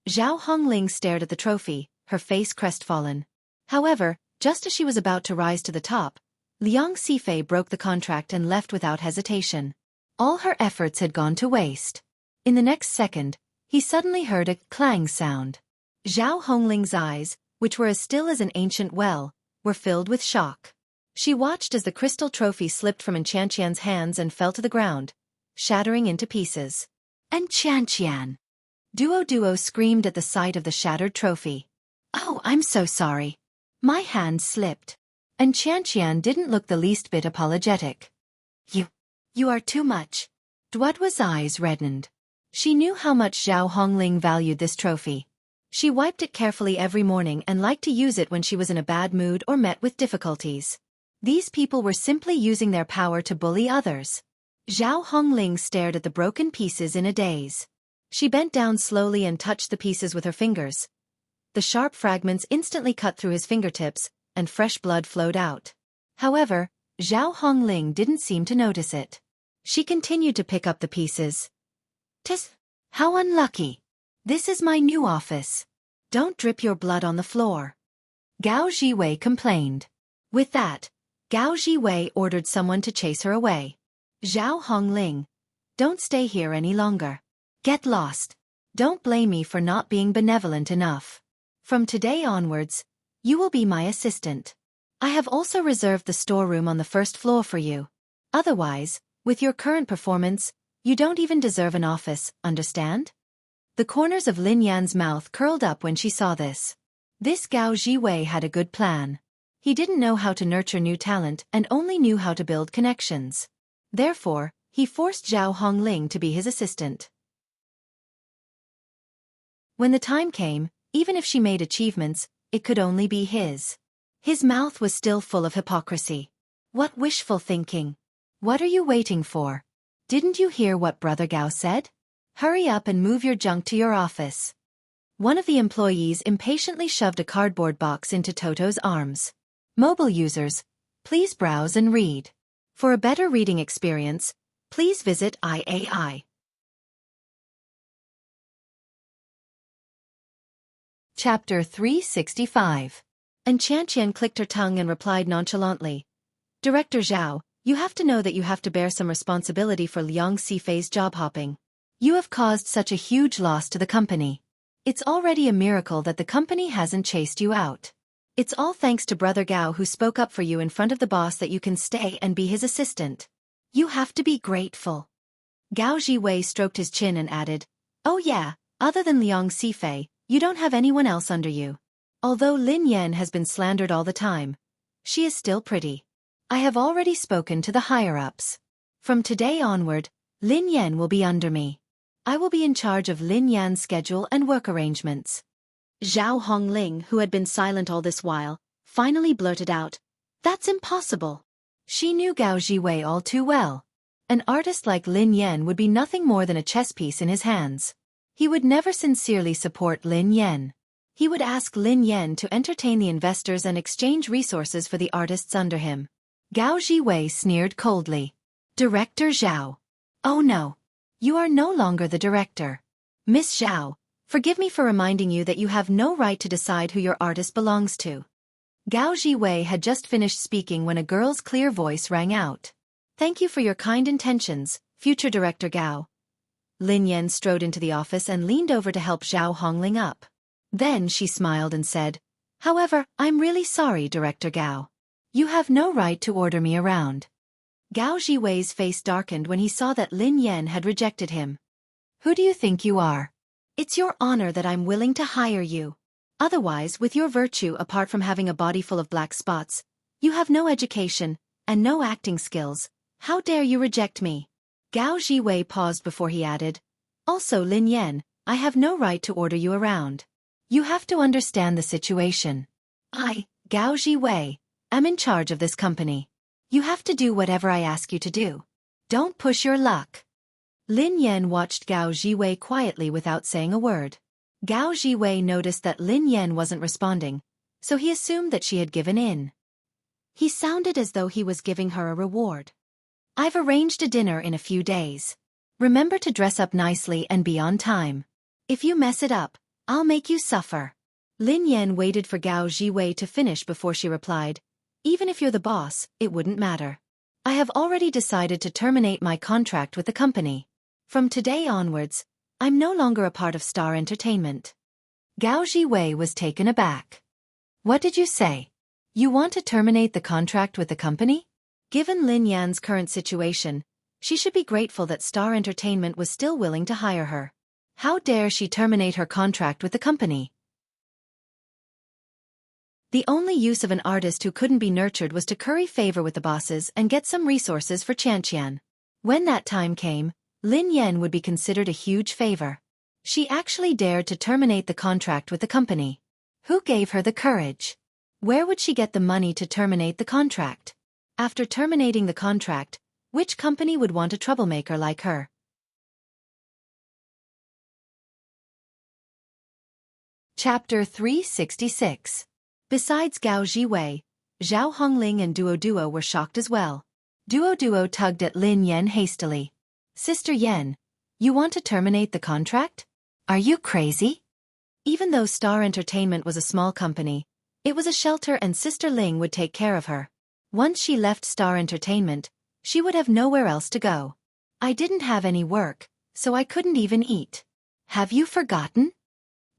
A: Zhao Hongling stared at the trophy, her face crestfallen. However, just as she was about to rise to the top, Liang Xifei broke the contract and left without hesitation. All her efforts had gone to waste. In the next second, he suddenly heard a clang sound. Zhao Hongling's eyes, which were as still as an ancient well, were filled with shock. She watched as the crystal trophy slipped from Qian's hands and fell to the ground, shattering into pieces. Qian! Duo screamed at the sight of the shattered trophy. Oh, I'm so sorry. My hand slipped. Qian didn't look the least bit apologetic. You are too much. Duoduo's eyes reddened. She knew how much Zhao Hongling valued this trophy. She wiped it carefully every morning and liked to use it when she was in a bad mood or met with difficulties. These people were simply using their power to bully others. Zhao Hongling stared at the broken pieces in a daze. She bent down slowly and touched the pieces with her fingers. The sharp fragments instantly cut through his fingertips, and fresh blood flowed out. However, Zhao Hongling didn't seem to notice it. She continued to pick up the pieces. How unlucky. This is my new office. Don't drip your blood on the floor. Gao Jiwei complained. With that, Gao Jiwei ordered someone to chase her away. Zhao Hongling, don't stay here any longer. Get lost. Don't blame me for not being benevolent enough. From today onwards, you will be my assistant. I have also reserved the storeroom on the 1st floor for you. Otherwise, with your current performance, you don't even deserve an office, understand? The corners of Lin Yan's mouth curled up when she saw this. This Gao Jiwei had a good plan. He didn't know how to nurture new talent and only knew how to build connections. Therefore, he forced Zhao Hongling to be his assistant. When the time came, even if she made achievements, it could only be his. His mouth was still full of hypocrisy. What wishful thinking. What are you waiting for? Didn't you hear what Brother Gao said? Hurry up and move your junk to your office. One of the employees impatiently shoved a cardboard box into Toto's arms. Mobile users, please browse and read. For a better reading experience, please visit IAI. Chapter 365. And Qian clicked her tongue and replied nonchalantly. Director Zhao, you have to know that you have to bear some responsibility for Liang Sifei's job hopping. You have caused such a huge loss to the company. It's already a miracle that the company hasn't chased you out. It's all thanks to Brother Gao who spoke up for you in front of the boss that you can stay and be his assistant. You have to be grateful. Gao Jiwei stroked his chin and added, Oh yeah, other than Liang Sifei, you don't have anyone else under you. Although Lin Yan has been slandered all the time, she is still pretty. I have already spoken to the higher-ups. From today onward, Lin Yan will be under me. I will be in charge of Lin Yan's schedule and work arrangements. Zhao Hongling, who had been silent all this while, finally blurted out, That's impossible. She knew Gao Jiwei all too well. An artist like Lin Yan would be nothing more than a chess piece in his hands. He would never sincerely support Lin Yan. He would ask Lin Yan to entertain the investors and exchange resources for the artists under him. Gao Jiwei sneered coldly. Director Zhao. Oh no. You are no longer the director. Miss Zhao, forgive me for reminding you that you have no right to decide who your artist belongs to. Gao Jiwei had just finished speaking when a girl's clear voice rang out. Thank you for your kind intentions, future Director Gao. Lin Yan strode into the office and leaned over to help Zhao Hongling up. Then she smiled and said, However, I'm really sorry, Director Gao. You have no right to order me around. Gao Jiwei's face darkened when he saw that Lin Yan had rejected him. Who do you think you are? It's your honor that I'm willing to hire you. Otherwise, with your virtue apart from having a body full of black spots, you have no education, and no acting skills. How dare you reject me? Gao Jiwei paused before he added, Also Lin Yan, I have no right to order you around. You have to understand the situation. I, Gao Jiwei, am in charge of this company. You have to do whatever I ask you to do. Don't push your luck. Lin Yan watched Gao Jiwei quietly without saying a word. Gao Jiwei noticed that Lin Yan wasn't responding, so he assumed that she had given in. He sounded as though he was giving her a reward. I've arranged a dinner in a few days. Remember to dress up nicely and be on time. If you mess it up, I'll make you suffer. Lin Yan waited for Gao Jiwei to finish before she replied, Even if you're the boss, it wouldn't matter. I have already decided to terminate my contract with the company. From today onwards, I'm no longer a part of Star Entertainment. Gao Jiwei was taken aback. What did you say? You want to terminate the contract with the company? Given Lin Yan's current situation, she should be grateful that Star Entertainment was still willing to hire her. How dare she terminate her contract with the company? The only use of an artist who couldn't be nurtured was to curry favor with the bosses and get some resources for Qian. When that time came, Lin Yan would be considered a huge favor. She actually dared to terminate the contract with the company. Who gave her the courage? Where would she get the money to terminate the contract? After terminating the contract, which company would want a troublemaker like her? Chapter 366. Besides Gao Jiwei, Zhao Hongling and Duo were shocked as well. Duo tugged at Lin Yan hastily. Sister Yan, you want to terminate the contract? Are you crazy? Even though Star Entertainment was a small company, it was a shelter and Sister Ling would take care of her. Once she left Star Entertainment, she would have nowhere else to go. I didn't have any work, so I couldn't even eat. Have you forgotten?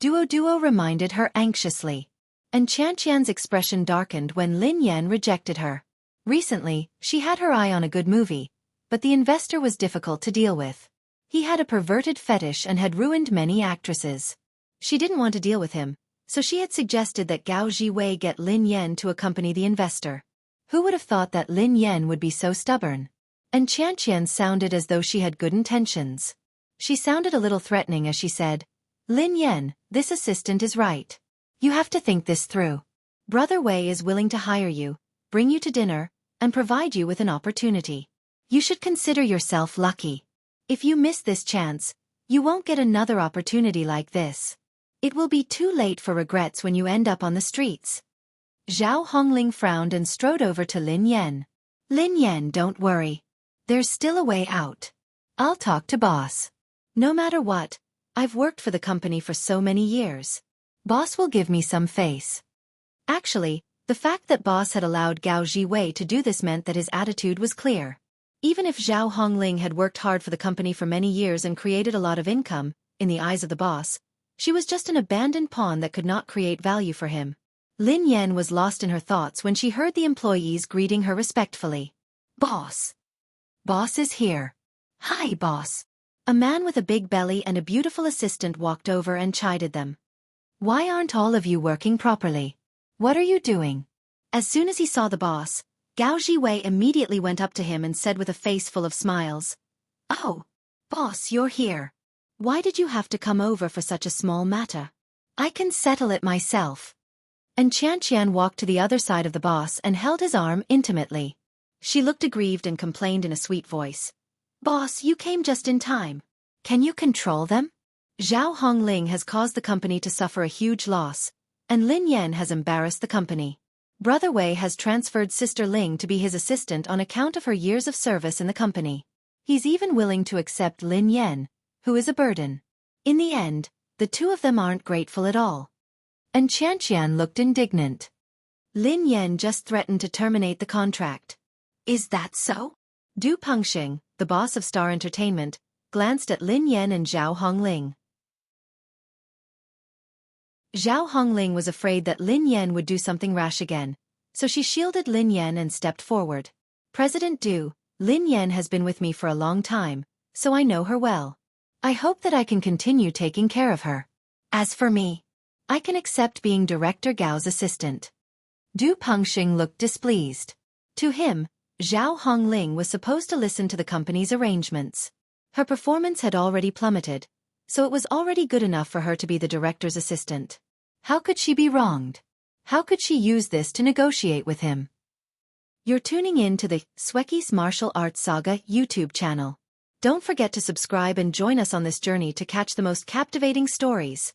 A: Duo reminded her anxiously. And Qian's expression darkened when Lin Yan rejected her. Recently, she had her eye on a good movie, but the investor was difficult to deal with. He had a perverted fetish and had ruined many actresses. She didn't want to deal with him, so she had suggested that Gao Jiwei get Lin Yan to accompany the investor. Who would have thought that Lin Yan would be so stubborn? And Qian sounded as though she had good intentions. She sounded a little threatening as she said, Lin Yan, this assistant is right. You have to think this through. Brother Wei is willing to hire you, bring you to dinner, and provide you with an opportunity. You should consider yourself lucky. If you miss this chance, you won't get another opportunity like this. It will be too late for regrets when you end up on the streets. Zhao Hongling frowned and strode over to Lin Yan. Lin Yan, don't worry. There's still a way out. I'll talk to boss. No matter what, I've worked for the company for so many years. Boss will give me some face. Actually, the fact that boss had allowed Gao Jiwei to do this meant that his attitude was clear. Even if Zhao Hongling had worked hard for the company for many years and created a lot of income, in the eyes of the boss, she was just an abandoned pawn that could not create value for him. Lin Yan was lost in her thoughts when she heard the employees greeting her respectfully. Boss. Boss is here. Hi, boss. A man with a big belly and a beautiful assistant walked over and chided them. Why aren't all of you working properly? What are you doing? As soon as he saw the boss, Gao Jiwei immediately went up to him and said with a face full of smiles, "Oh, boss, you're here. Why did you have to come over for such a small matter? I can settle it myself." And Qianqian walked to the other side of the boss and held his arm intimately. She looked aggrieved and complained in a sweet voice. "Boss, you came just in time. Can you control them? Zhao Hongling has caused the company to suffer a huge loss, and Lin Yan has embarrassed the company. Brother Wei has transferred Sister Ling to be his assistant on account of her years of service in the company. He's even willing to accept Lin Yan, who is a burden. In the end, the two of them aren't grateful at all." And Qianqian looked indignant. Lin Yan just threatened to terminate the contract. Is that so? Du Pengxing, the boss of Star Entertainment, glanced at Lin Yan and Zhao Hongling. Zhao Hongling was afraid that Lin Yan would do something rash again, so she shielded Lin Yan and stepped forward. "President Du, Lin Yan has been with me for a long time, so I know her well. I hope that I can continue taking care of her. As for me, I can accept being Director Gao's assistant." Du Pengxing looked displeased. To him, Zhao Hongling was supposed to listen to the company's arrangements. Her performance had already plummeted, so it was already good enough for her to be the director's assistant. How could she be wronged? How could she use this to negotiate with him? You're tuning in to the Xueqi's Martial Arts Saga YouTube channel. Don't forget to subscribe and join us on this journey to catch the most captivating stories.